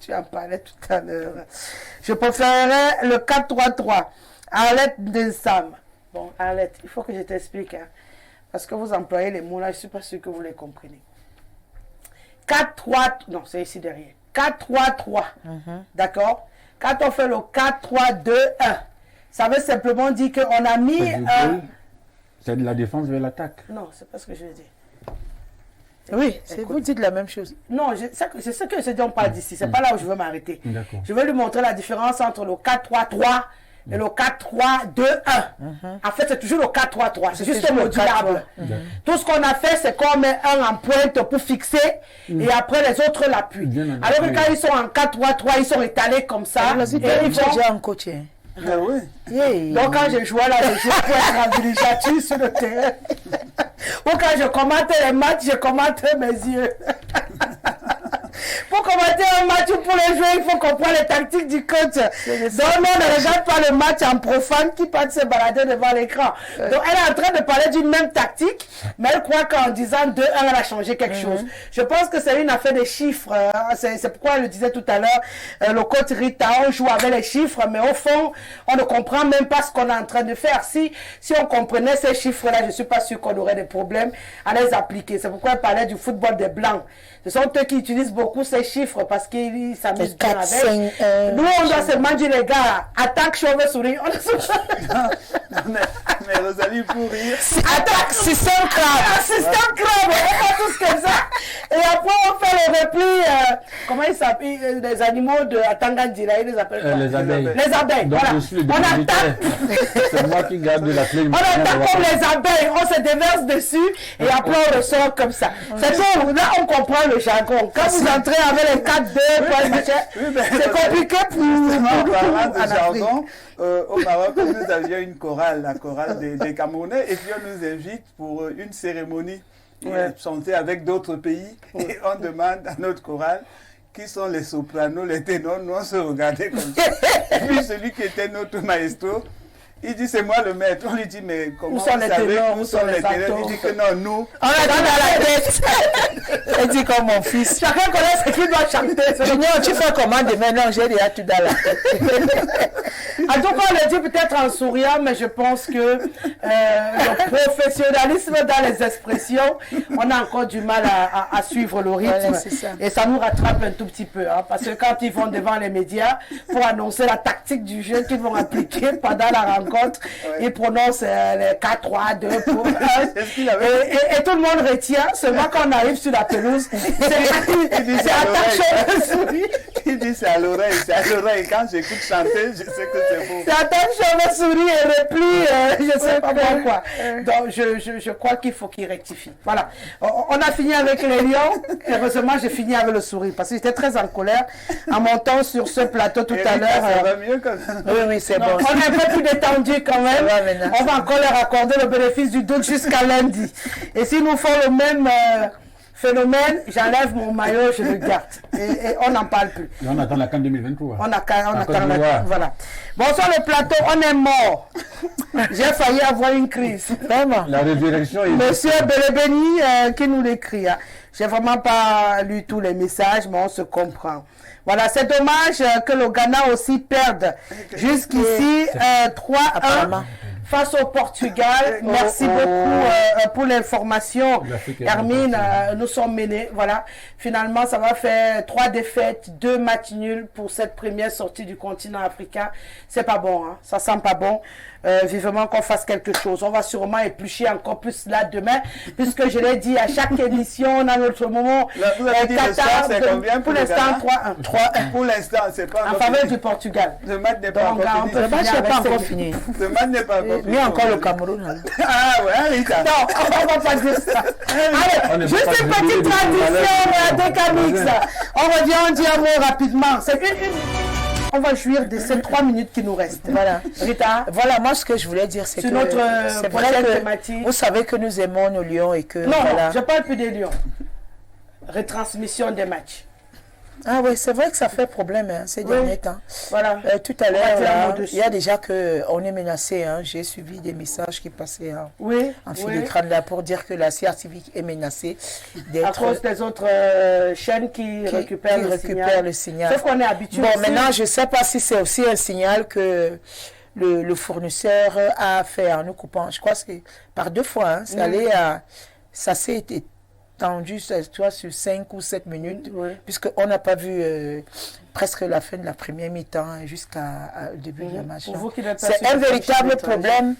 Tu en parlais tout à l'heure. Je préférerais le 4-3-3. Arlette Densam. Bon, Arlette, il faut que je t'explique. Hein, parce que vous employez les mots là, je ne suis pas sûr que vous les comprenez. 4-3, non, c'est ici derrière. 4-3-3. D'accord? Quand on fait le 4-3-2-1, ça veut simplement dire qu'on a mis un... C'est de la défense vers l'attaque. Non, c'est pas ce que je veux dire. Oui, vous dites la même chose. Non, c'est ce que je dis, on parle d'ici. C'est pas là où je veux m'arrêter. Je veux lui montrer la différence entre le 4-3-3 et le 4-3-2-1. En fait, c'est toujours le 4-3-3. C'est juste modulable. Tout ce qu'on a fait, c'est qu'on met un en pointe pour fixer et après les autres l'appuient. Alors que quand ils sont en 4-3-3, ils sont étalés comme ça. Et ils sont déjà en coach. Ah oui. Donc quand je jouais là, je jouais pour être en villégiature sur le terrain. Ou quand je commentais les matchs, je commentais mes yeux. Pour commenter un match ou pour les jouer, il faut comprendre les tactiques du coach. Donc on ne regarde pas le match en profane qui part se balader devant l'écran. Donc elle est en train de parler d'une même tactique, mais elle croit qu'en disant 2-1, elle a changé quelque chose. Je pense que c'est une affaire de chiffres. C'est pourquoi elle le disait tout à l'heure. Le coach Rita, on joue avec les chiffres, mais au fond, on ne comprend même pas ce qu'on est en train de faire. Si on comprenait ces chiffres-là, je ne suis pas sûr qu'on aurait des problèmes à les appliquer. C'est pourquoi elle parlait du football des Blancs. Ce sont eux qui utilisent beaucoup ces chiffres parce qu'ils s'amusent bien avec. Nous, on doit seulement dire, les gars, attaque chauve-souris. Mais Rosalie, pour rire. Attaque, système crabe. Système crabe, on fait tous comme ça. Et après, on fait le repli, comment ils s'appellent, les animaux de Tangandira, ils les appellent quoi? Les abeilles. Les abeilles, donc, voilà. On attaque. C'est moi qui garde la clé. On attaque comme les abeilles, on se déverse dessus et après on ressort comme ça. C'est bon, là on comprend le jargon. Quand vous entrez avec les 4-2, c'est compliqué pour en parlant de jargon, au Maroc, nous avions une chorale, la chorale des Camerounais, et puis on nous invite pour une cérémonie, chanter avec d'autres pays, et on demande à notre chorale qui sont les sopranos, les ténors. Nous on se regardait comme ça. Et puis celui qui était notre maestro, il dit c'est moi le maître. On lui dit mais comment vous savez où sont les ténors? Il dit que non, nous. On a dans la tête. Il dit comme mon fils. Chacun connaît ce qu'il doit chanter. Junior, tu fais comment demain? Non, j'ai déjà tout dans la tête. En tout cas, on le dit peut-être en souriant, mais je pense que le professionnalisme dans les expressions, on a encore du mal à suivre le rythme. Voilà, ça. Et ça nous rattrape un tout petit peu. Hein, parce que quand ils vont devant les médias pour annoncer la tactique du jeu qu'ils vont appliquer pendant la rencontre, ils prononcent les 4-3-2 pour et tout le monde retient. Seulement quand on arrive sur la pelouse, c'est attaque chauve-souris. Il dit c'est à l'oreille, c'est à l'oreille. Quand j'écoute chanter, je sais que c'est beau. C'est attaque chauve-souris et repli, je sais pas pourquoi. Donc je crois qu'il faut qu'il rectifie. Voilà. On a fini avec les lions. Heureusement, j'ai fini avec le sourire parce que j'étais très en colère en montant sur ce plateau tout à l'heure. Ça va mieux quand même. Oui, c'est bon. On est un peu plus détendu quand même. On va encore leur accorder le bénéfice du doute jusqu'à lundi. Et si nous font le même phénomène, j'enlève mon maillot, je le garde. Et on n'en parle plus. Et on attend la CAN 2023. On attend la CAN. Voilà. Bon, sur le plateau, on est mort. J'ai failli avoir une crise. Vraiment. La résurrection est... Monsieur Belébéni qui nous l'écrit. Hein. J'ai vraiment pas lu tous les messages, mais on se comprend. Voilà, c'est dommage que le Ghana aussi perde. Jusqu'ici, 3-1 face au Portugal. Merci beaucoup pour l'information. Hermine, nous sommes menés. Voilà. Finalement, ça va faire 3 défaites, 2 matchs nuls pour cette première sortie du continent africain. C'est pas bon, hein. Ça sent pas bon. Vivement qu'on fasse quelque chose. On va sûrement éplucher encore plus là demain, puisque je l'ai dit à chaque émission, dans notre moment. Qatar, c'est combien pour l'instant 3-1. 3-1. Pour l'instant, c'est pas en faveur du Portugal. Le match n'est pas encore fini. Le match n'est pas encore fini. Mais encore le Cameroun. Ah ouais, Rita. Non, on va pas dire ça. Allez, juste une petite tradition de Camix. On revient, on dit un mot rapidement. C'est une on va jouir de ces 3 minutes qui nous restent. Voilà. Rita. Voilà, moi ce que je voulais dire, c'est que notre c'est vrai prochaine que thématique. vous savez que nous aimons nos lions et que Non, voilà. je parle plus des lions. Retransmission des matchs. Ah oui, c'est vrai que ça fait problème hein, ces derniers temps. Voilà. Tout à l'heure, là, dessus. il y a déjà qu'on est menacé. Hein. J'ai suivi des messages qui passaient en filigrane là pour dire que la CRTV est menacée à cause des autres chaînes qui récupèrent le signal. Sauf qu'on est habitué. Bon, maintenant, je ne sais pas si c'est aussi un signal que le fournisseur a fait en nous coupant. Je crois que c'est par 2 fois. Hein, c'est allé à... Ça s'est été tendu sur 5 ou 7 minutes, puisqu'on n'a pas vu presque la fin de la première mi-temps jusqu'au début de la match. C'est un véritable problème.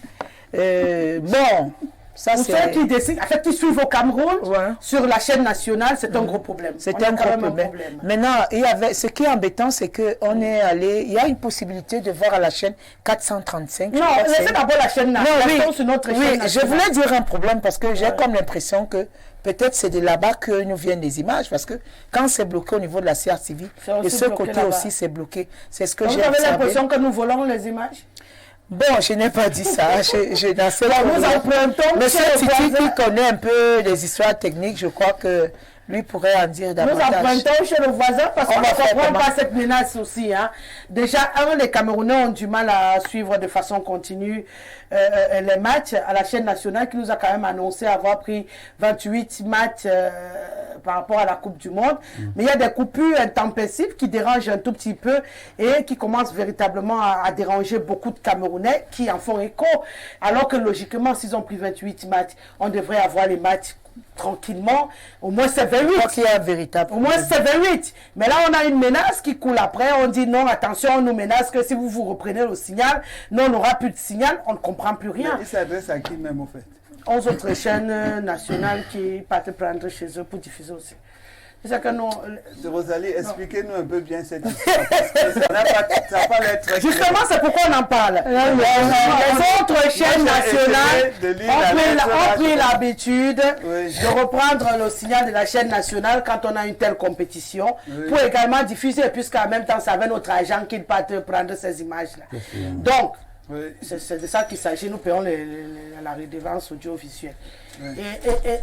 Bon, ça pour ceux qui décident, en fait, qui suivent au Cameroun, sur la chaîne nationale, c'est un gros problème. C'est un gros problème. Maintenant, ce qui est embêtant, c'est qu'on est allé, il y a une possibilité de voir à la chaîne 435. Non, laissez d'abord la chaîne nationale. Sur notre chaîne nationale. Je voulais dire un problème parce que j'ai comme l'impression que peut-être c'est de là-bas que nous viennent les images, parce que quand c'est bloqué au niveau de la CRTV, de ce côté aussi c'est bloqué. C'est ce que j'ai observé. Vous avez l'impression que nous volons les images? Bon, je n'ai pas dit ça. Je dans ce nous empruntons. Monsieur Titi qui connaît un peu les histoires techniques, je crois que lui pourrait en dire davantage. Nous empruntons chez le voisin parce qu'on ne comprend pas cette menace aussi. Hein. Déjà, les Camerounais ont du mal à suivre de façon continue les matchs à la chaîne nationale qui nous a quand même annoncé avoir pris 28 matchs par rapport à la Coupe du Monde. Mais il y a des coupures intempestives qui dérangent un tout petit peu et qui commencent véritablement à déranger beaucoup de Camerounais qui en font écho. Alors que logiquement, s'ils ont pris 28 matchs, on devrait avoir les matchs tranquillement, au moins c'est 28. Il y a un véritable. Au moins c'est 28. Mais là, on a une menace qui coule après. On dit non, attention, on nous menace que si vous reprenez le signal, non, on n'aura plus de signal, on ne comprend plus rien. Mais il s'adresse à qui même, au fait? 11 autres chaînes nationales qui partent prendre chez eux pour diffuser aussi. C'est ça que nous... Rosalie, expliquez-nous un peu bien cette histoire. Ça n'a pas l'air très... Justement, c'est pourquoi on en parle. Les autres chaînes nationales ont pris l'habitude de reprendre le signal de la chaîne nationale quand on a une telle compétition pour également diffuser, puisqu'en même temps, c'est avec notre agent qu'ils partent prendre ces images-là. Donc, c'est de ça qu'il s'agit. Nous payons la redevance audiovisuelle.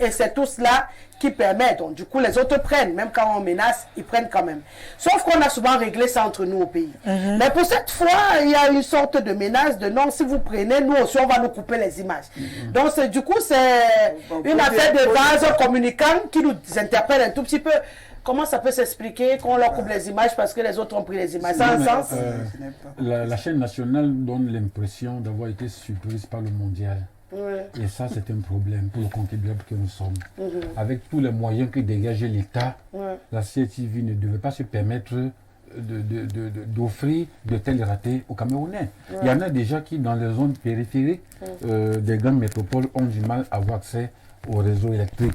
Et c'est tout cela qui permet. Donc, du coup, les autres prennent. Même quand on menace, ils prennent quand même. Sauf qu'on a souvent réglé ça entre nous au pays. Mais pour cette fois, il y a une sorte de menace de non, si vous prenez, nous aussi, on va nous couper les images. Donc, du coup, c'est une affaire de base communicante qui nous interpelle un tout petit peu. Comment ça peut s'expliquer qu'on leur coupe les images parce que les autres ont pris les images? Ça a un sens? La chaîne nationale donne l'impression d'avoir été surprise par le mondial. Et ça, c'est un problème pour le contribuable que nous sommes. Avec tous les moyens que dégageait l'État, la CRTV ne devait pas se permettre d'offrir de tels ratés aux Camerounais. Il y en a déjà qui, dans les zones périphériques des grandes métropoles, ont du mal à avoir accès au réseau électrique.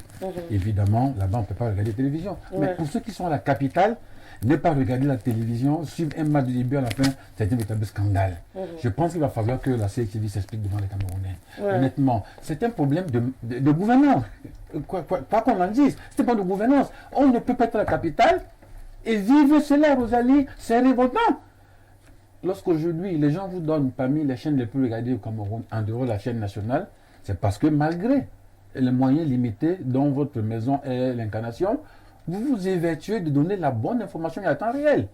Évidemment, là-bas, on ne peut pas regarder la télévision. Mais pour ceux qui sont à la capitale, ne pas regarder la télévision, suivre un match du début à la fin, c'est un véritable scandale. Je pense qu'il va falloir que la CRTV s'explique devant les Camerounais. Honnêtement, c'est un problème de gouvernance. Quoi qu'on en dise, c'est pas de gouvernance. On ne peut pas être à la capitale et vivre cela, Rosalie, c'est révoltant. Lorsqu'aujourd'hui, les gens vous donnent parmi les chaînes les plus regardées au Cameroun, en dehors de la chaîne nationale, c'est parce que malgré les moyens limités dont votre maison est l'incarnation, vous vous évertuez de donner la bonne information à temps réel.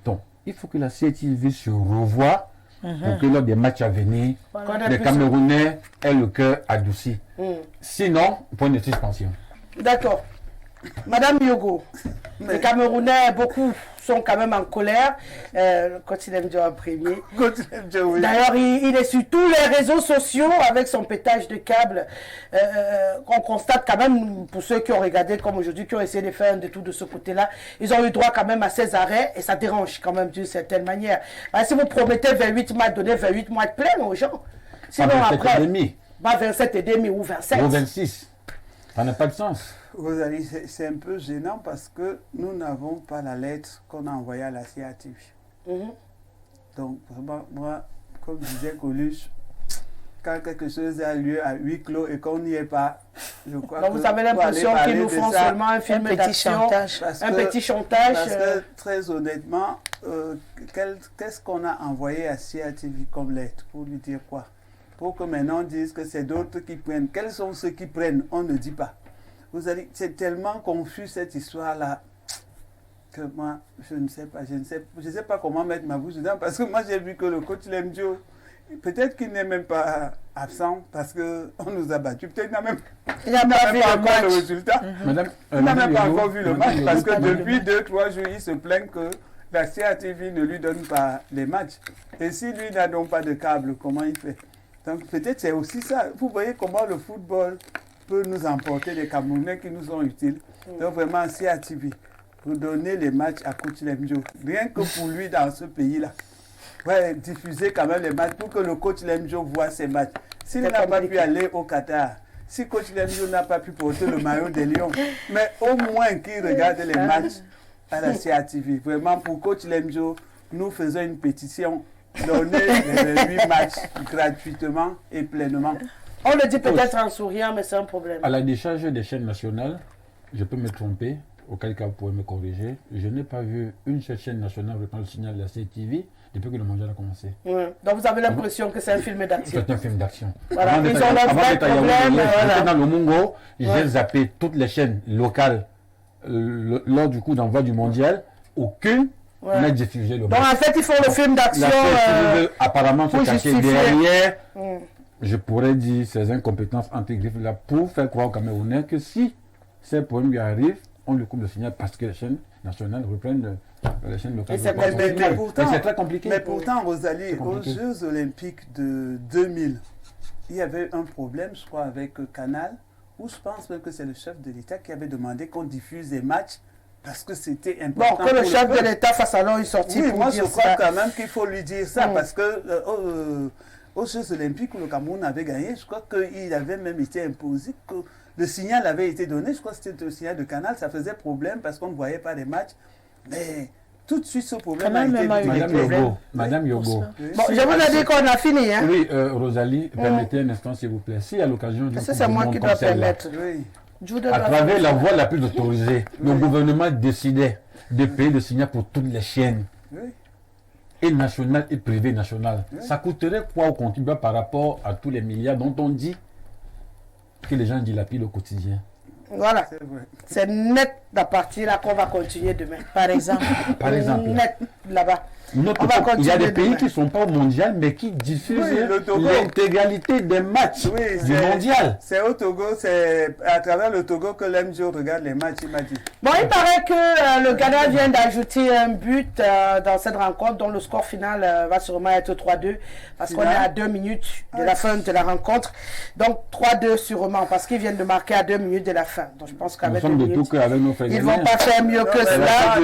Donc, il faut que la CRTV se revoie pour que lors des matchs à venir, les Camerounais aient le cœur adouci. Sinon, point de suspension. D'accord. Madame Yogo, les Camerounais, beaucoup sont quand même en colère. Continue Dieu en premier. D'ailleurs, il est sur tous les réseaux sociaux avec son pétage de câble. On constate quand même, pour ceux qui ont regardé comme aujourd'hui, qui ont essayé de faire un détour de ce côté-là, ils ont eu droit quand même à ces arrêts et ça dérange quand même d'une certaine manière. Alors, si vous promettez 28 matchs, donnez 28 mois de plein aux gens. Sinon après, 27,5 ou 27. Ou 26. Ça n'a pas de sens. Rosalie, c'est un peu gênant parce que nous n'avons pas la lettre qu'on a envoyée à la CRTV. Donc, vraiment, moi, comme disait Coluche, quand quelque chose a lieu à huis clos et qu'on n'y est pas, je crois que... Donc, vous avez l'impression qu'ils nous font seulement un film d'action, un petit chantage. Parce que, très honnêtement, qu'est-ce qu'on a envoyé à CATV comme lettre pour lui dire quoi? Pour que maintenant on dise que c'est d'autres qui prennent. Quels sont ceux qui prennent? On ne dit pas. C'est tellement confus cette histoire-là que moi, je ne sais pas comment mettre ma bouche dedans parce que moi j'ai vu que le coach Lemdio, peut-être qu'il n'est même pas absent parce qu'on nous a battus. Peut-être qu'il n'a même pas encore le résultat. Il n'a même pas encore vu le match parce que depuis 2-3 jours, il se plaint que la CATV ne lui donne pas les matchs. Et si lui n'a donc pas de câble, comment il fait? Donc peut-être c'est aussi ça. Vous voyez comment le football peut nous emporter des Camerounais qui nous sont utiles. Donc vraiment, CATV, pour donner les matchs à Coach Lemdio, rien que pour lui dans ce pays-là. Ouais, diffuser quand même les matchs pour que le coach Lemdio voit ses matchs. S'il n'a pas pu aller au Qatar, si coach Lemdio n'a pas pu porter le maillot des Lions, mais au moins qu'il regarde les matchs à la CATV. Vraiment, pour coach Lemdio, nous faisons une pétition, donner les 8 matchs gratuitement et pleinement. On le dit peut-être en souriant, mais c'est un problème. À la décharge des chaînes nationales, je peux me tromper, auquel cas vous pouvez me corriger. Je n'ai pas vu une seule chaîne nationale reprendre le signal de la CATV depuis que le mondial a commencé. Ouais. Donc vous avez l'impression que c'est un film d'action. C'est un film d'action. Voilà. Ils ont leur vrai problème. Voilà. Dans le Mungo, j'ai zappé toutes les chaînes locales lors du coup d'envoi du mondial. Aucune n'a diffusé le match. Donc en fait, ils font le film d'action. Apparemment, se cacher derrière. Je pourrais dire ces incompétences anti-griffes là pour faire croire aux Camerounais que si ces problèmes lui arrivent, on lui coupe le signal parce que les chaînes nationales reprennent les chaînes locales. C'est très compliqué. Mais pourtant, Rosalie, aux Jeux Olympiques de 2000, il y avait un problème, je crois, avec Canal, où je pense même que c'est le chef de l'État qui avait demandé qu'on diffuse les matchs parce que c'était important. Bon, que le chef de l'État fasse alors une sortie pour moi dire je crois quand même qu'il faut lui dire ça parce que aux Jeux Olympiques où le Cameroun avait gagné, je crois qu'il avait même été imposé que le signal avait été donné, je crois que c'était le signal de Canal, ça faisait problème parce qu'on ne voyait pas les matchs. Mais tout de suite, ce problème a été... Madame Yogo. Bon, je vous ai dit qu'on a fini. Hein? Oui, Rosalie, permettez un instant s'il vous plaît. Si à l'occasion du c'est moi qui dois permettre. À travers la voie la plus autorisée, le gouvernement décidait de payer le signal pour toutes les chaînes. Et nationales et privées nationales. Ça coûterait quoi au contribuable par rapport à tous les milliards dont on dit que les gens dilapident au quotidien? Voilà. C'est net la partie là qu'on va continuer demain. Par exemple. Net là-bas. Il y a des pays qui ne sont pas au mondial mais qui diffusent l'intégralité des matchs du mondial. C'est au Togo, c'est à travers le Togo que l'MJO regarde les matchs, il m'a dit. Bon, il paraît que le Ghana vient d'ajouter un but dans cette rencontre dont le score final va sûrement être 3-2 parce qu'on est à 2 minutes de la fin de la rencontre. Donc 3-2 sûrement parce qu'ils viennent de marquer à 2 minutes de la fin. Donc je pense qu'avec 2 minutes, ils ne vont pas faire mieux que cela.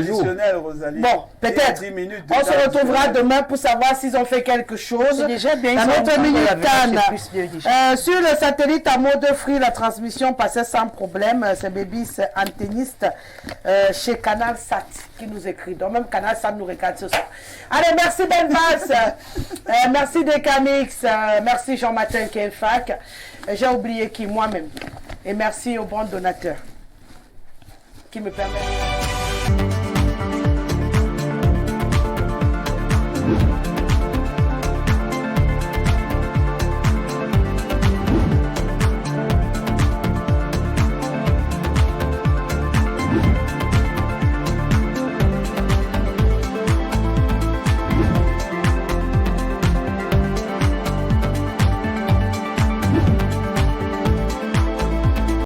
Bon, peut-être. On se retrouvera demain pour savoir s'ils ont fait quelque chose. Déjà bien, dans notre minute sur le satellite à mode free, la transmission passait sans problème. C'est Bébis, antenniste chez Canal Sat qui nous écrit. Donc même Canal Sat nous regarde ce soir. Allez, merci Belvas, merci Decanix, merci Jean-Martin Kenfac. J'ai oublié qui moi-même. Et merci aux bons donateurs qui me permettent.